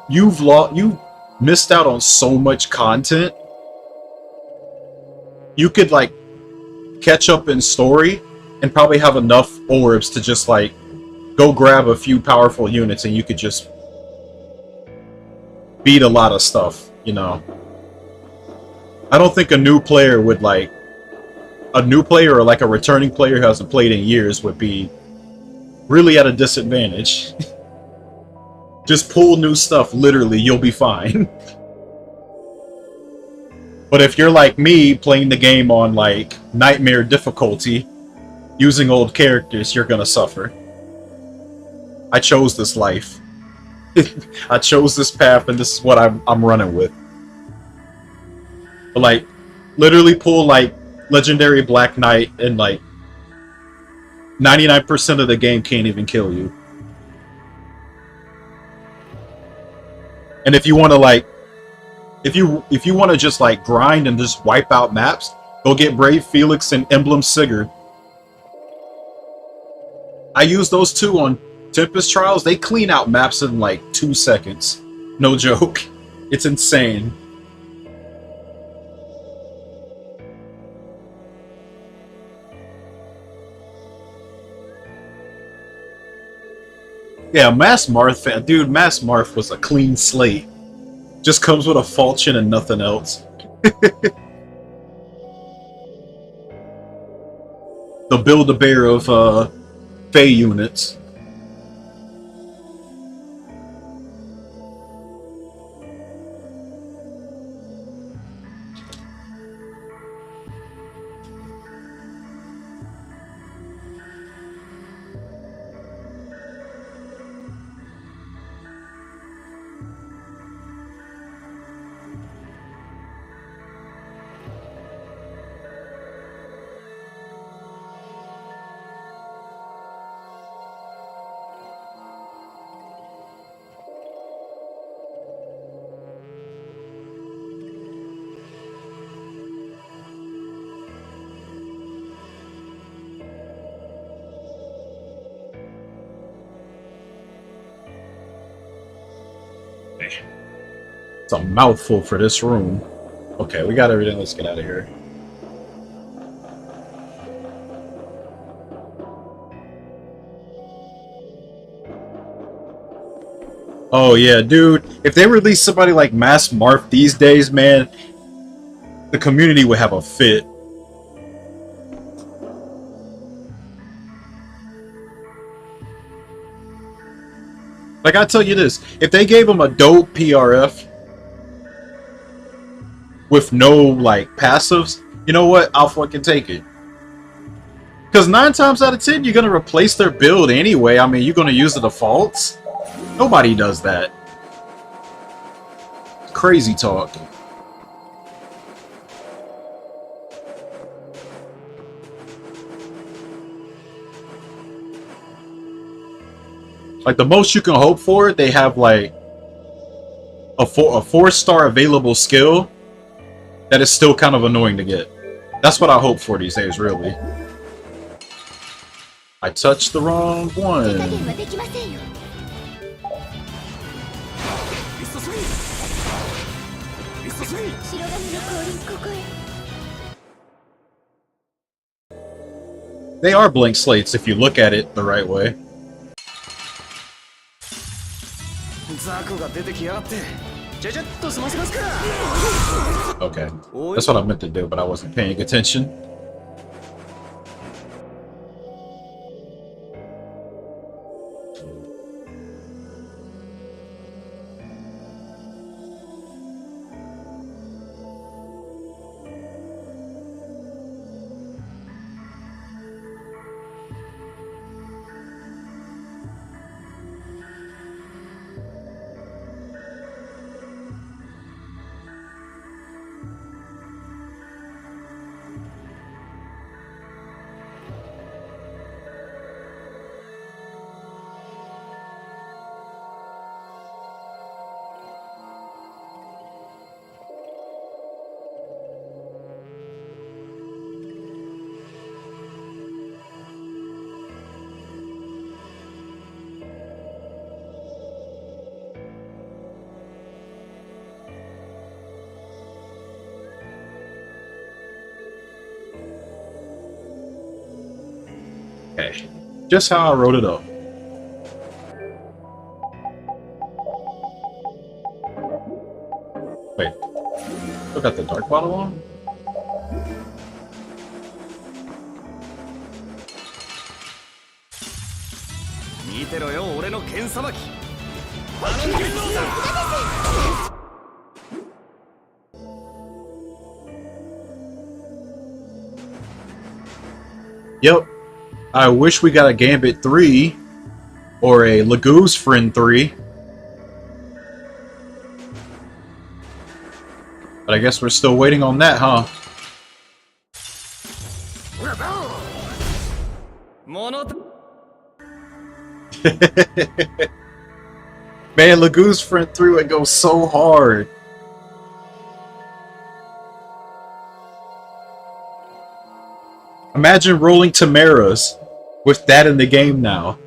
missed out on so much content. You could, like, catch up in story and probably have enough orbs to just, like, go grab a few powerful units and you could just beat a lot of stuff, you know. I don't think a new player would, like, a new player or like a returning player who hasn't played in years would be really at a disadvantage. Just pull new stuff, literally, you'll be fine. But if you're like me, playing the game on, like, nightmare difficulty, using old characters, you're gonna suffer. I chose this life. I chose this path, and this is what I'm running with. But, like, literally pull like legendary Black Knight, and like 99% of the game can't even kill you. And if you want to like, if you want to just like grind and just wipe out maps, go get Brave Felix and Emblem Sigurd. I use those two on Tempest Trials. They clean out maps in like 2 seconds. No joke. It's insane. Yeah, Mass Marth, dude, Mass Marth was a clean slate. Just comes with a falchion and nothing else. The Build-A-Bear of Fey units. It's a mouthful for this room. Okay, we got everything. Let's get out of here. Oh yeah, dude. If they release somebody like Mass Marth these days, man, the community would have a fit. Like, I tell you this, if they gave him a dope PRF with no, like, passives, you know what? I'll fucking take it. Because 9 times out of 10, you're going to replace their build anyway. I mean, you're going to use the defaults? Nobody does that. Crazy talk. Like, the most you can hope for, they have, like, a 4-star available skill that is still kind of annoying to get. That's what I hope for these days, really. I touched the wrong one. They are blank slates if you look at it the right way. Okay, that's what I meant to do, but I wasn't paying attention. Okay, just how I wrote it up. Wait, still got the dark bottle on? Yep. I wish we got a Gambit 3 or a Lagoo's Friend 3. But I guess we're still waiting on that, huh? Man, Lagoose friend through it goes so hard. Imagine rolling Tamaras with that in the game now.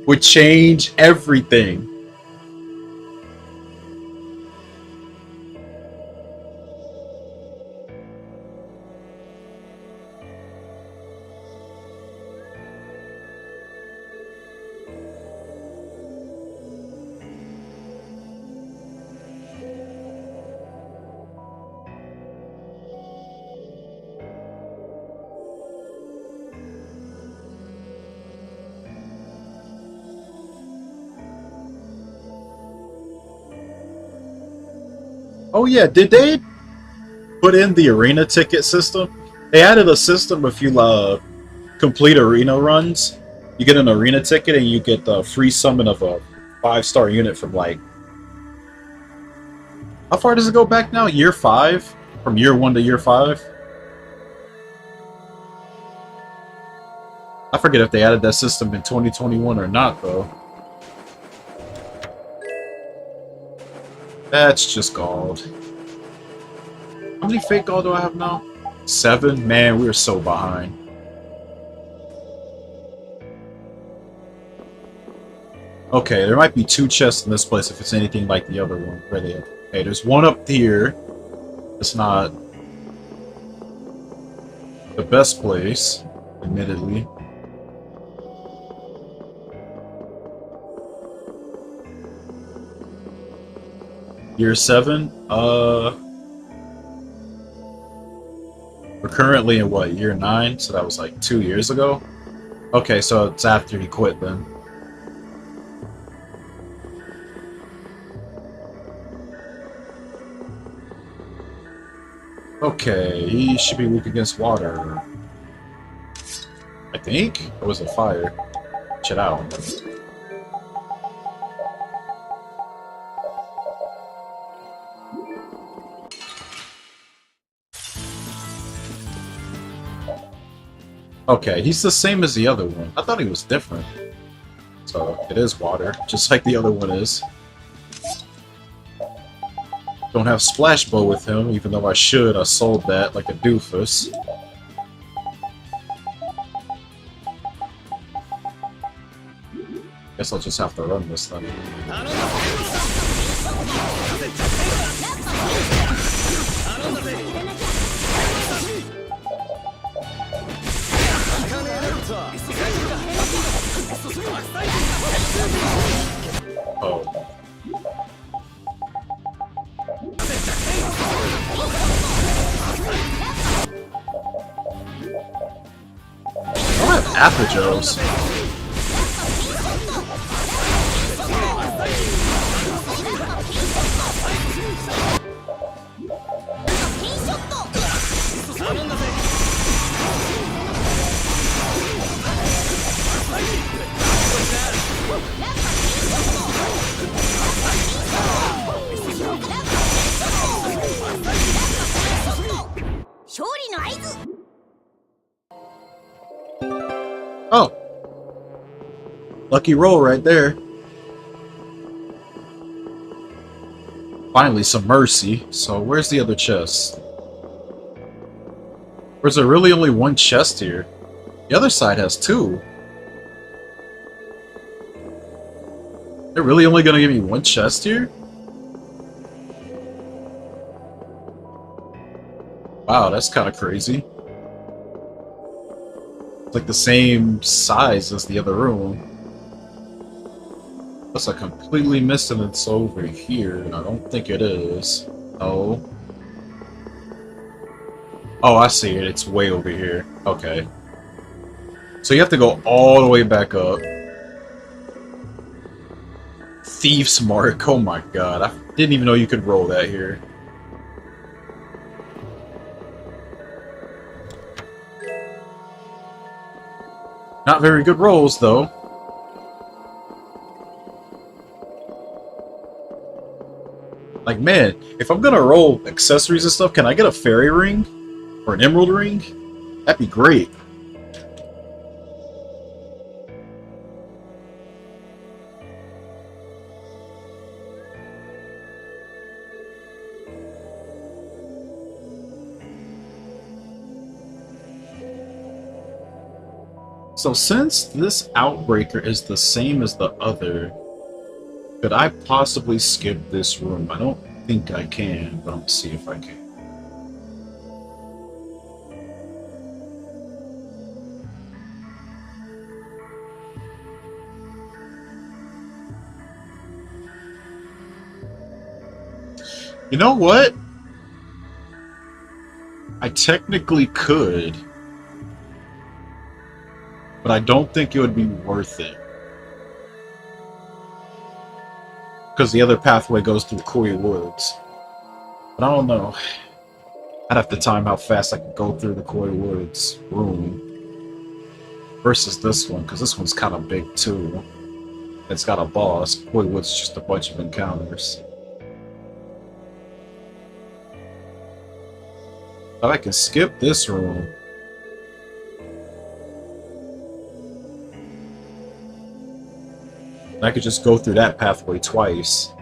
Would change everything. Oh yeah, did they put in the arena ticket system? They added a system if you complete arena runs. You get an arena ticket and you get the free summon of a 5-star unit from like... How far does it go back now? Year 5? From year 1 to year 5? I forget if they added that system in 2021 or not, though. That's just gold. How many fake gold do I have now? 7? Man, we are so behind. Okay, there might be 2 chests in this place if it's anything like the other one. Where they are. Okay, there's one up here. It's not the best place, admittedly. Year 7? We're currently in what, year 9? So that was like 2 years ago? Okay, so it's after he quit then. Okay, he should be weak against water. I think? Or was it fire? Check it out. Okay, he's the same as the other one. I thought he was different. So, it is water, just like the other one is. Don't have Splash Bow with him, even though I should. I sold that like a doofus. Guess I'll just have to run this thing. Oh. I don't have Apogos. Oh. Lucky roll right there. Finally, some mercy. So, where's the other chest? Or is there really only one chest here? The other side has 2. They're really only gonna give me 1 chest here? Wow, that's kind of crazy. It's like the same size as the other room. Plus I completely missed it, it's over here, and I don't think it is. No. Oh, I see it. It's way over here. Okay. So you have to go all the way back up. Thief's Mark. Oh my god. I didn't even know you could roll that here. Not very good rolls, though. Like, like, man, if I'm gonna roll accessories and stuff, can I get a fairy ring? Or an emerald ring? That'd be great. So since this Outbreaker is the same as the other, could I possibly skip this room? I don't think I can, but I'm gonna see if I can. You know what? I technically could, but I don't think it would be worth it. Because the other pathway goes through Koi Woods. But I don't know. I'd have to time how fast I could go through the Koi Woods room versus this one, because this one's kind of big too. It's got a boss. Koi Woods is just a bunch of encounters. But I can skip this room. I could just go through that pathway twice.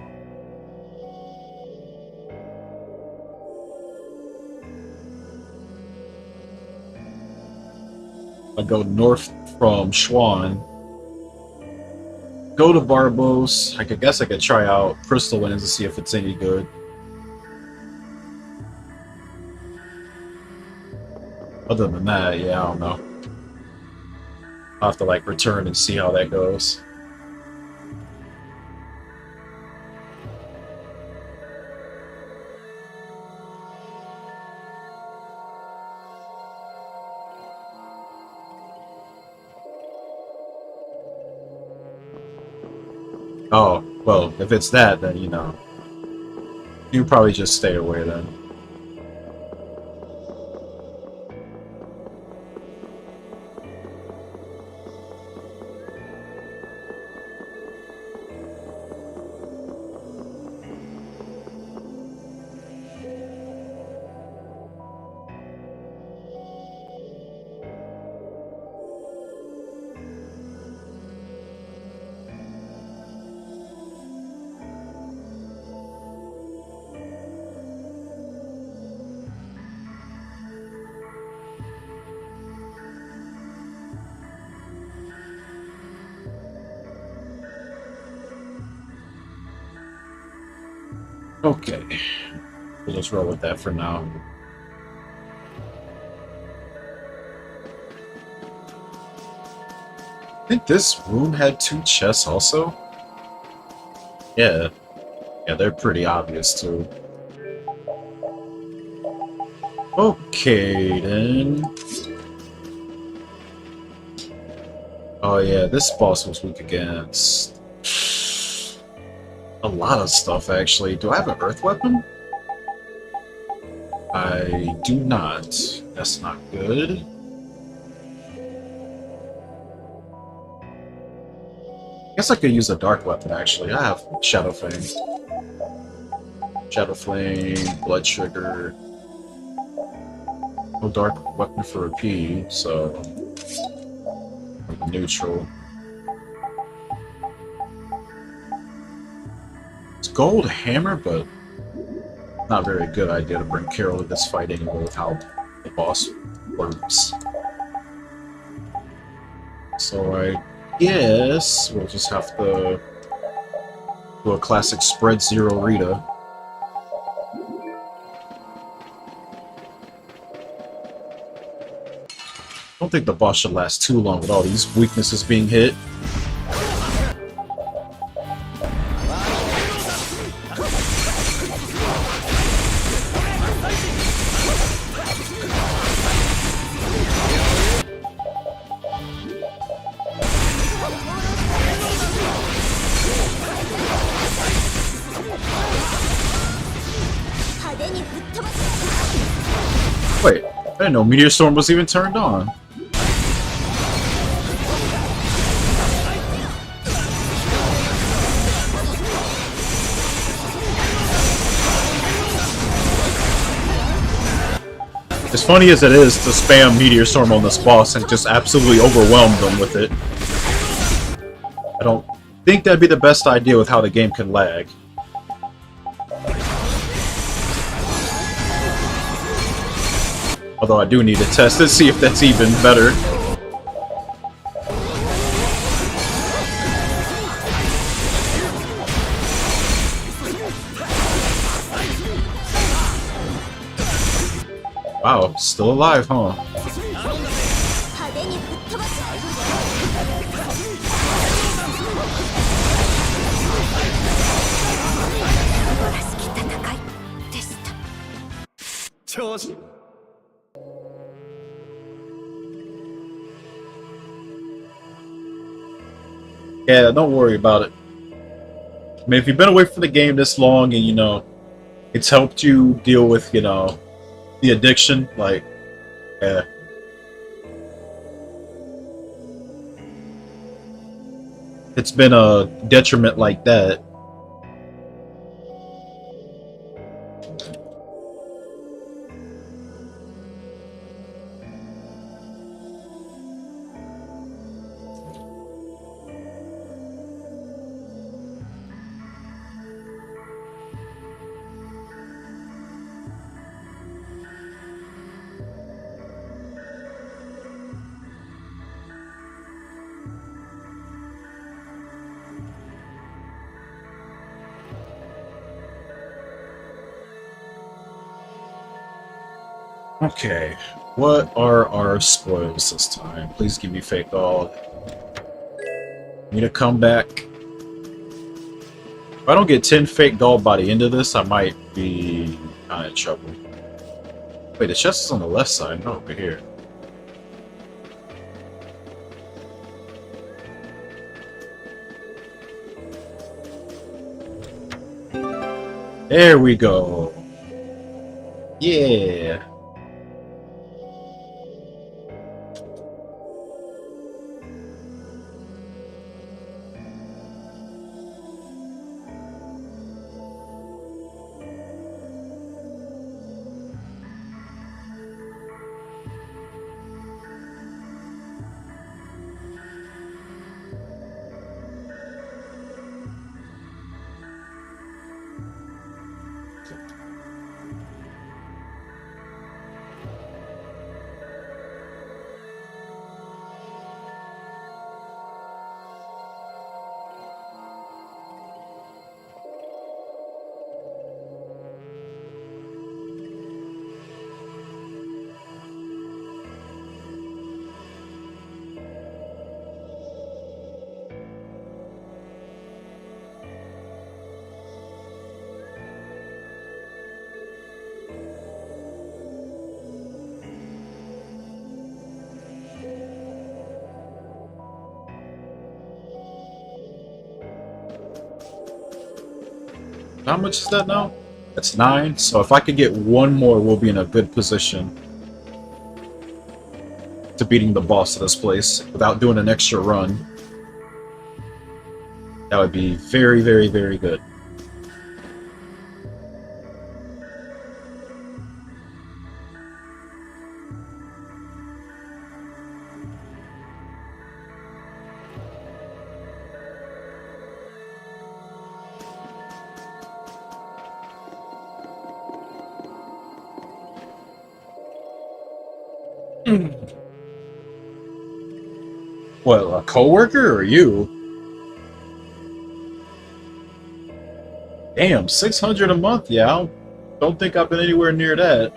I go north from Schwan. Go to Barbos. I guess I could try out Crystal Lands to see if it's any good. Other than that, yeah, I don't know. I'll have to like return and see how that goes. Oh, well, if it's that, then, you know, you probably just stay away then. Okay, we'll just roll with that for now. I think this room had 2 chests also. Yeah, they're pretty obvious too. Okay then. Oh yeah, this boss was weak against a lot of stuff, actually. Do I have an earth weapon? I do not. That's not good. I guess I could use a dark weapon, actually. I have Shadow Flame. Shadow Flame, Blood Trigger. No dark weapon for a P, so... neutral. Gold hammer, but not a very good idea to bring Carol to this fight anyway with how the boss works. So I guess we'll just have to do a classic spread zero Rita. I don't think the boss should last too long with all these weaknesses being hit. Wait, I didn't know Meteor Storm was even turned on. As funny as it is to spam Meteor Storm on this boss and just absolutely overwhelm them with it, I don't think that'd be the best idea with how the game can lag. Although I do need to test it, see if that's even better. Wow, still alive, huh? Yeah, don't worry about it. I mean, if you've been away from the game this long and, you know, it's helped you deal with, you know, the addiction, like, yeah. It's been a detriment like that. Okay, what are our spoils this time? Please give me fake gold. Need to come back. If I don't get 10 fake gold by the end of this, I might be kind of in trouble. Wait, the chest is on the left side, not over here. There we go. Yeah. How much is that now? That's 9. So if I could get one more, we'll be in a good position to beating the boss of this place without doing an extra run. That would be very, very, very good. What, a coworker or you? Damn, 600 a month? Yeah, don't think I've been anywhere near that.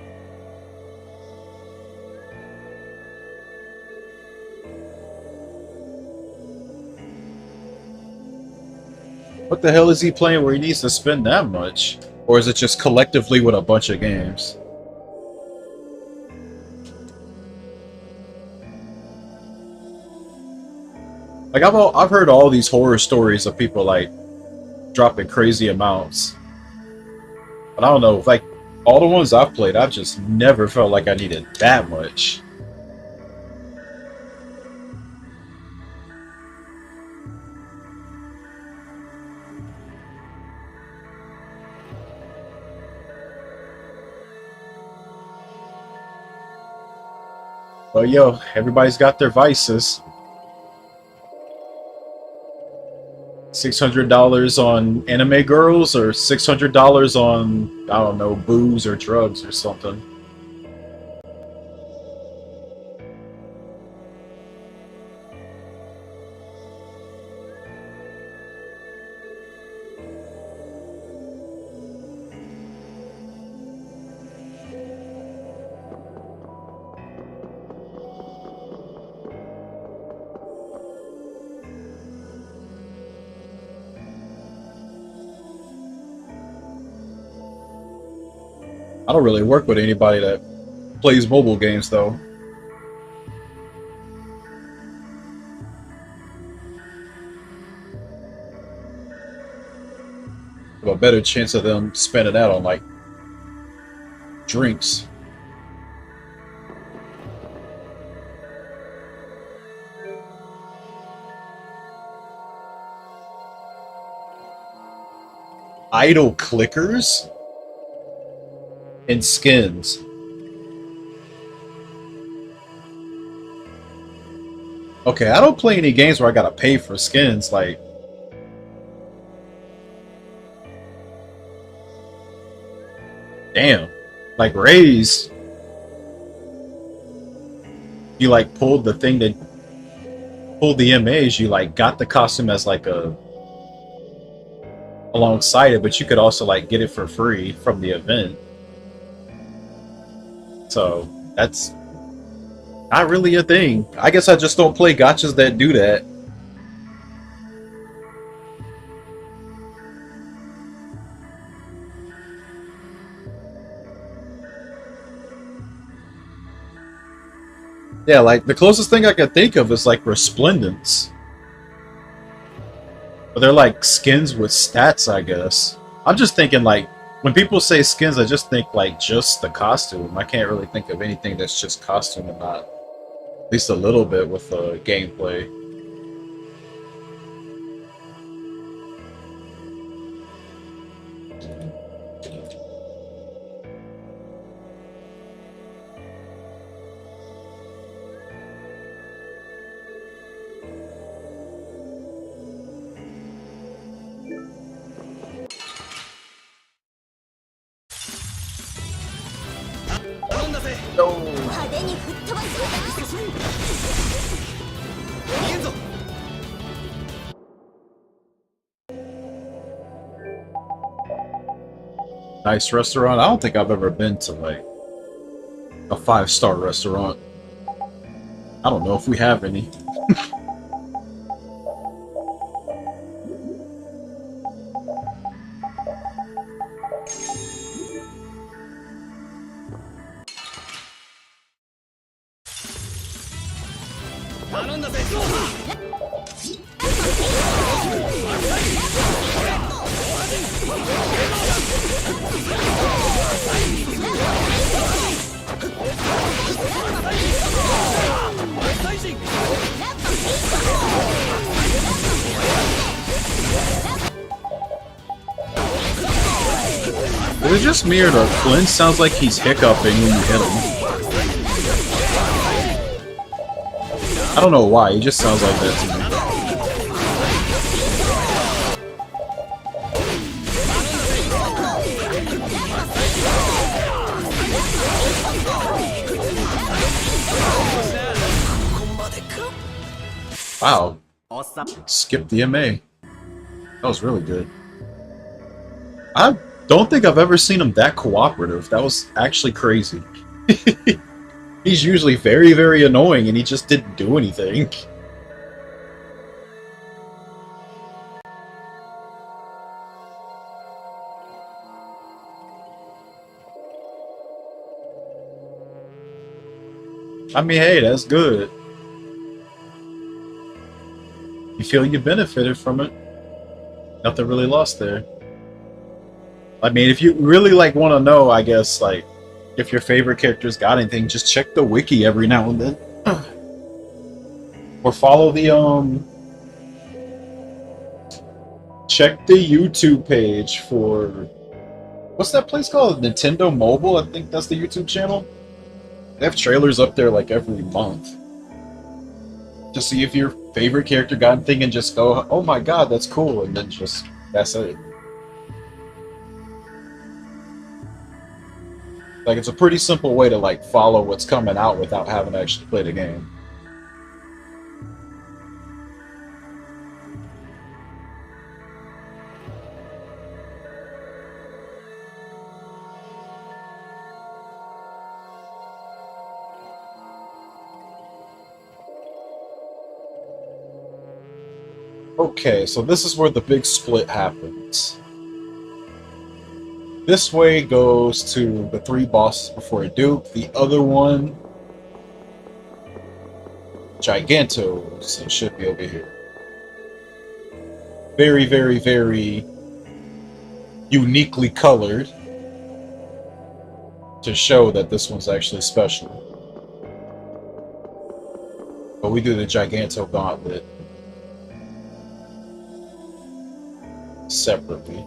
What the hell is he playing where he needs to spend that much? Or is it just collectively with a bunch of games? Like, I've heard all these horror stories of people, like, dropping crazy amounts. But I don't know, like, all the ones I've played, I've just never felt like I needed that much. But yo, everybody's got their vices. $600 on anime girls or $600 on, I don't know, booze or drugs or something. I don't really work with anybody that plays mobile games, though. Have a better chance of them spending that on, like, drinks. Idle clickers? And skins. Okay, I don't play any games where I gotta pay for skins, like... Damn. Like, Raze... You, like, pulled the thing that... Pulled the MAs, you, like, got the costume as, like, a... alongside it, but you could also, like, get it for free from the event. So, that's not really a thing. I guess I just don't play gachas that do that. Yeah, like, the closest thing I could think of is, like, Resplendence. But they're, like, skins with stats, I guess. I'm just thinking, like, when people say skins, I just think, like, just the costume. I can't really think of anything that's just costume and not at least a little bit with the gameplay. Nice restaurant. I don't think I've ever been to, like, a 5-star restaurant. I don't know if we have any. Is it just me or the Flynn sounds like he's hiccuping when you hit him? I don't know why, he just sounds like that to me. Wow. Skip the MA. That was really good. I don't think I've ever seen him that cooperative. That was actually crazy. He's usually very, very annoying, and he just didn't do anything. I mean, hey, that's good. You feel you benefited from it. Nothing really lost there. I mean, if you really, like, want to know, I guess, like, if your favorite character's got anything, just check the wiki every now and then. Or follow the, check the YouTube page for... What's that place called? Nintendo Mobile? I think that's the YouTube channel. They have trailers up there like every month to see if your favorite character got anything and just go, oh my god, that's cool, and then just that's it. Like it's a pretty simple way to like follow what's coming out without having to actually play the game. Okay, so this is where the big split happens. This way goes to the 3 bosses before Duke. The other one, Gigantos, it should be over here. Very, very, very uniquely colored to show that this one's actually special. But we do the Giganto Gauntlet separately.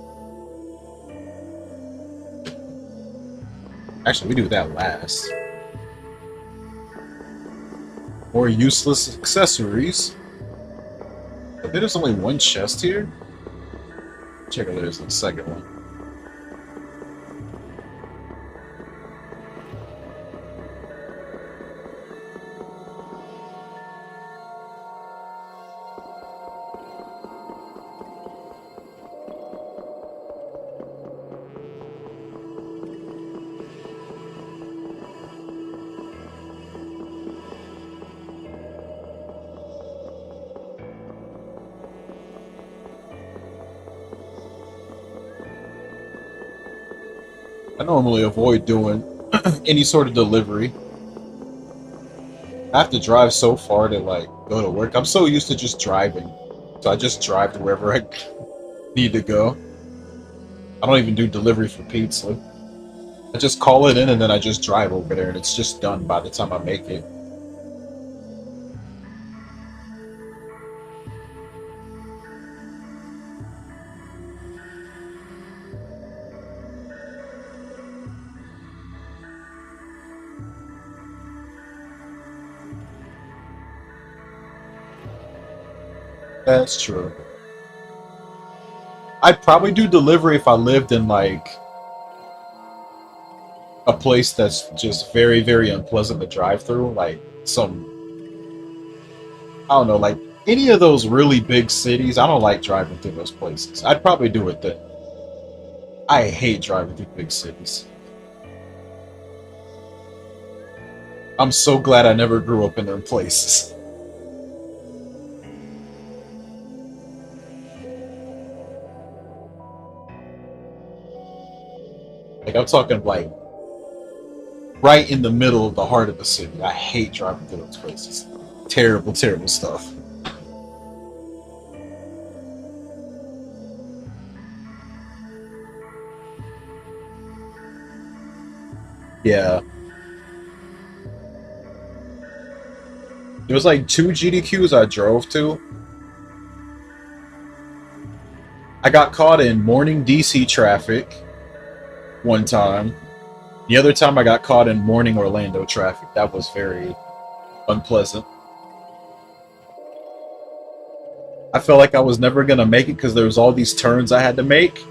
Actually, we do that last. More useless accessories. I think there's only one chest here. Check if there's the second one. I normally avoid doing any sort of delivery. I have to drive so far to like go to work. I'm so used to just driving. So I just drive to wherever I need to go. I don't even do delivery for pizza. I just call it in and then I just drive over there and it's just done by the time I make it. That's true. I'd probably do delivery if I lived in like a place that's just very, very unpleasant to drive through, like some, I don't know, like any of those really big cities. I don't like driving through those places. I'd probably do it then. I hate driving through big cities. I'm so glad I never grew up in them places. Like I'm talking like right in the middle of the heart of the city. I hate driving through those places. Terrible, terrible stuff. Yeah. There was like 2 GDQs I drove to. I got caught in morning DC traffic one time. The other time I got caught in morning Orlando traffic. That was very unpleasant. I felt like I was never gonna make it because there was all these turns I had to make.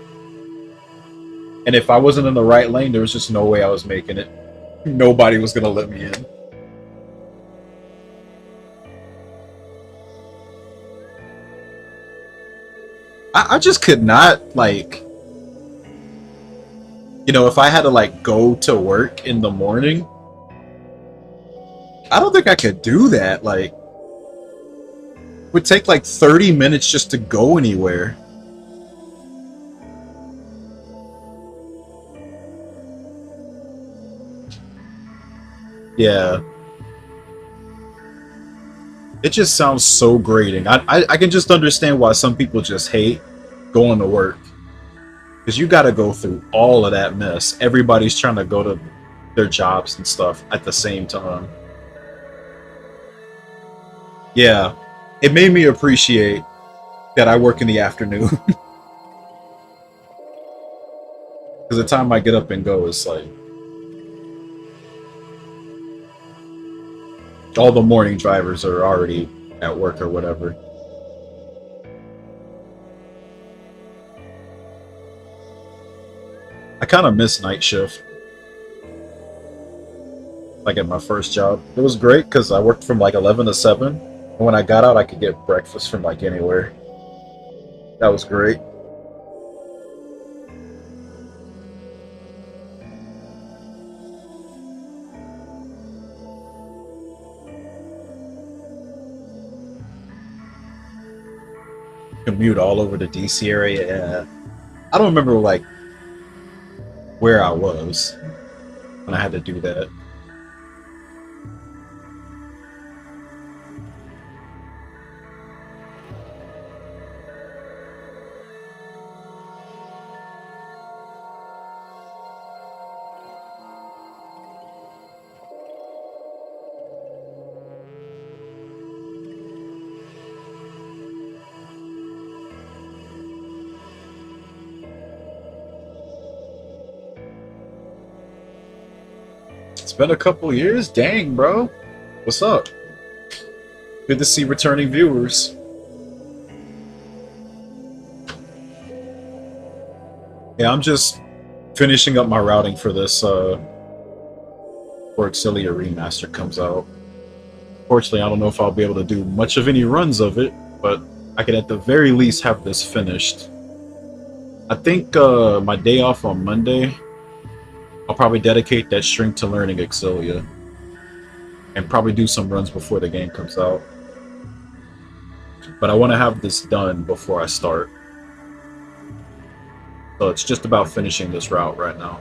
And if I wasn't in the right lane, there was just no way I was making it. Nobody was gonna let me in. I just could not, like, you know, if I had to, like, go to work in the morning, I don't think I could do that. Like, it would take, like, 30 minutes just to go anywhere. Yeah. It just sounds so grating. I can just understand why some people just hate going to work. Because you got to go through all of that mess. Everybody's trying to go to their jobs and stuff at the same time. Yeah. It made me appreciate that I work in the afternoon. Because the time I get up and go is like... All the morning drivers are already at work or whatever. I kind of miss night shift. Like at my first job, it was great because I worked from like 11 to 7, and when I got out, I could get breakfast from like anywhere. That was great. Commute all over the DC area. Yeah. I don't remember like where I was when I had to do that. It's been a couple years? Dang, bro. What's up? Good to see returning viewers. Yeah, I'm just finishing up my routing for this before Exilia Remaster comes out. Fortunately, I don't know if I'll be able to do much of any runs of it, but I could at the very least have this finished. I think my day off on Monday, I'll probably dedicate that stream to learning Exilia. And probably do some runs before the game comes out. But I want to have this done before I start. So it's just about finishing this route right now.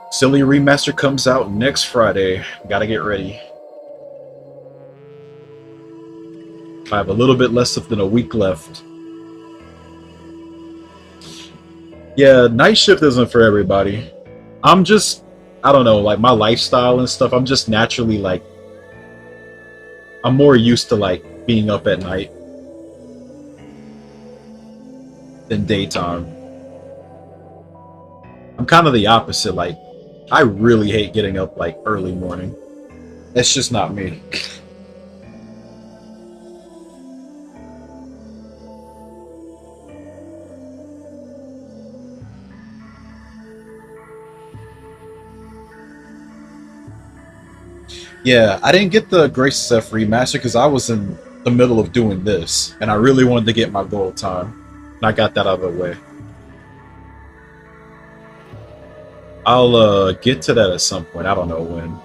Exilia Remaster comes out next Friday. Gotta get ready. I have a little bit less than a week left. Yeah, night shift isn't for everybody. I'm just, I don't know, like my lifestyle and stuff, I'm just naturally like, I'm more used to like being up at night than daytime. I'm kind of the opposite, like, I really hate getting up like early morning. That's just not me. Yeah, I didn't get the Graces F remaster because I was in the middle of doing this, and I really wanted to get my gold time, and I got that out of the way. I'll get to that at some point. I don't know when.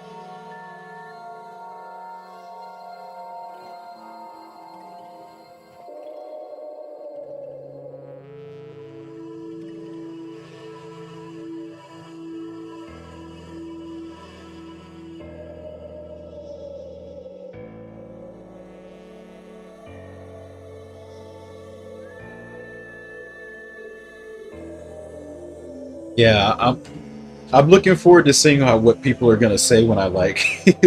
Yeah, I'm looking forward to seeing what people are gonna say when I like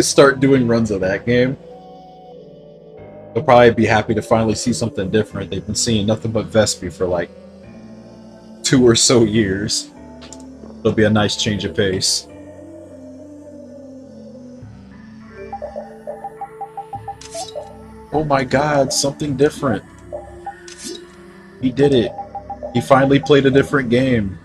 start doing runs of that game. They'll probably be happy to finally see something different. They've been seeing nothing but Vespi for like 2 or so years. It'll be a nice change of pace. Oh my god, something different. He did it. He finally played a different game.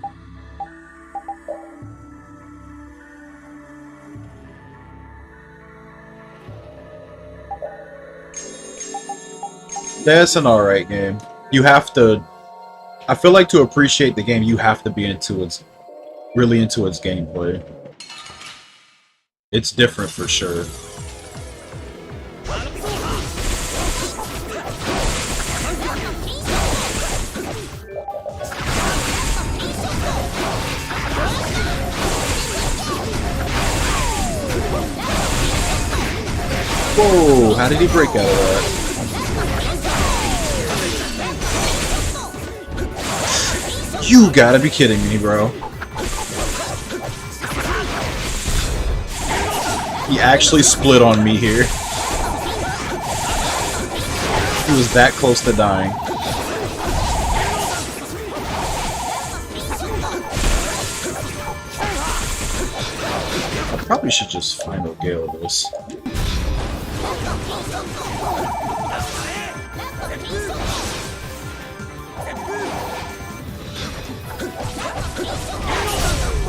That's an alright game. You have to... I feel like to appreciate the game, you have to be into its... really into its gameplay. It's different for sure. Whoa, how did he break out of that? You gotta be kidding me, bro. He actually split on me here. He was that close to dying. Probably should just final gale this.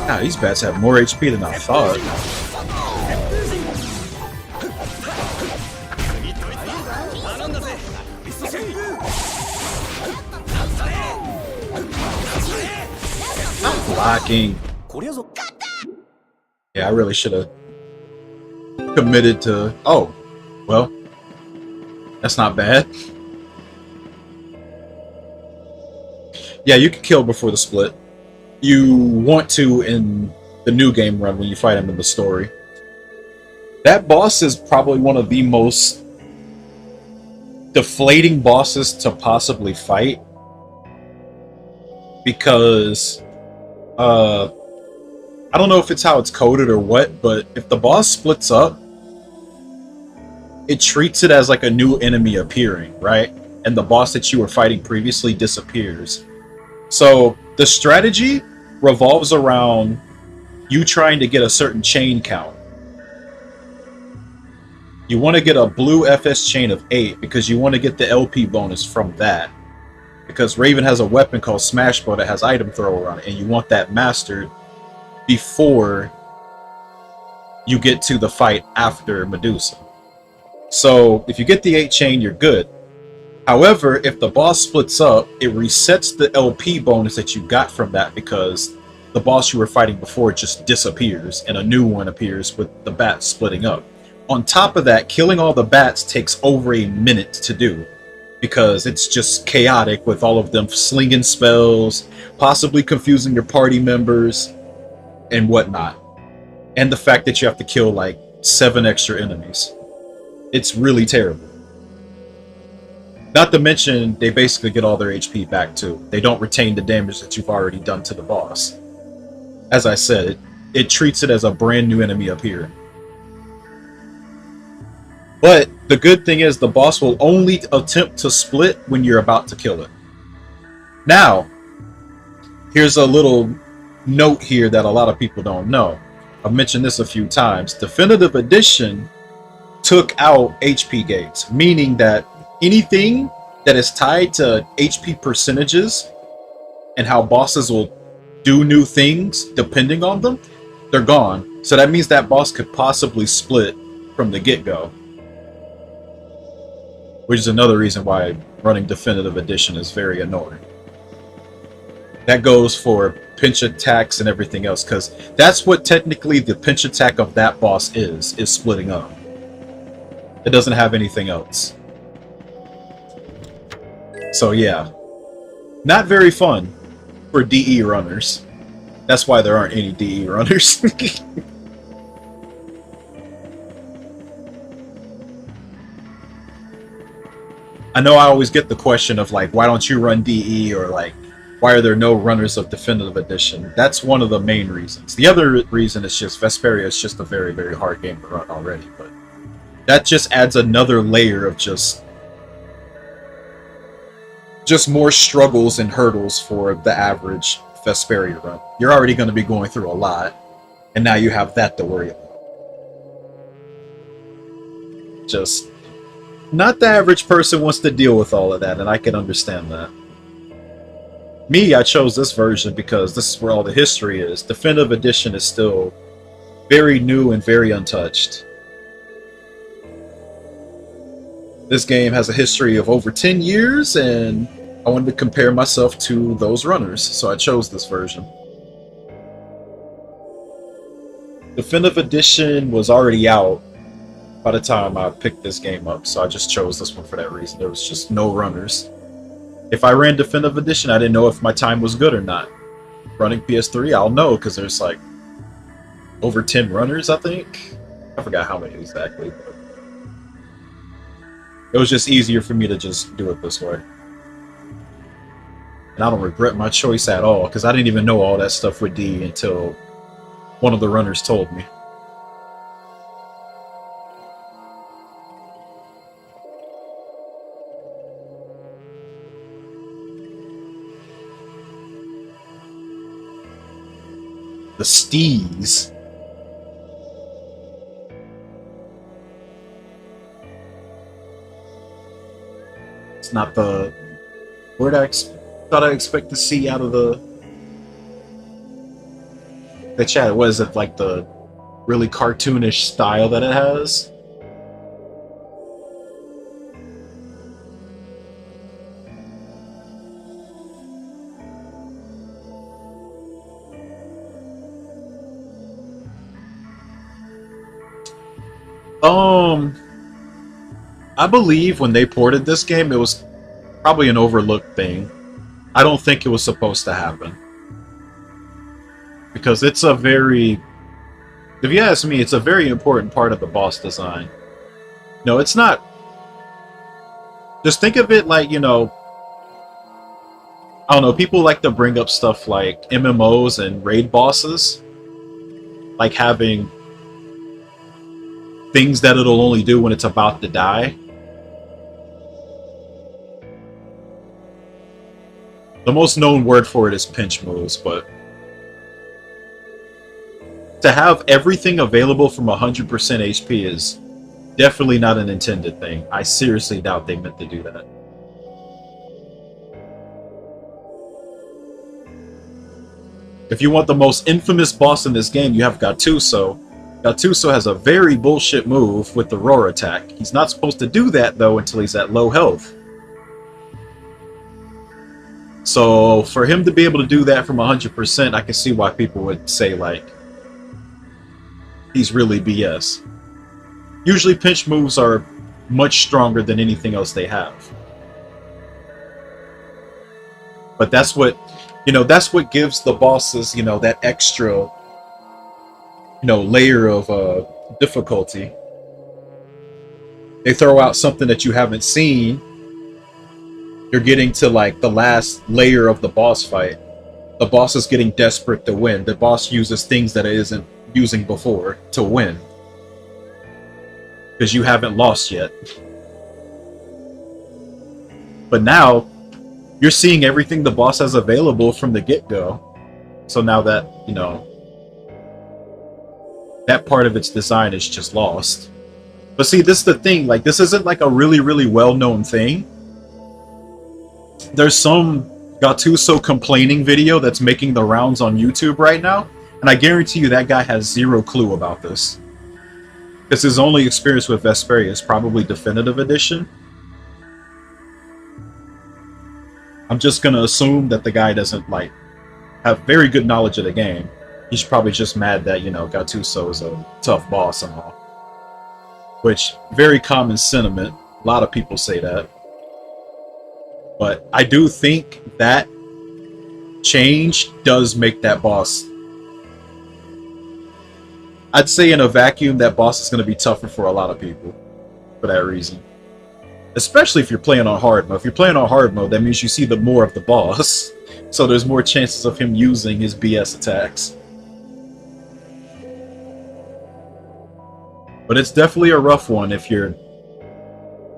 Nah, these bats have more HP than I thought. Not blocking. Yeah, I really should have committed to... Oh, well, that's not bad. Yeah, you can kill before the split. You want to in the new game run when you fight him in the story. That boss is probably one of the most deflating bosses to possibly fight. Because, I don't know if it's how it's coded or what, but if the boss splits up, it treats it as like a new enemy appearing, right? And the boss that you were fighting previously disappears. So the strategy revolves around you trying to get a certain chain count. You want to get a blue FS chain of 8 because you want to get the LP bonus from that. Because Raven has a weapon called Smashbow that has item thrower on it, and you want that mastered before you get to the fight after Medusa. So if you get the 8 chain, you're good. However, if the boss splits up, it resets the LP bonus that you got from that because the boss you were fighting before just disappears and a new one appears with the bats splitting up. On top of that, killing all the bats takes over a minute to do because it's just chaotic with all of them slinging spells, possibly confusing your party members and whatnot. And the fact that you have to kill like 7 extra enemies. It's really terrible. Not to mention, they basically get all their HP back too. They don't retain the damage that you've already done to the boss. As I said, it treats it as a brand new enemy appearing. But the good thing is the boss will only attempt to split when you're about to kill it. Now, here's a little note here that a lot of people don't know. I've mentioned this a few times. Definitive Edition took out HP gates, meaning that anything that is tied to HP percentages and how bosses will do new things depending on them, they're gone. So that means that boss could possibly split from the get-go. Which is another reason why running Definitive Edition is very annoying. That goes for pinch attacks and everything else, because that's what technically the pinch attack of that boss is splitting up. It doesn't have anything else. So yeah, not very fun for DE runners. That's why there aren't any DE runners. I know I always get the question of like, why don't you run DE, or like, why are there no runners of Definitive Edition? That's one of the main reasons. The other reason is just Vesperia is just a very, very hard game to run already, but that just adds another layer of just more struggles and hurdles for the average Vesperia run. You're already going to be going through a lot, and now you have that to worry about. Just not the average person wants to deal with all of that, and I can understand that. Me, I chose this version because this is where all the history is. Definitive Edition is still very new and very untouched. This game has a history of over 10 years, and I wanted to compare myself to those runners, so I chose this version. Definitive Edition was already out by the time I picked this game up, so I just chose this one for that reason. There was just no runners. If I ran Definitive Edition, I didn't know if my time was good or not. Running PS3, I'll know, because there's like over 10 runners, I think. I forgot how many exactly, but it was just easier for me to just do it this way. And I don't regret my choice at all, because I didn't even know all that stuff with D until one of the runners told me. The Stees. It's not the word thought I expect to see out of the chat. What is it, like the really cartoonish style that it has? I believe when they ported this game, it was probably an overlooked thing. I don't think it was supposed to happen. Because it's a very... If you ask me, it's a very important part of the boss design. No, it's not... Just think of it like, you know... I don't know, people like to bring up stuff like MMOs and raid bosses. Like having things that it'll only do when it's about to die. The most known word for it is pinch moves, but to have everything available from 100% HP is definitely not an intended thing. I seriously doubt they meant to do that. If you want the most infamous boss in this game, you have Gattuso. Gattuso has a very bullshit move with the roar attack. He's not supposed to do that, though, until he's at low health. So, for him to be able to do that from 100%, I can see why people would say, like, he's really BS. Usually, pinch moves are much stronger than anything else they have. But that's what, you know, that's what gives the bosses, you know, that extra, you know, layer of difficulty. They throw out something that you haven't seen. You're getting to like the last layer of the boss fight. The boss is getting desperate to win. The boss uses things that it isn't using before to win. Because you haven't lost yet. But now, you're seeing everything the boss has available from the get-go. So now that, you know, that part of its design is just lost. But see, this is the thing. Like, this isn't like a really, really well-known thing. There's some Gattuso complaining video that's making the rounds on YouTube right now, and I guarantee you that guy has zero clue about this. Because his only experience with Vesperia is probably Definitive Edition. I'm just gonna assume that the guy doesn't, like, have very good knowledge of the game. He's probably just mad that, you know, Gattuso is a tough boss and all. Which, very common sentiment. A lot of people say that. But I do think that change does make that boss... I'd say in a vacuum, that boss is going to be tougher for a lot of people. For that reason. Especially if you're playing on hard mode. If you're playing on hard mode, that means you see the more of the boss. So there's more chances of him using his BS attacks. But it's definitely a rough one if you're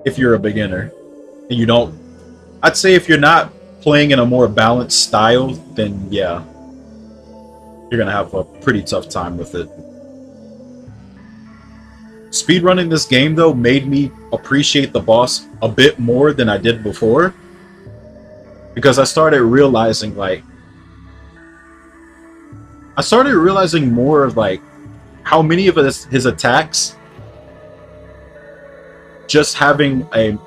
a beginner. And you don't... I'd say if you're not playing in a more balanced style, then yeah, you're gonna have a pretty tough time with it. Speedrunning this game, though, made me appreciate the boss a bit more than I did before. Because I started realizing, like... I started realizing more of, like, how many of his attacks... Just having a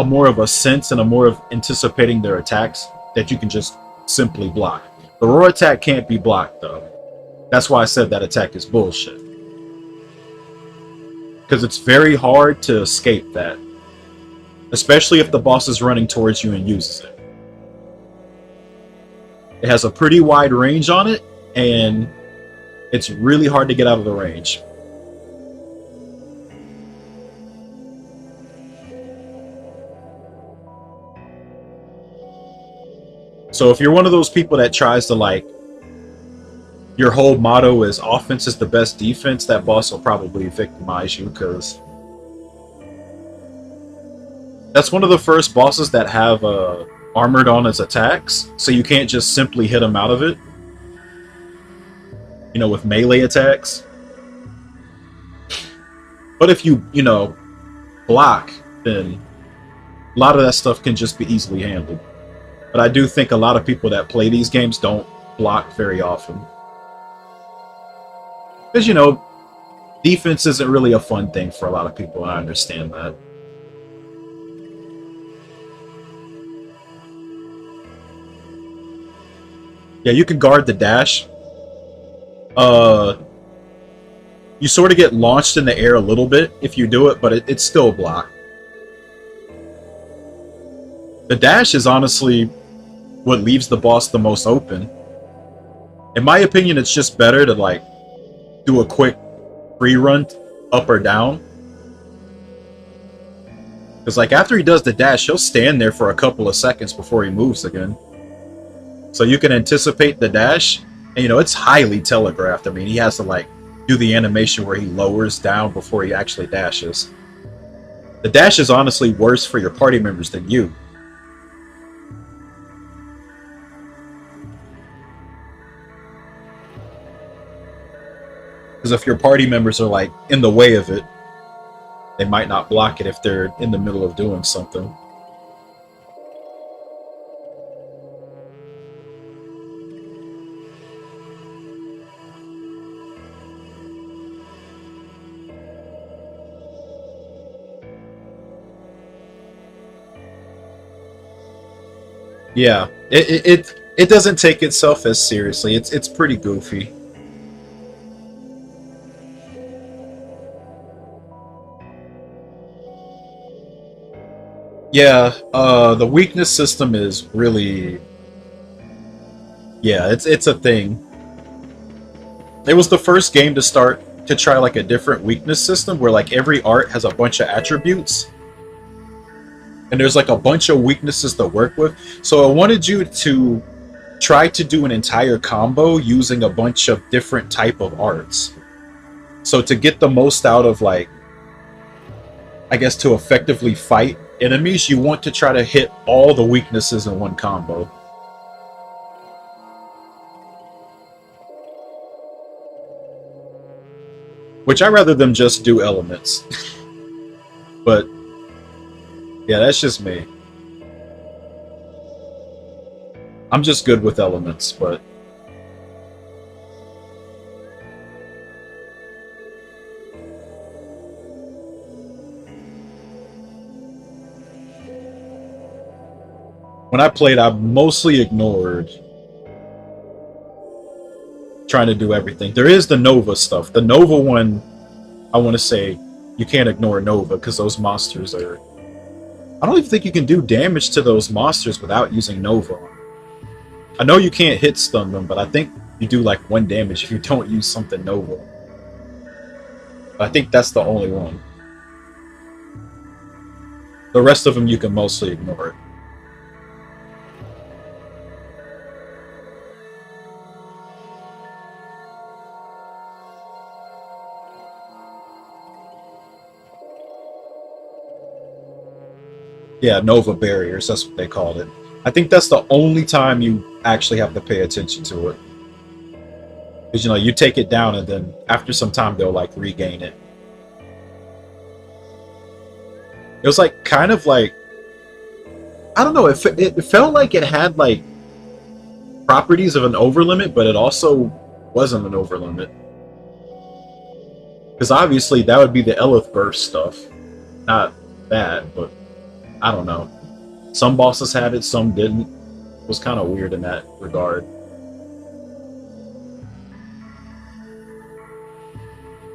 more of a sense and a more of anticipating their attacks that you can just simply block. The roar attack can't be blocked, though. That's why I said that attack is bullshit. Because it's very hard to escape that. Especially if the boss is running towards you and uses it. It has a pretty wide range on it, and it's really hard to get out of the range. So if you're one of those people that tries to, like, your whole motto is offense is the best defense, that boss will probably victimize you, because that's one of the first bosses that have armored on its attacks, so you can't just simply hit him out of it. You know, with melee attacks. But if you know, block, then A lot of that stuff can just be easily handled. But I do think a lot of people that play these games don't block very often. Because, you know, defense isn't really a fun thing for a lot of people. I understand that. Yeah, you can guard the dash. You sort of get launched in the air a little bit if you do it, but it's still a block. The dash is honestly what leaves the boss the most open. In my opinion, it's just better to like do a quick free run up or down. Because like after he does the dash, he'll stand there for a couple of seconds before he moves again. So you can anticipate the dash, and you know, it's highly telegraphed. I mean, he has to like do the animation where he lowers down before he actually dashes. The dash is honestly worse for your party members than you. Because if your party members are like in the way of it, they might not block it if they're in the middle of doing something. Yeah, it doesn't take itself as seriously. It's pretty goofy. Yeah, the weakness system is really, yeah, it's a thing. It was the first game to start to try like a different weakness system where like every art has a bunch of attributes and there's like a bunch of weaknesses to work with. So I wanted you to try to do an entire combo using a bunch of different type of arts. So to get the most out of like, I guess to effectively fight enemies, you want to try to hit all the weaknesses in one combo. Which I rather them just do elements. But yeah, that's just me. I'm just good with elements, but when I played, I mostly ignored trying to do everything. There is the Nova stuff. The Nova one, I want to say you can't ignore Nova because those monsters are. I don't even think you can do damage to those monsters without using Nova. I know you can't hit stun them, but I think you do like 1 damage if you don't use something Nova. I think that's the only one. The rest of them you can mostly ignore. Yeah, Nova barriers, that's what they called it. I think that's the only time you actually have to pay attention to it. Because, you know, you take it down and then after some time they'll like regain it. It was like kind of like, I don't know, it felt like it had like properties of an overlimit, but it also wasn't an overlimit. Because obviously that would be the Elith burst stuff. Not that, but I don't know. Some bosses had it, some didn't. It was kind of weird in that regard.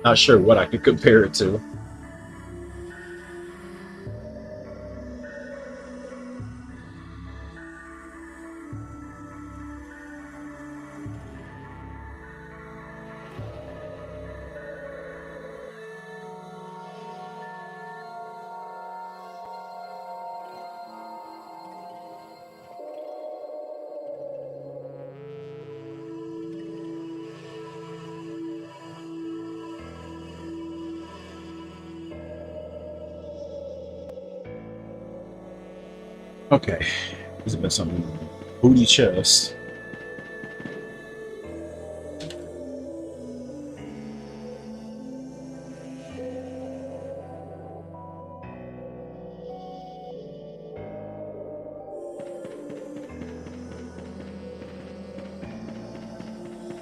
Not sure what I could compare it to. Okay. There's been some booty chest.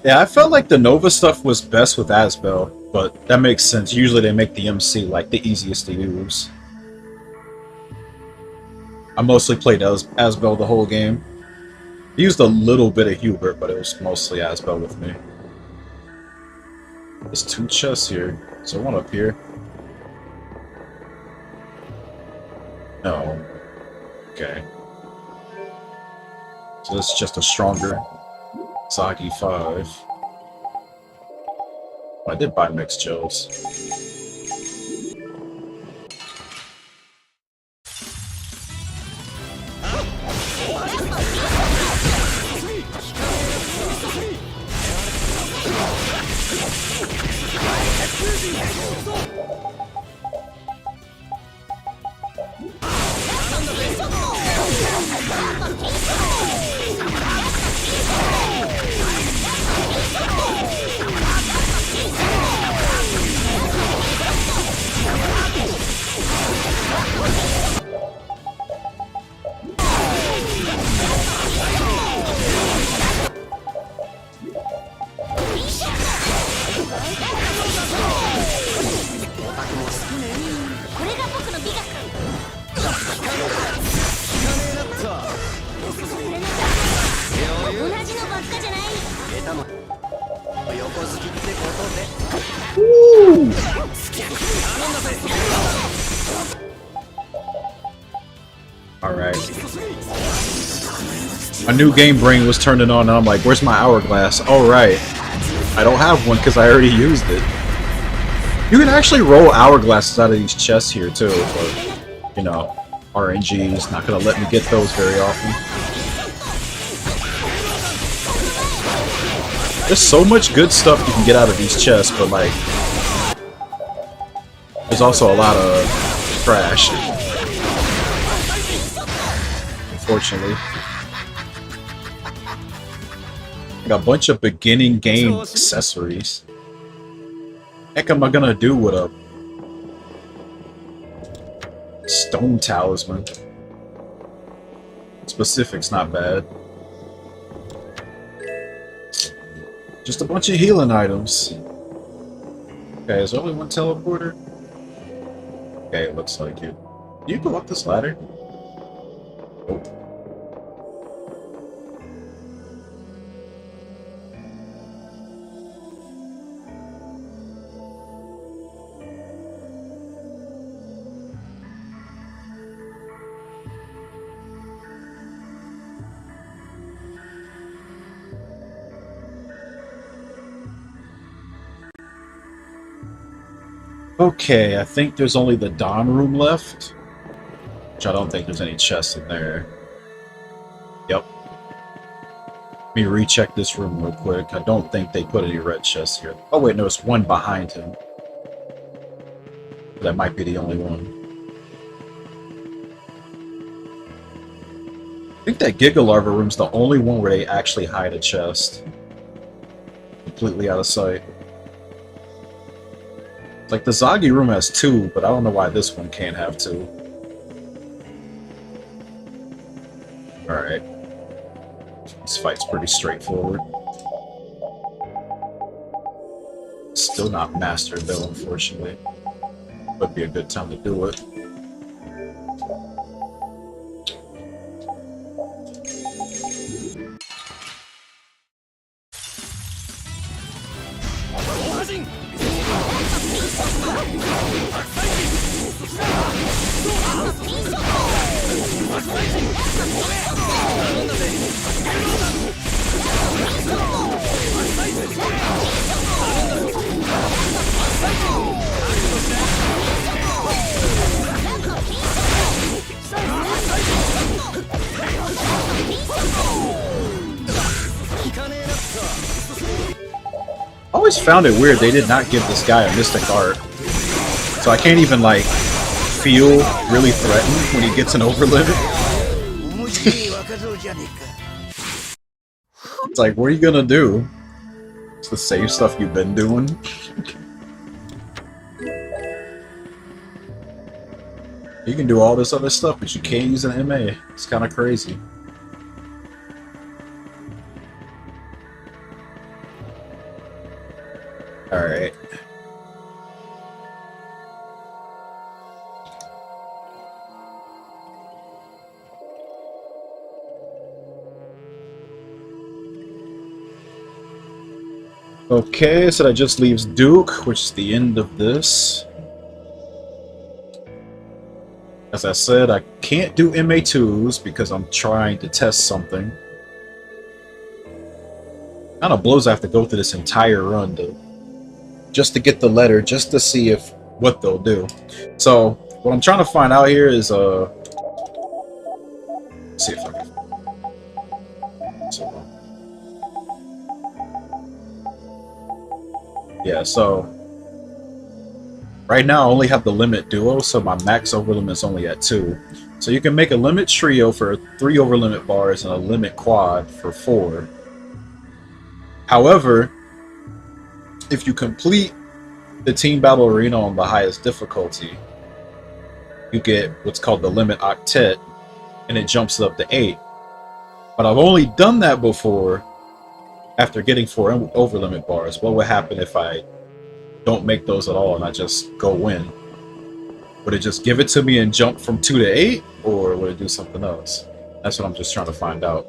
Yeah, I felt like the Nova stuff was best with Asbel, but that makes sense. Usually they make the MC like the easiest to use. I mostly played Asbel the whole game. I used a little bit of Hubert, but it was mostly Asbel with me. There's 2 chests here. Is there one up here? No. Okay. So this is just a stronger Zagi 5. I did buy mixed gels. Alright. My new game brain was turning on and I'm like, where's my hourglass? Alright. I don't have one because I already used it. You can actually roll hourglasses out of these chests here too, but, you know, RNG is not going to let me get those very often. There's so much good stuff you can get out of these chests, but like, there's also a lot of trash. Unfortunately. Got a bunch of beginning game accessories. Heck am I gonna do with a stone talisman? Specific's not bad. Just a bunch of healing items. Okay, is there only one teleporter? Okay, it looks like it. Can you go up this ladder? Nope. Okay, I think there's only the Dawn room left. Which I don't think there's any chests in there. Yep. Let me recheck this room real quick. I don't think they put any red chests here. Oh wait, no, it's one behind him. That might be the only one. I think that Giga Larva room's the only one where they actually hide a chest. Completely out of sight. Like, the Zagi room has 2, but I don't know why this one can't have 2. Alright. This fight's pretty straightforward. Still not mastered, though, unfortunately. Would be a good time to do it. I always found it weird they did not give this guy a mystic art. So I can't even, like, feel really threatened when he gets an overlimit. It's like, what are you gonna do? It's the same stuff you've been doing. You can do all this other stuff, but you can't use an MA. It's kind of crazy. Alright. Okay, so that just leaves Duke, which is the end of this. As I said, I can't do MA2s because I'm trying to test something. Kind of blows I have to go through this entire run just to get the letter, just to see if what they'll do. So what I'm trying to find out here is let's see if I can. Yeah, so right now I only have the limit duo, so my max over limit is only at 2. So you can make a limit trio for 3 over limit bars and a limit quad for 4. However, if you complete the team battle arena on the highest difficulty, you get what's called the limit octet, and it jumps it up to 8. But I've only done that before after getting 4 over limit bars. What would happen if I don't make those at all and I just go in? Would it just give it to me and jump from 2 to 8, or would it do something else? That's what I'm just trying to find out.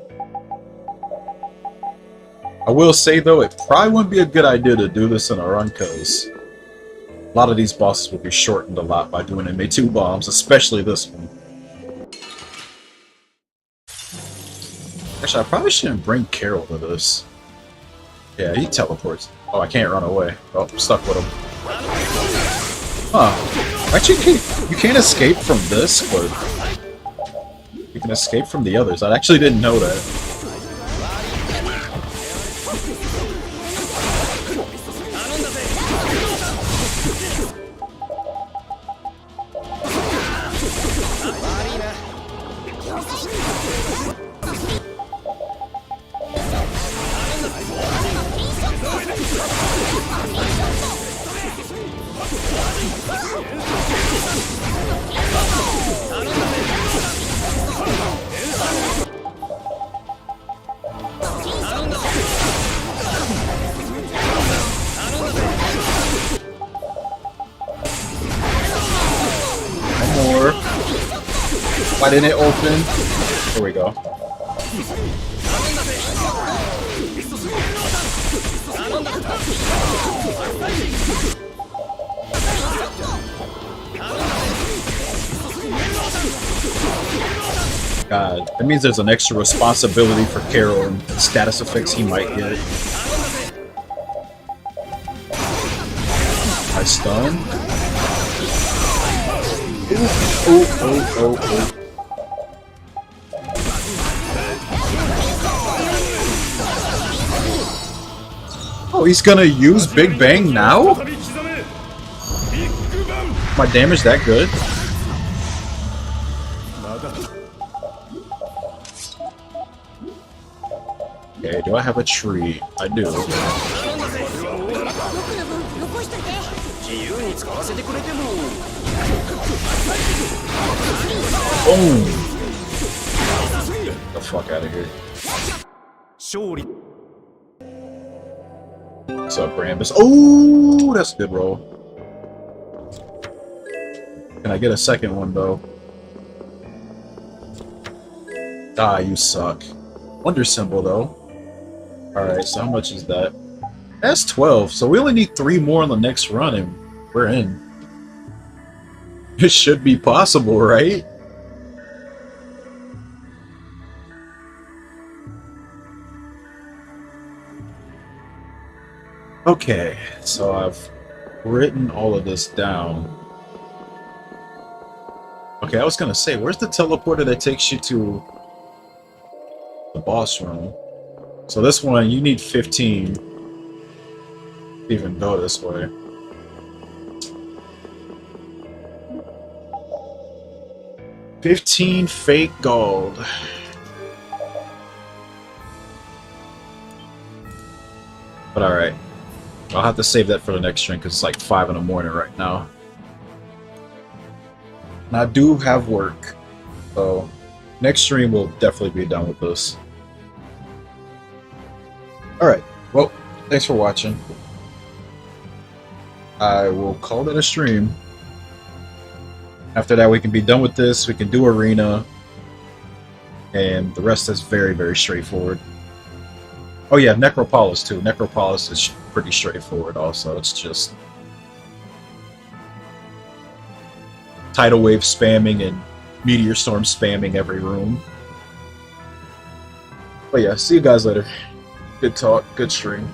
I will say though, it probably wouldn't be a good idea to do this in a run, because a lot of these bosses would be shortened a lot by doing MA2 bombs, especially this one. Actually, I probably shouldn't bring Carol to this. Yeah, he teleports. Oh, I can't run away. Oh, I'm stuck with him. Huh. Actually, you can't escape from this, but you can escape from the others. I actually didn't know that. Why didn't it open? Here we go. God, that means there's an extra responsibility for Carol and status effects he might get. I stun. Oh. Oh, he's gonna use Big Bang now? My damage that good? Okay, do I have a tree? I do. Boom! Get the fuck out of here. What's up, Brambis? Oh, that's a good roll. Can I get a second one, though? Ah, you suck. Wonder symbol, though. Alright, so how much is that? That's 12, so we only need 3 more on the next run, and we're in. It should be possible, right? Okay, so I've written all of this down. Okay, I was gonna say, where's the teleporter that takes you to the boss room? So this one, you need 15 to even go this way. $15 fake gold. But alright. I'll have to save that for the next stream because it's like 5 in the morning right now. And I do have work. So next stream we'll definitely be done with this. Alright. Well, thanks for watching. I will call it a stream. After that, we can be done with this. We can do arena, and the rest is very, very straightforward. Oh yeah, Necropolis too. Necropolis is pretty straightforward also. It's just tidal wave spamming and meteor storm spamming every room. But yeah, see you guys later. Good talk, good stream.